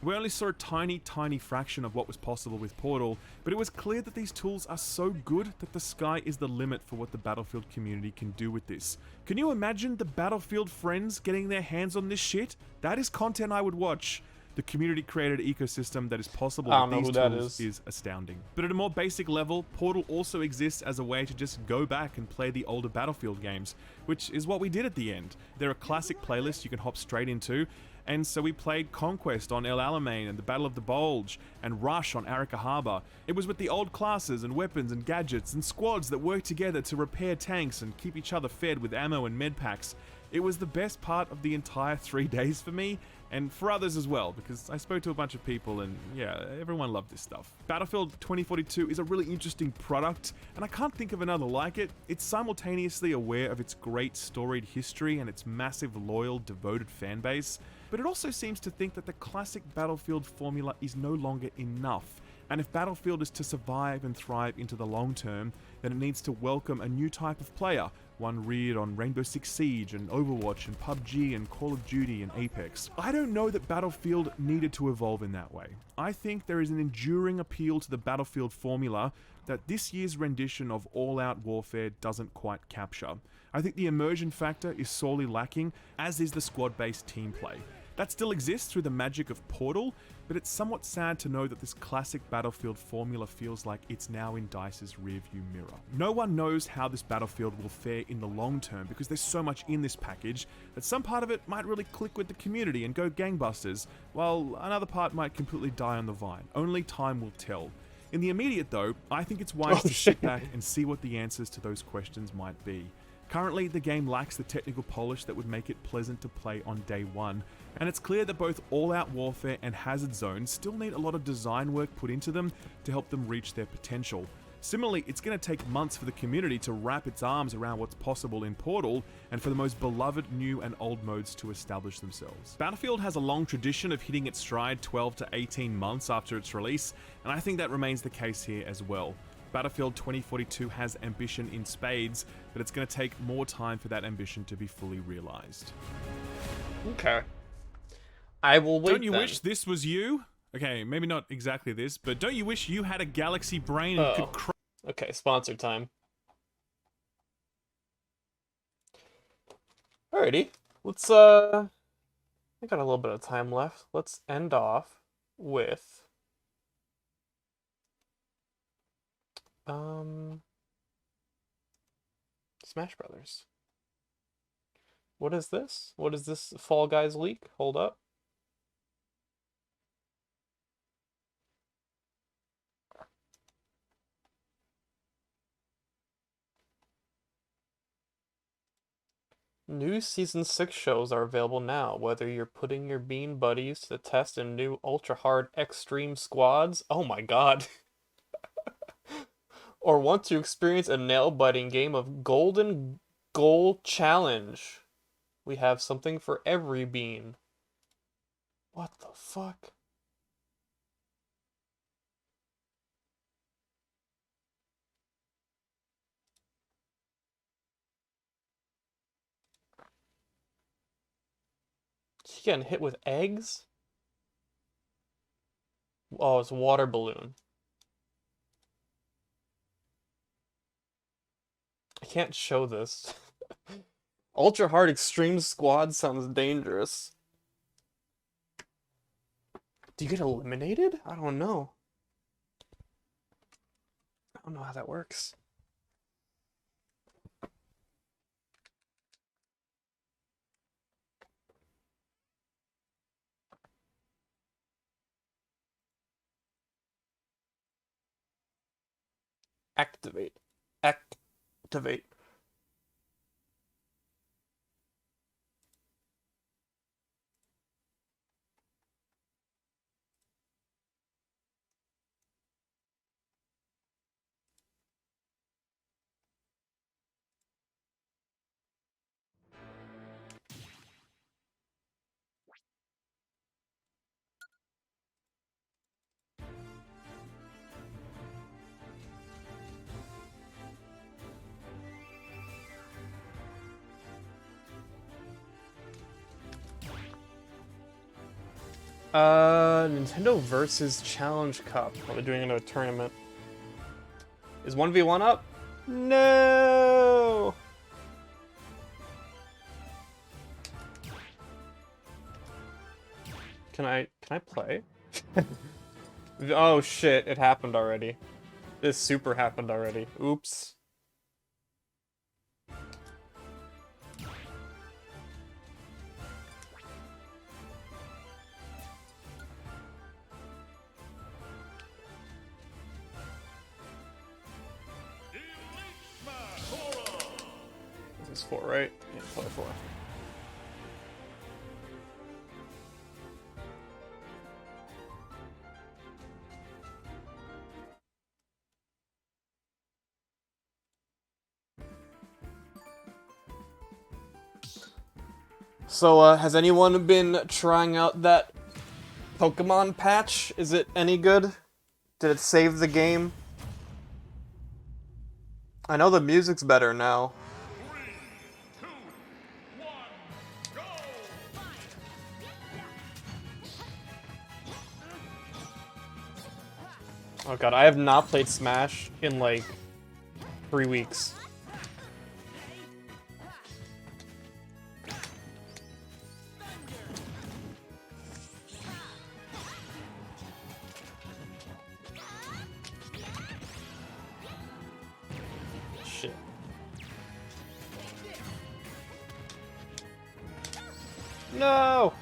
We only saw a tiny fraction of what was possible with Portal, but it was clear that these tools are so good that the sky is the limit for what the Battlefield community can do with this. Can you imagine the Battlefield friends getting their hands on this shit? That is content I would watch. The community-created ecosystem that is possible with these tools is astounding. But at a more basic level, Portal also exists as a way to just go back and play the older Battlefield games, which is what we did at the end. There are classic playlists you can hop straight into, and so we played Conquest on El Alamein and the Battle of the Bulge, and Rush on Arica Harbor. It was with the old classes and weapons and gadgets and squads that worked together to repair tanks and keep each other fed with ammo and med packs. It was the best part of the entire 3 days for me, and for others as well, because I spoke to a bunch of people and yeah, everyone loved this stuff. Battlefield 2042 is a really interesting product, and I can't think of another like it. It's simultaneously aware of its great storied history and its massive, loyal, devoted fan base, but it also seems to think that the classic Battlefield formula is no longer enough, And if Battlefield is to survive and thrive into the long term, then it needs to welcome a new type of player, one reared on Rainbow Six Siege and Overwatch and PUBG and Call of Duty and Apex. I don't know that Battlefield needed to evolve in that way. I think there is an enduring appeal to the Battlefield formula that this year's rendition of all-out warfare doesn't quite capture. I think the immersion factor is sorely lacking, as is the squad-based team play. That still exists through the magic of Portal, but it's somewhat sad to know that this classic Battlefield formula feels like it's now in DICE's rearview mirror. No one knows how this Battlefield will fare in the long term because there's so much in this package that some part of it might really click with the community and go gangbusters, while another part might completely die on the vine. Only time will tell. In the immediate though, I think it's wise to sit back and see what the answers to those questions might be. Currently, the game lacks the technical polish that would make it pleasant to play on day one, and it's clear that both All-Out Warfare and Hazard Zone still need a lot of design work put into them to help them reach their potential. Similarly, it's going to take months for the community to wrap its arms around what's possible in Portal, and for the most beloved new and old modes to establish themselves. Battlefield has a long tradition of hitting its stride 12 to 18 months after its release, and I think that remains the case here as well. Battlefield 2042 has ambition in spades, but it's going to take more time for that ambition to be fully realized. Okay. I will wait. Don't you wish this was you? Okay, maybe not exactly this, but don't you wish you had a galaxy brain and could cry? Okay, sponsor time. Alrighty. Let's I got a little bit of time left. Let's end off with Smash Brothers. What is this? What is this Fall Guys leak? Hold up. New Season 6 shows are available now, whether you're putting your bean buddies to the test in new ultra-hard extreme squads, oh my god, or want to experience a nail-biting game of Golden Goal Challenge. We have something for every bean. What the fuck? She getting hit with eggs? Oh, it's a water balloon. I can't show this. Ultra hard extreme squad sounds dangerous. Do you get eliminated? I don't know. I don't know how that works. Activate. Activate. Nintendo versus Challenge Cup. Are they doing another tournament? Is 1v1 up? No! Can I play? Oh shit, it happened already. This super happened already. Oops. This is 4, right? Yeah, play 4. So, has anyone been trying out that Pokemon patch? Is it any good? Did it save the game? I know the music's better now. Oh god, I have not played Smash in like 3 weeks. Shit. No!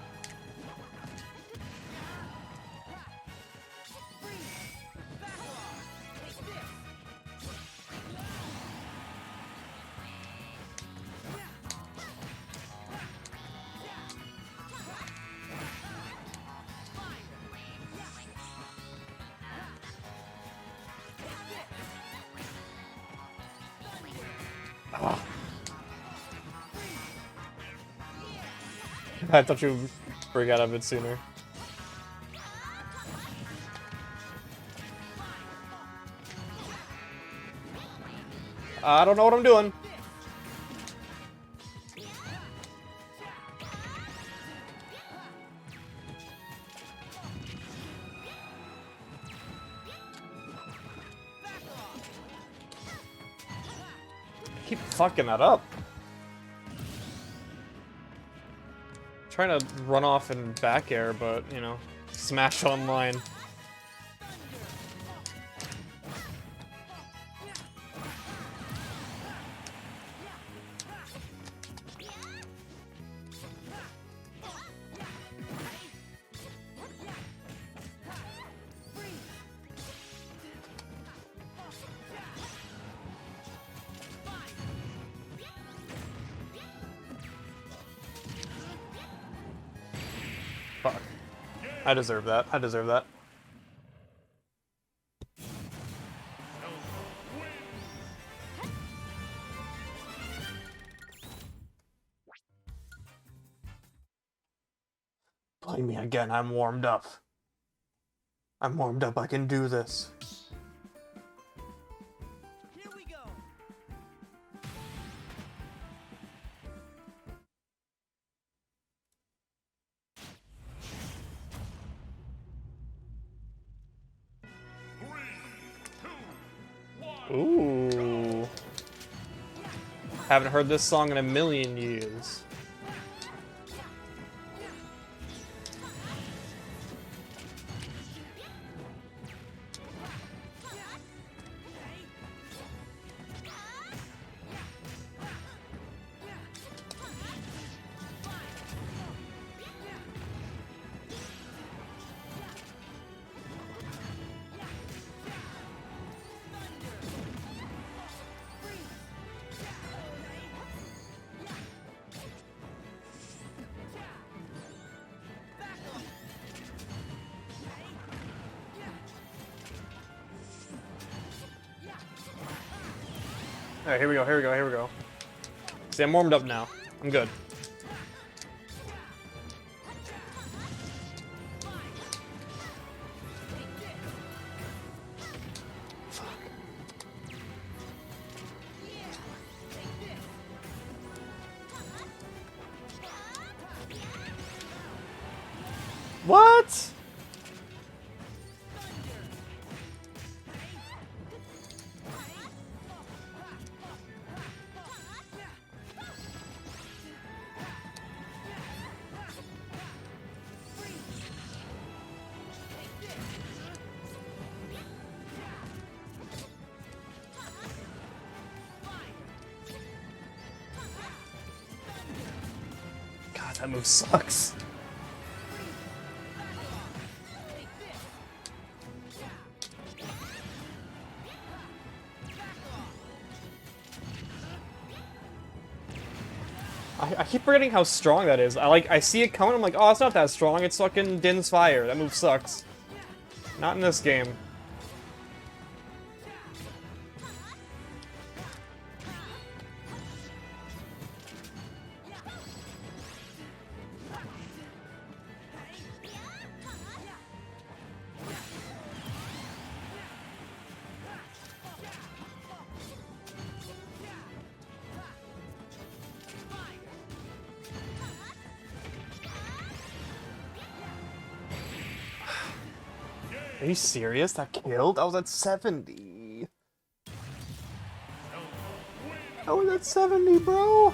I thought you would break out of it sooner. I don't know what I'm doing. I keep fucking that up. Trying to run off and back air, but, you know, Smash Online. Fuck. I deserve that. I deserve that. Play me again. I'm warmed up. I'm warmed up. I can do this. Ooh. Haven't heard this song in a million years. Alright, here we go, here we go, here we go. See, I'm warmed up now. I'm good. What? God, that move sucks. I keep forgetting how strong that is. I see it coming, I'm like, oh, it's not that strong. It's fucking Din's Fire. That move sucks. Not in this game. Are you serious? That killed? I was at 70. I was at 70, bro.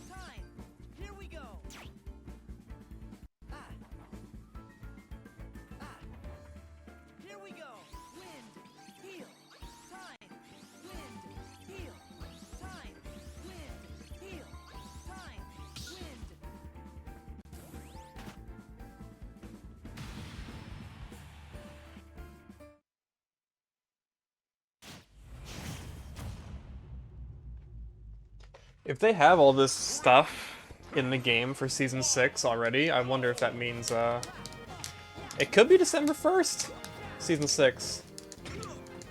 Time. Here we go. Here we go. Wind, heal. Time. Wind, heal. Time. Wind, heal. Time. Wind. If they have all this stuff in the game for Season 6 already, I wonder if that means, it could be December 1st, Season 6.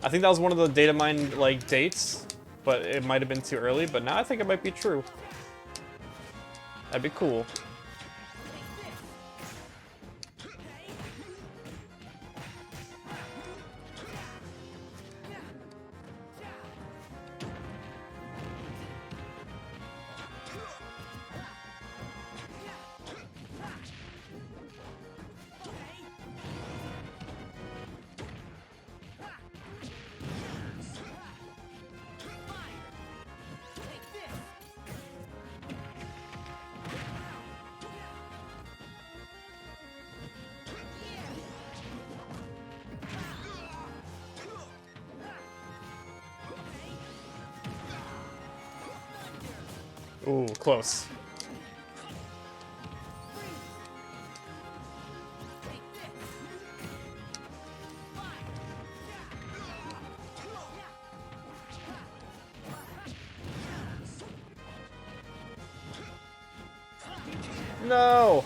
I think that was one of the data mine, like, dates, but it might have been too early, but now I think it might be true. That'd be cool. Ooh, close. No!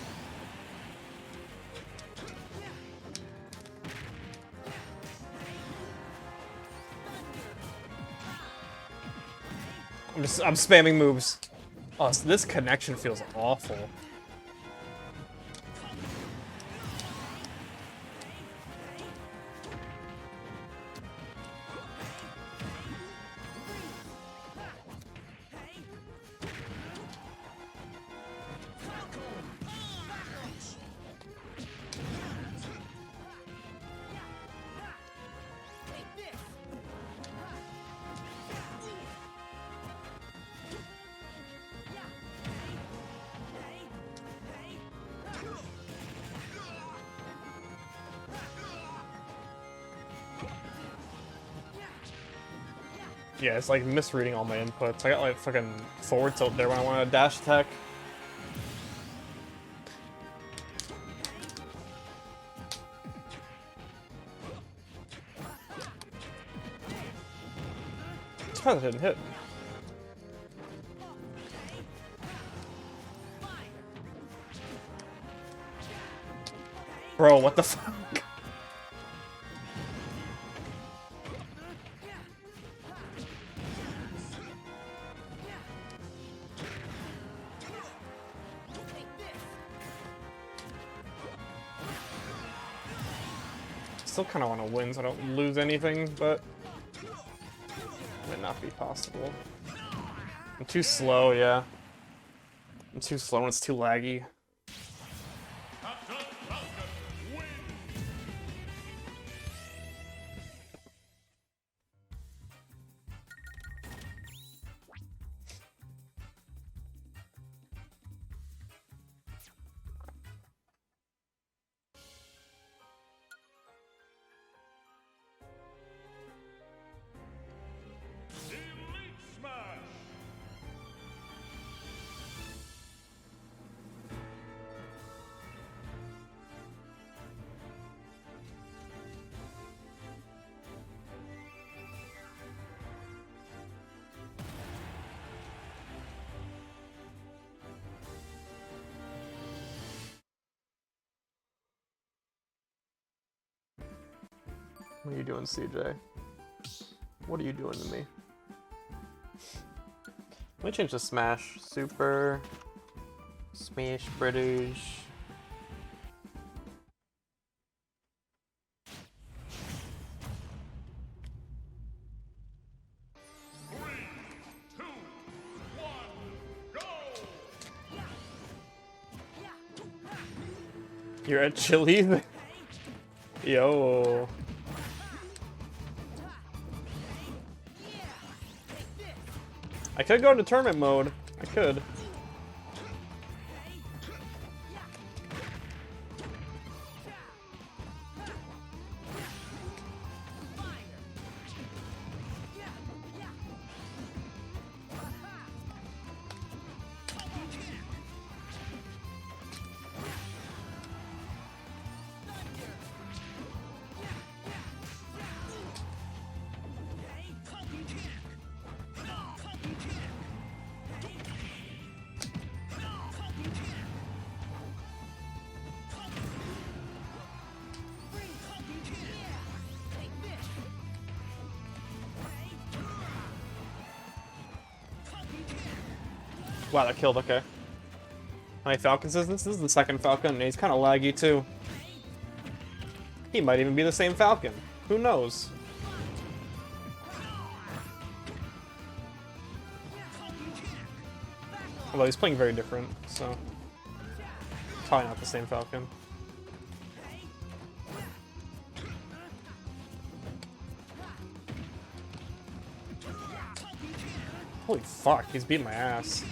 I'm spamming moves. Oh, so this connection feels awful. Yeah, it's like misreading all my inputs. I got like fucking forward tilt there when I wanted a dash attack. That didn't hit. Bro, what the fuck? Still kind of want to win so I don't lose anything, but might not be possible. I'm too slow, yeah. I'm too slow and it's too laggy. What are you doing, CJ? What are you doing to me? Let me change to Smash. Super. Smash British. You're at Chili's? Yo. I could go into tournament mode. I could. Wow, that killed, okay. How many Falcons is this? This is the second Falcon, and he's kind of laggy too. He might even be the same Falcon. Who knows? Although he's playing very different, so... Probably not the same Falcon. Holy fuck, he's beating my ass.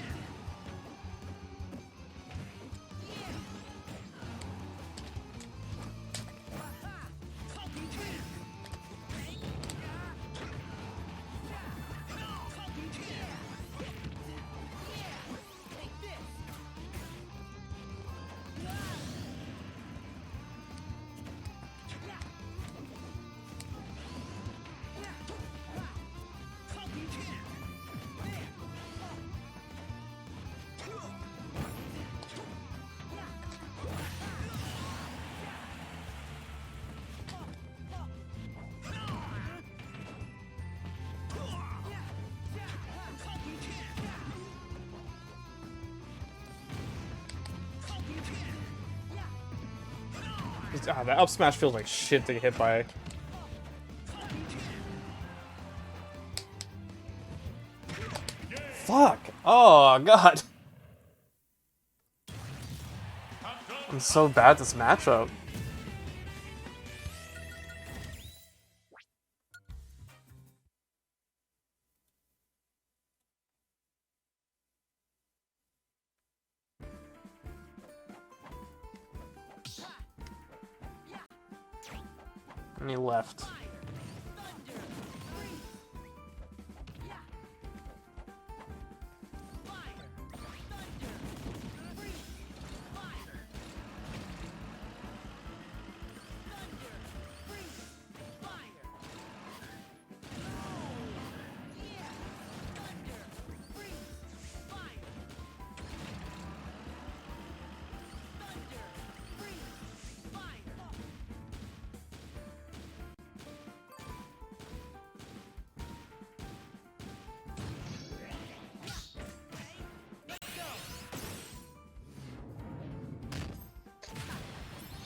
Ah, that up smash feels like shit to get hit by. Fuck! Oh god! I'm so bad at this matchup. And he left.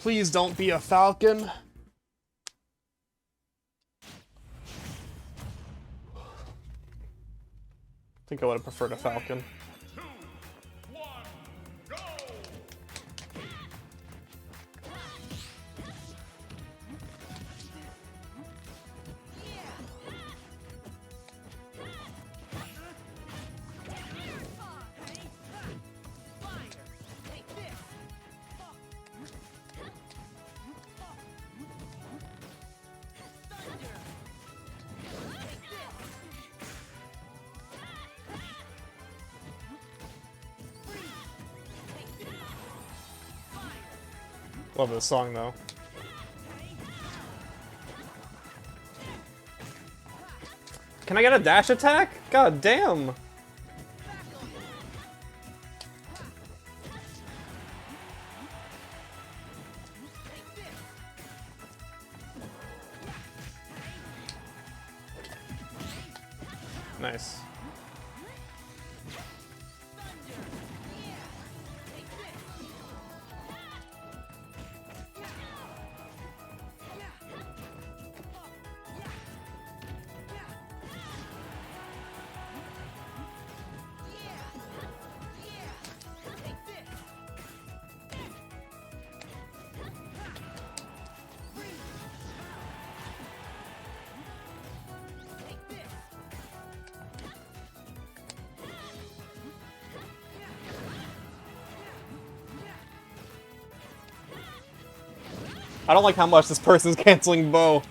Please don't be a Falcon. I think I would have preferred a Falcon. Love this song though. Can I get a dash attack? God damn! Nice. I don't like how much this person's canceling bow.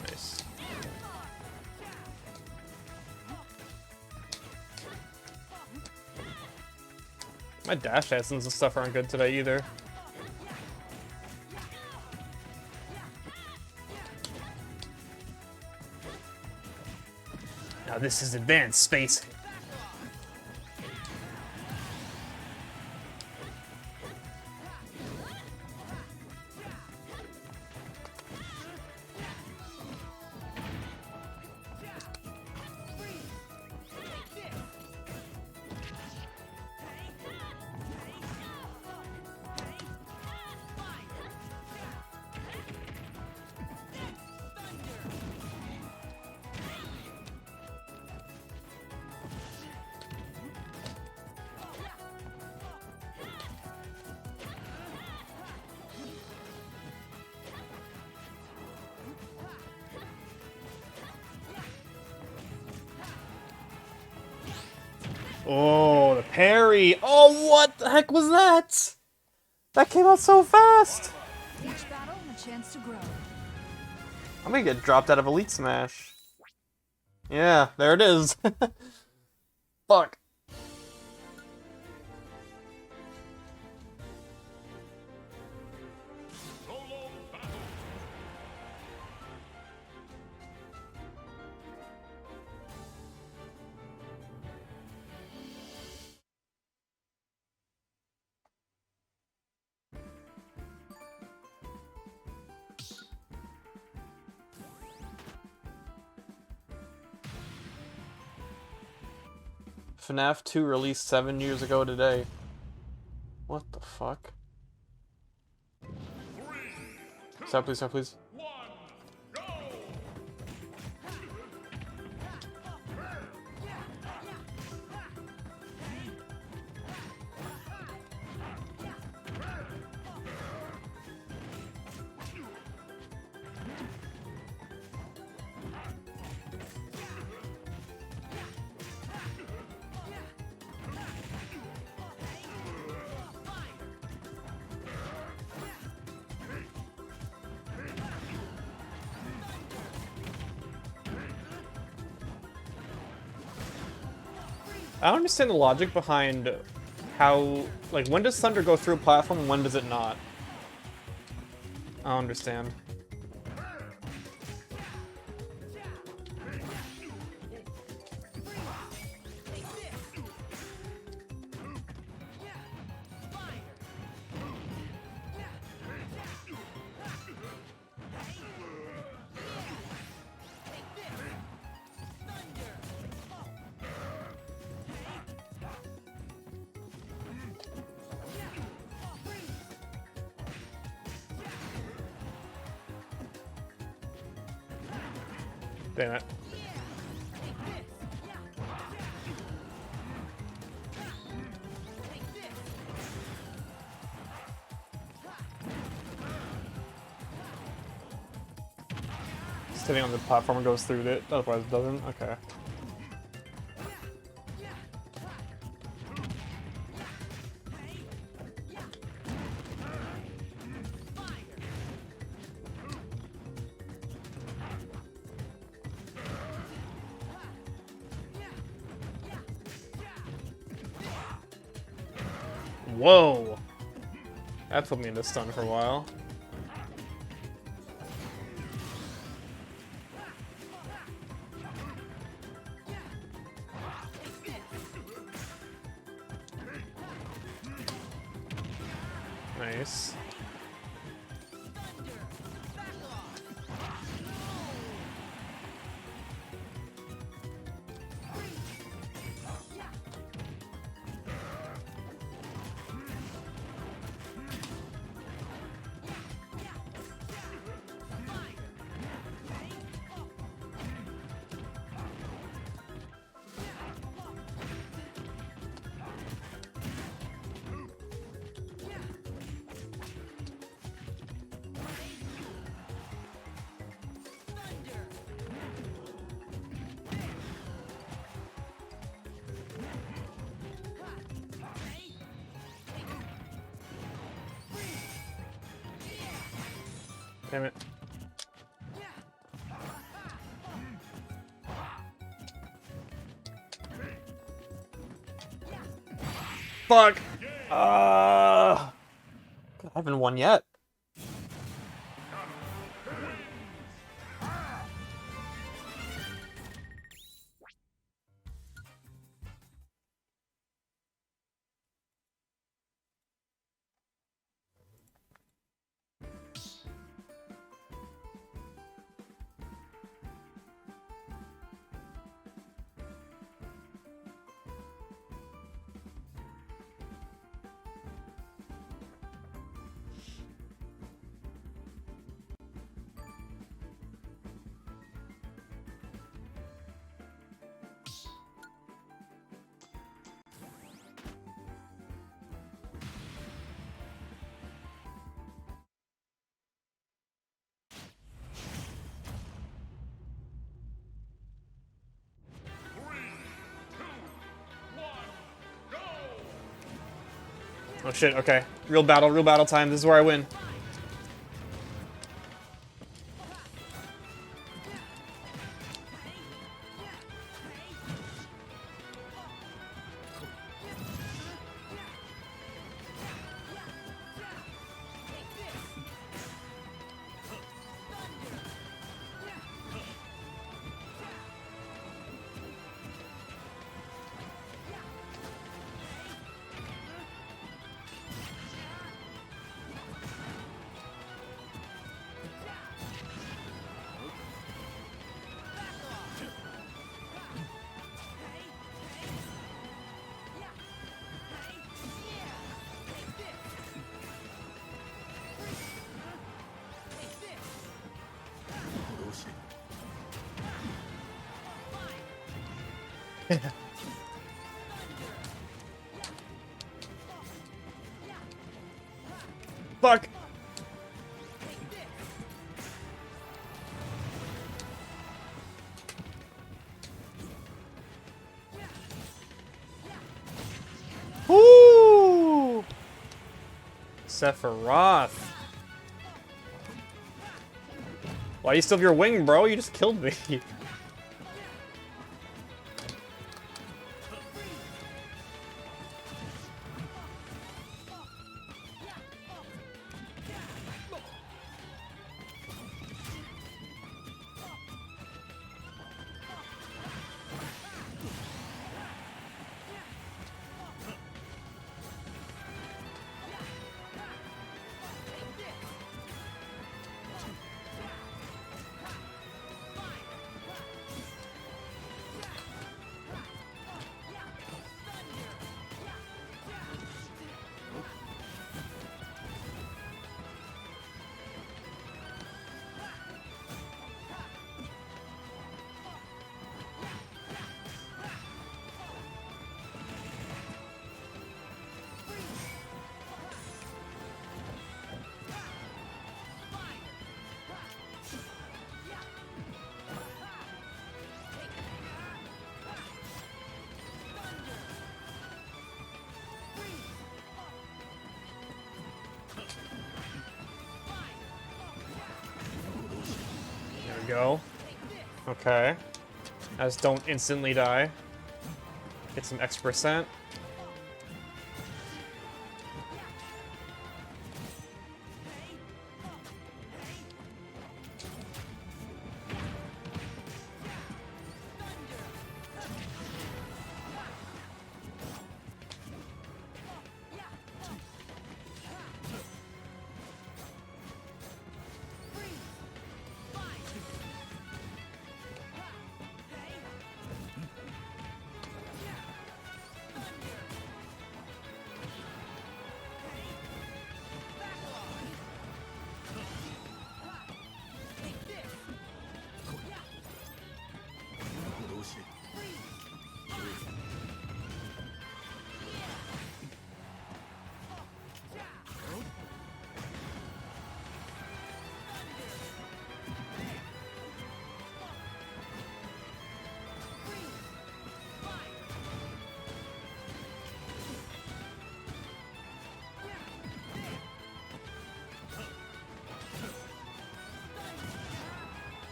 Nice. My dash essence and stuff aren't good today either. Now this is advanced space. Oh, the parry! Oh, what the heck was that? That came out so fast! Each battle, a chance to grow. I'm gonna get dropped out of Elite Smash. Yeah, there it is. Fuck. FNAF 2 released 7 years ago today. What the fuck? Stop, please, stop, please. I don't understand the logic behind how, like, when does thunder go through a platform and when does it not? I don't understand. Damn it. Sitting on the platform and goes through it, otherwise it doesn't? Okay. Whoa! That put me into stun for a while. Nice. Damn it. Fuck! I haven't won yet. Oh shit, okay. Real battle time. This is where I win. Fuck! Woo! Sephiroth. Why you still have your wing, bro? You just killed me. Go. Okay. I just don't instantly die. Get some X%.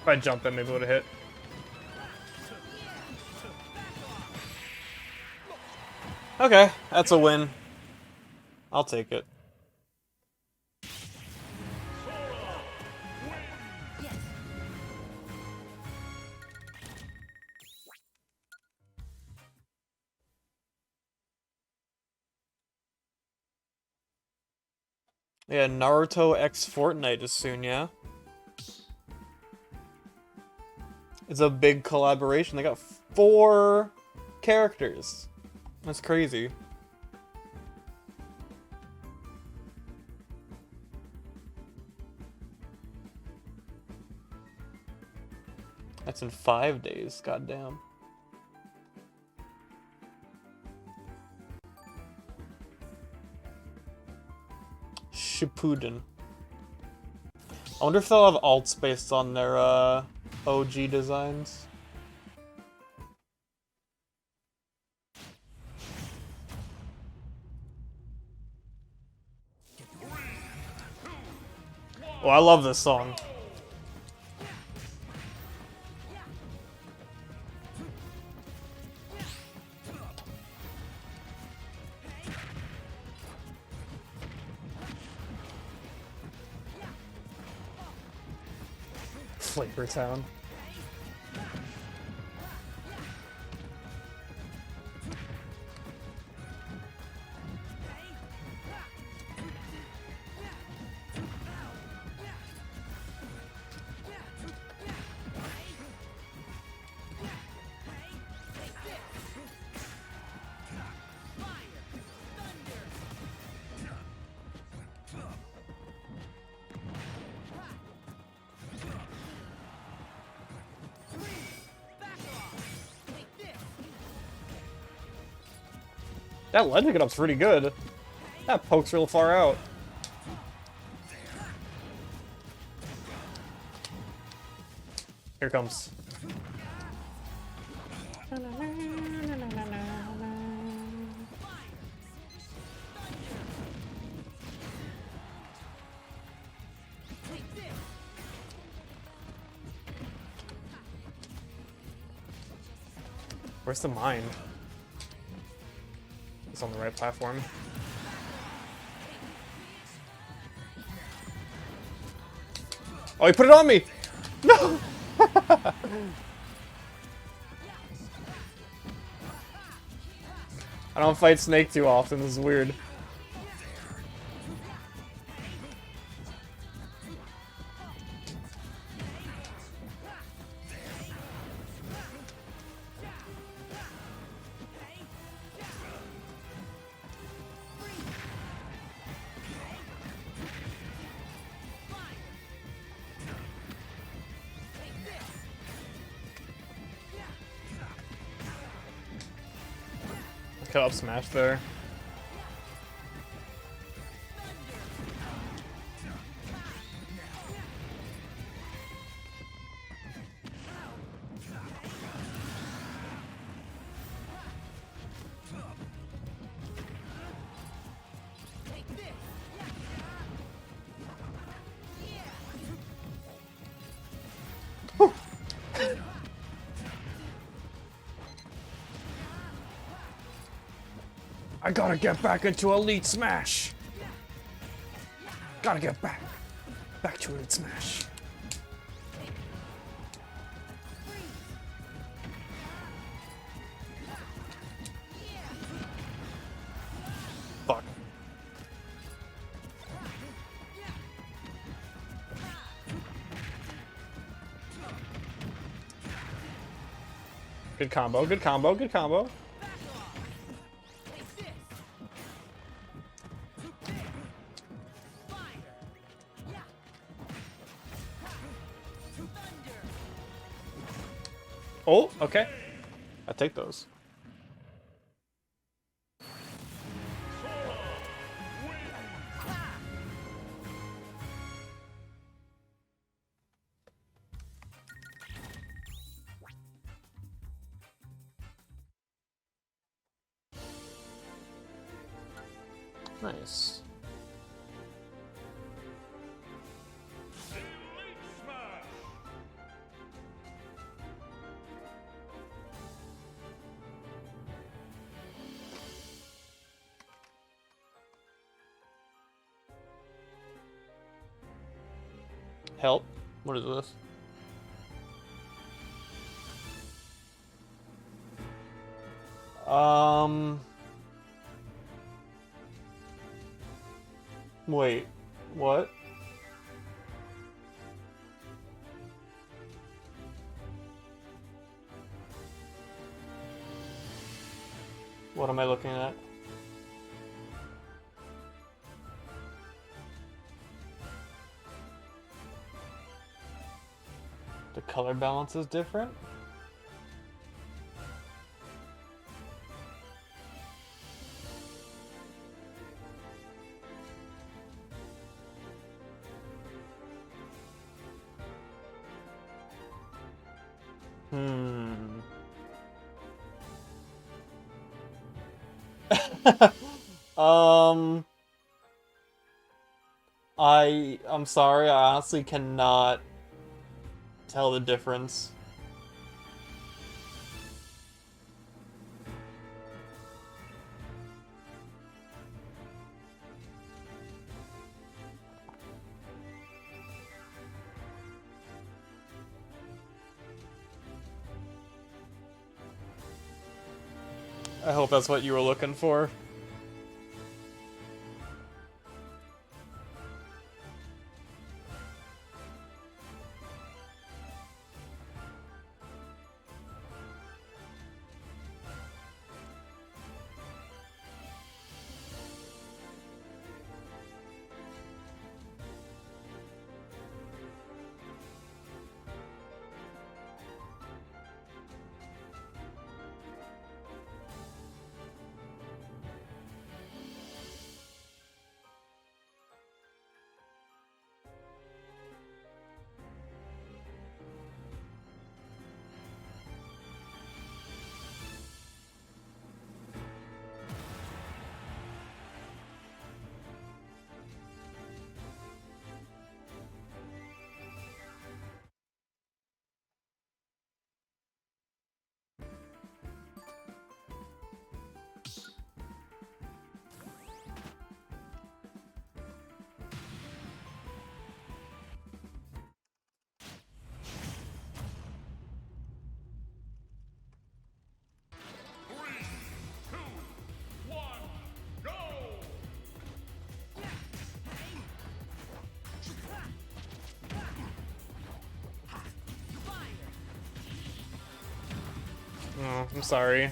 If I jumped in, maybe it would have hit. Okay, that's a win. I'll take it. Yeah, Naruto X Fortnite is soon, yeah? It's a big collaboration. They got 4 characters. That's crazy. That's in 5 days, goddamn. Shippuden. I wonder if they'll have alts based on their OG designs. Oh, I love this song. Flavor Town. That ledge get up's pretty good. That pokes real far out. Here comes. Where's the mine? It's on the right platform. Oh, he put it on me! No! I don't fight Snake too often, this is weird. Up smash there. I gotta get back into Elite Smash. Gotta get back to Elite Smash. Fuck. Good combo, good combo, good combo. Oh, okay. I'll take those. Nice. Help? What is this? Wait, what? What am I looking at? The color balance is different? I'm sorry, I honestly cannot tell the difference. I hope that's what you were looking for. Oh, I'm sorry.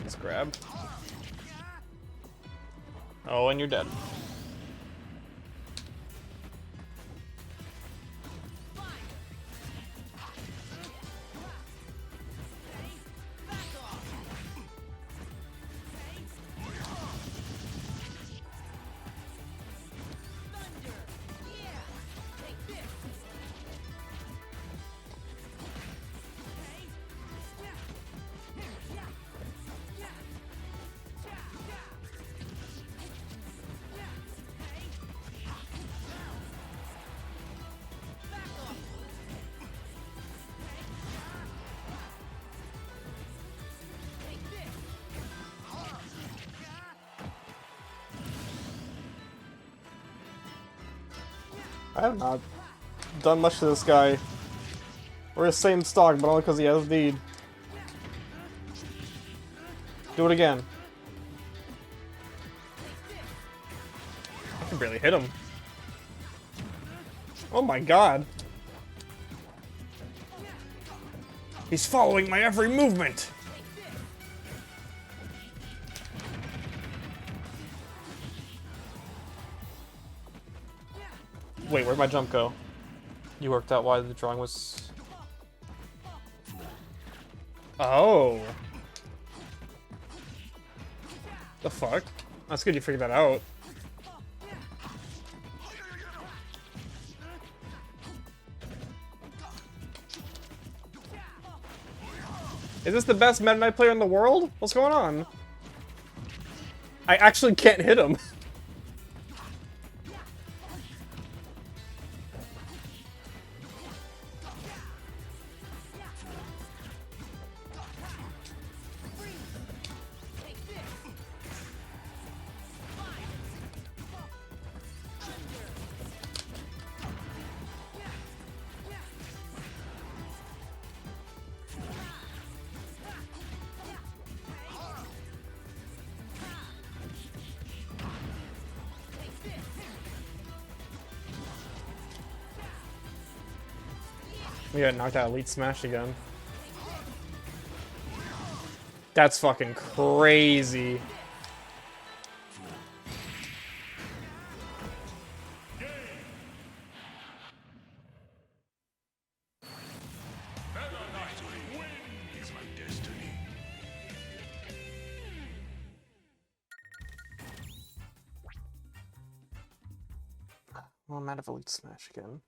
Let's grab. Oh, and you're dead. I have not done much to this guy. We're the same stock, but only because he has need. Do it again. I can barely hit him. Oh my god. He's following my every movement. Wait, where'd my jump go? You worked out why the drawing was... Oh. The fuck? That's good you figured that out. Is this the best Meta Knight player in the world? What's going on? I actually can't hit him. We got knocked out Elite Smash again. That's fucking crazy. Well, I'm out of Elite Smash again.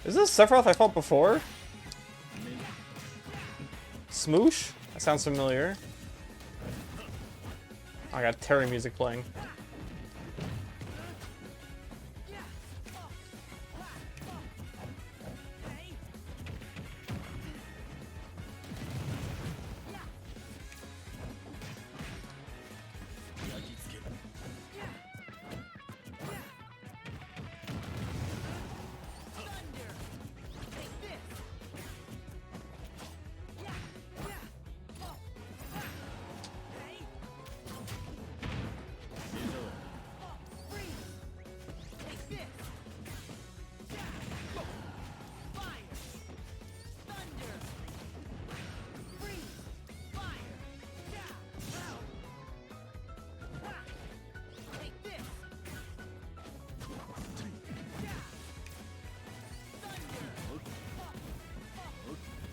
Is this Sephiroth I fought before? Smoosh? That sounds familiar. I got Terry music playing.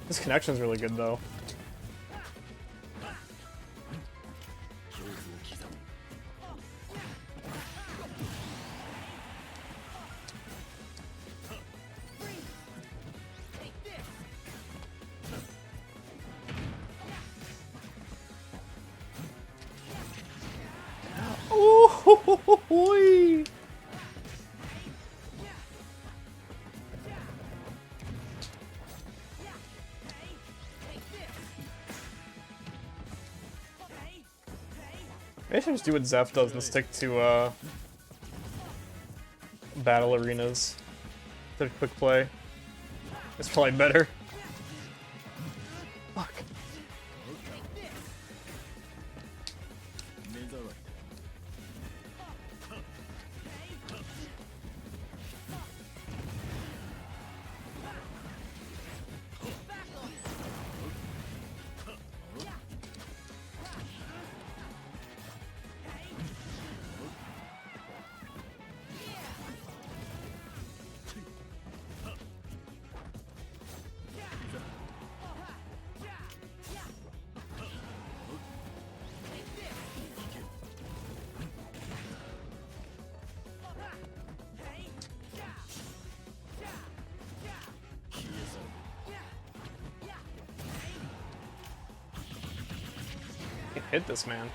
This connection's really good though. Ooh, maybe I should just do what Zeph does and stick to battle arenas. The quick play. It's probably better. Fuck. Hit this man.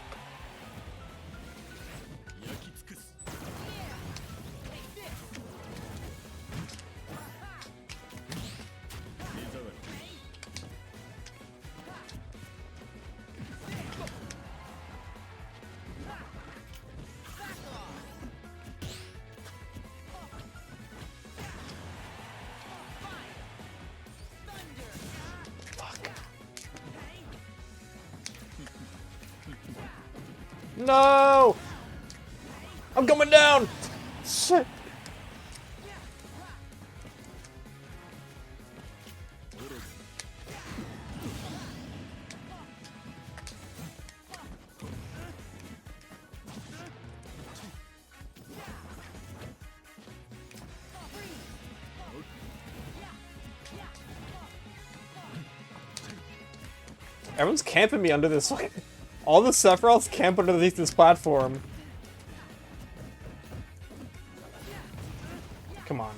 No! I'm coming down! Shit! Everyone's camping me under this. All the Sephiroths camp underneath this platform. Come on.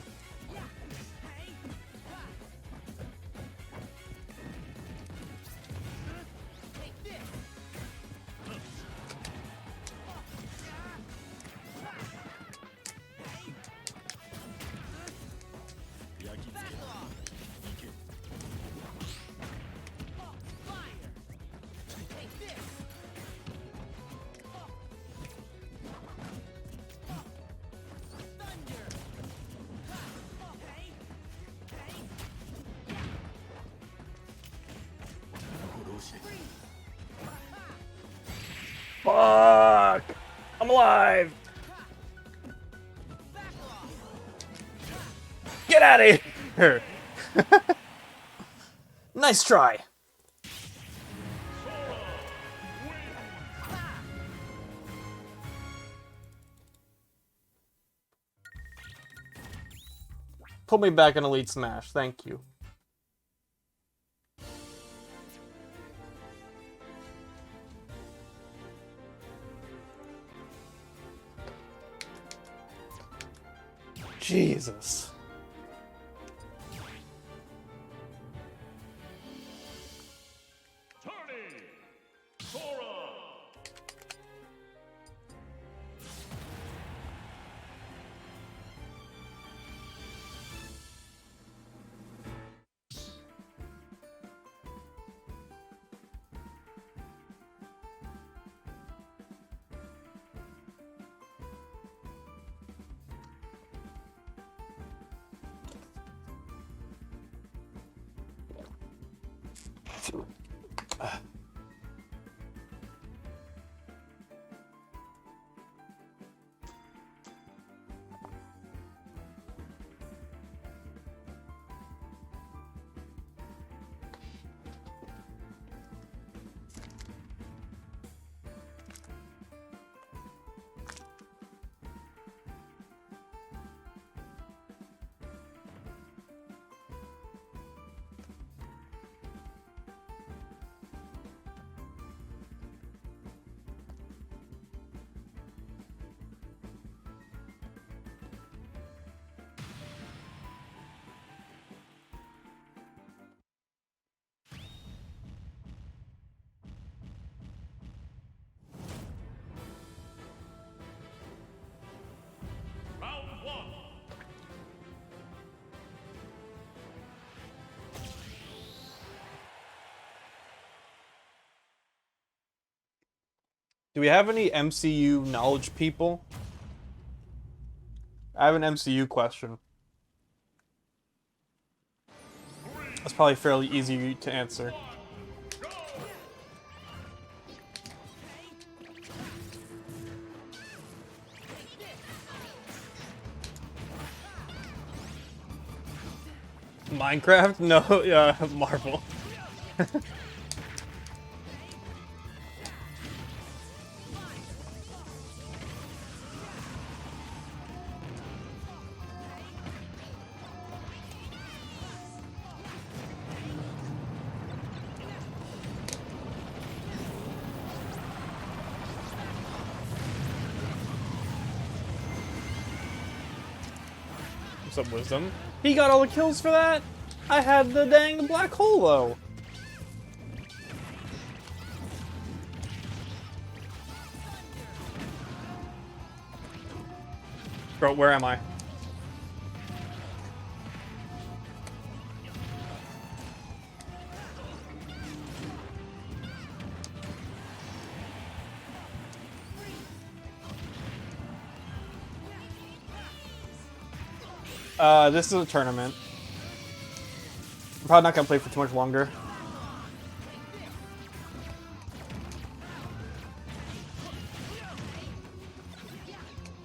Fuck! I'm alive! Get out of here! Nice try! Put me back in Elite Smash, thank you. Jesus. Do we have any MCU knowledge people? I have an MCU question. That's probably fairly easy to answer. Minecraft? No, yeah, Marvel. What's up, Wisdom? He got all the kills for that? I had the dang black hole, though. Bro, where am I? This is a tournament. I'm probably not gonna play for too much longer.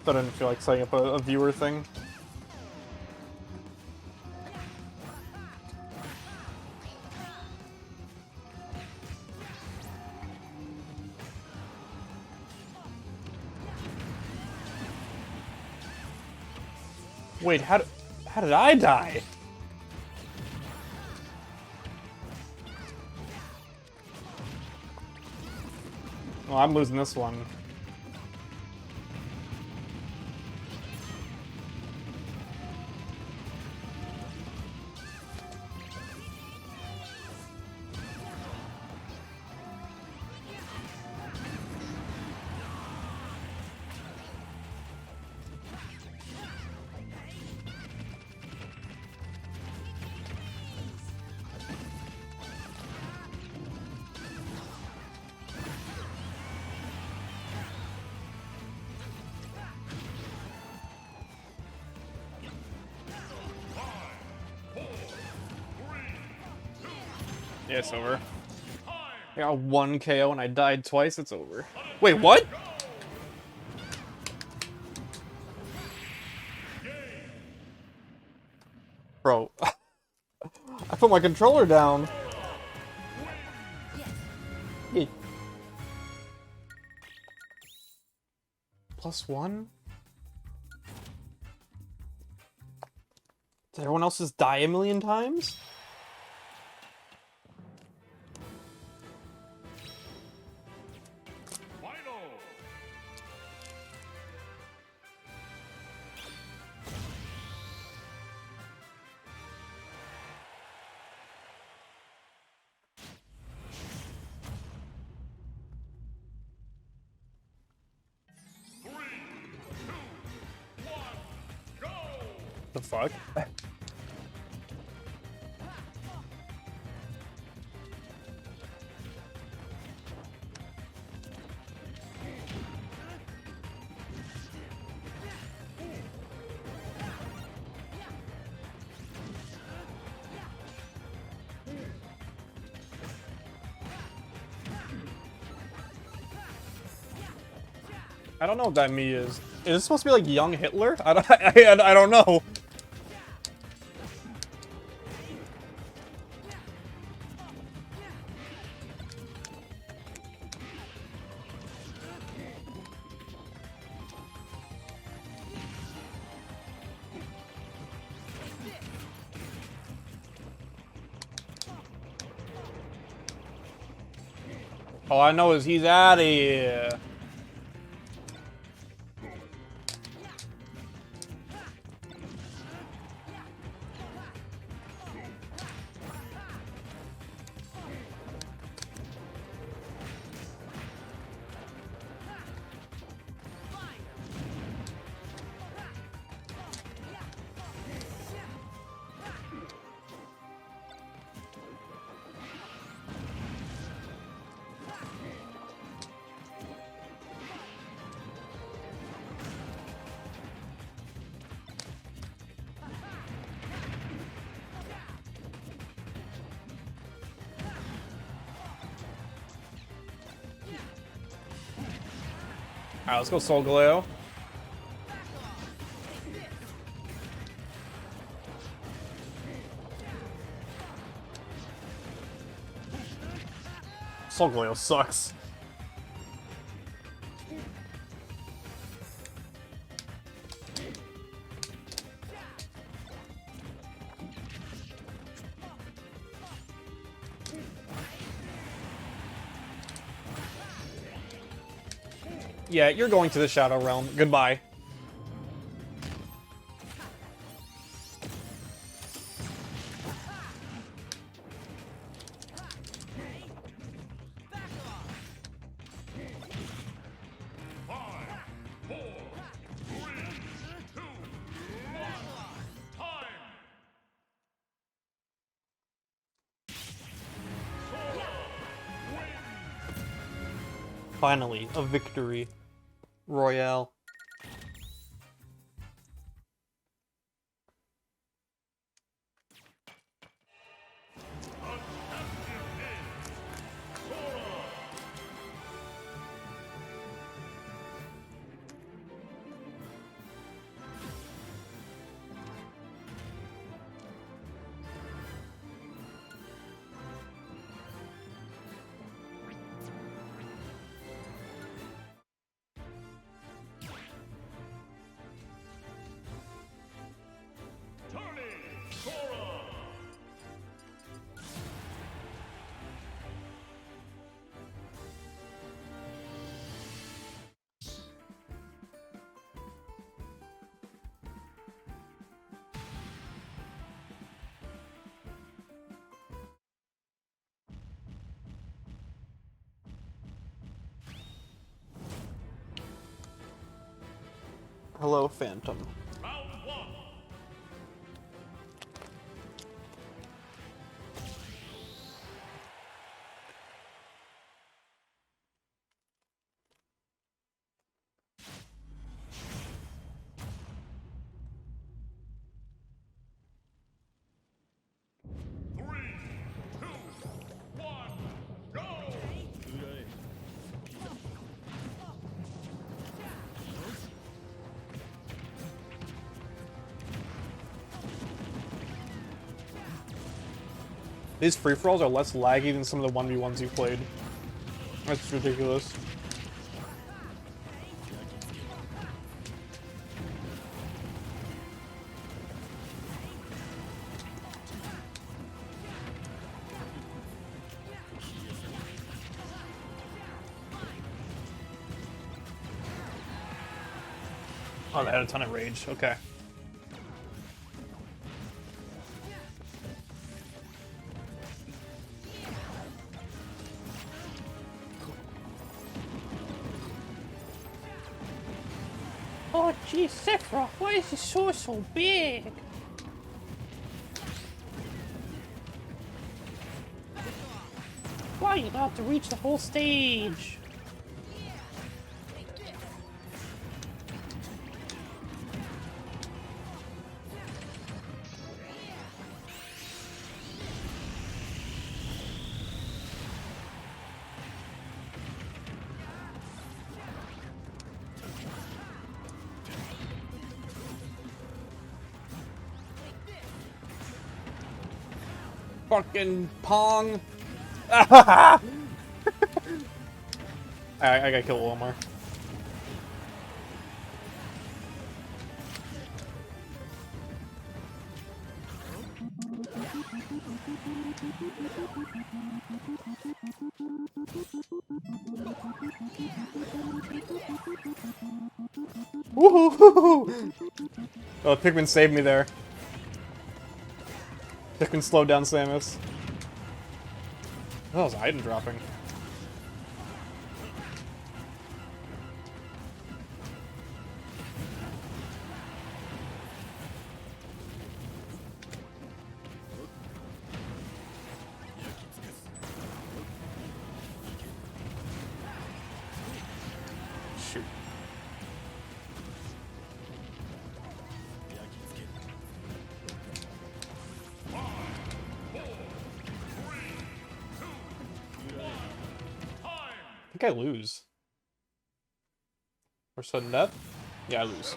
So I didn't feel like setting up a viewer thing. Wait, how did I die? Oh, I'm losing this one. Yeah, it's over. I got 1 KO and I died twice, it's over. Wait, what? Bro. I put my controller down. Yeah. +1? Did everyone else just die a million times? The fuck? I don't know what that me is. Is this supposed to be like young Hitler? I don't know. All I know is he's out of here. Alright, let's go Soul Galeo. Soul Galeo sucks. Yeah, you're going to the Shadow Realm. Goodbye. Finally, a victory. Royale. Hello, Phantom. Round one. These free-for-alls are less laggy than some of the 1v1s you played. That's ridiculous. Oh, they had a ton of rage. Okay. Oh, gee, Sephiroth, why is your sword so big? Why are you about to reach the whole stage? Fucking Pong! I gotta kill Omar. Woohoo! Oh, Pikmin saved me there. Pikmin slowed down Samus. Oh, that was item dropping. Shoot. I think I lose. Or sudden death? Yeah, I lose.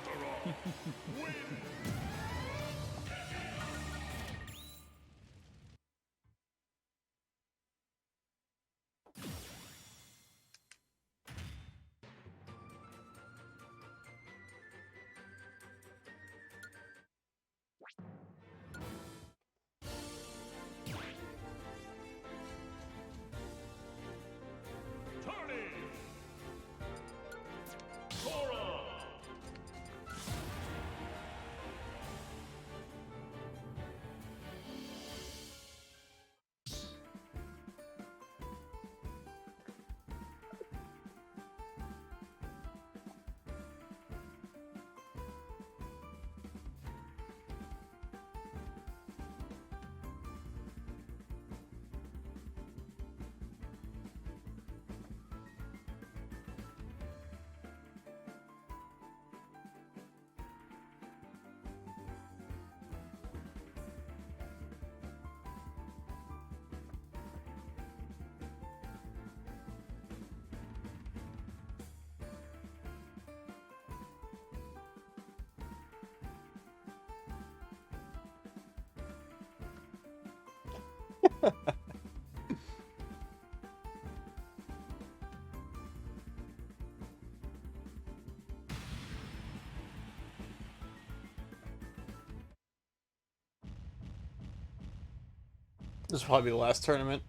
This will probably be the last tournament.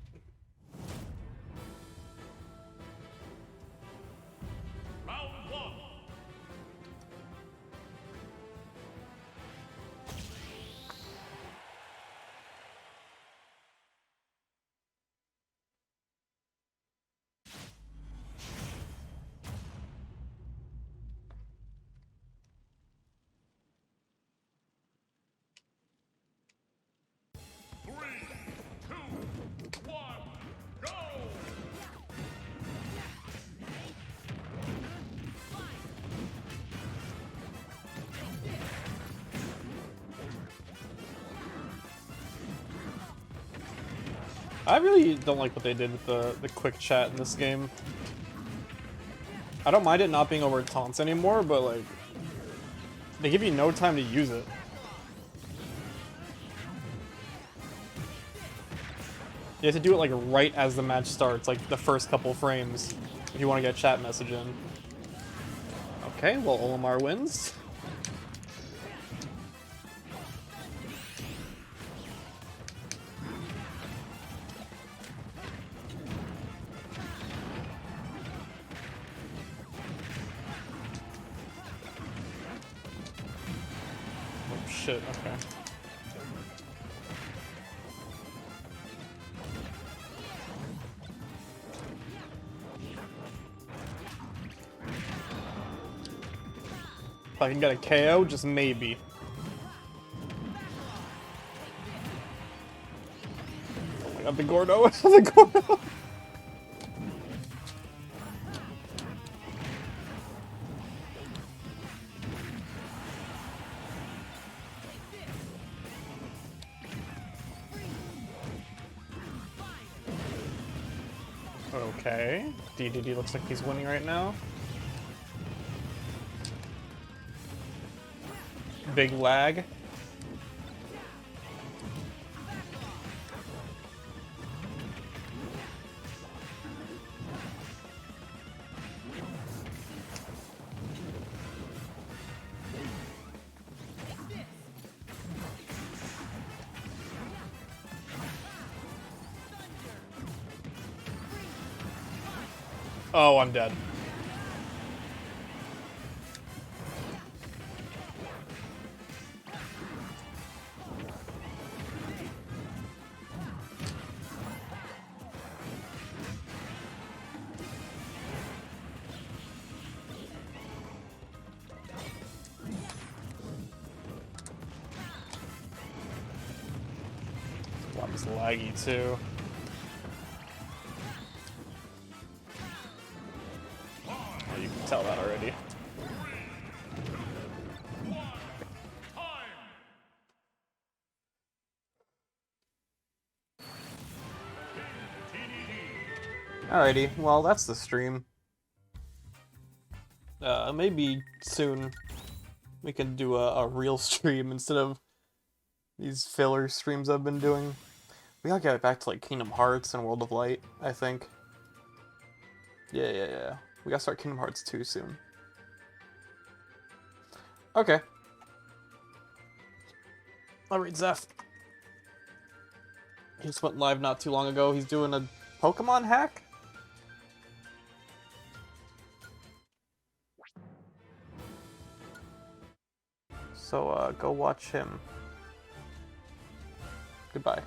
Round one. I really don't like what they did with the quick chat in this game. I don't mind it not being over taunts anymore, but like, they give you no time to use it. You have to do it like right as the match starts, like the first couple frames, if you want to get a chat message in. Okay, well, Olimar wins. Oh shit, okay. If I can get a KO, just maybe. Oh my god, the Gordo! The Gordo! Okay. DDD looks like he's winning right now. Big lag. Oh, I'm dead. One's laggy too. Oh, you can tell that already. Alrighty, well that's the stream. Maybe soon we can do a real stream instead of these filler streams I've been doing. We gotta get back to like Kingdom Hearts and World of Light, I think. Yeah. We gotta start Kingdom Hearts 2 soon. Okay. I'll read Zeph. He just went live not too long ago. He's doing a Pokemon hack? So, go watch him. Goodbye.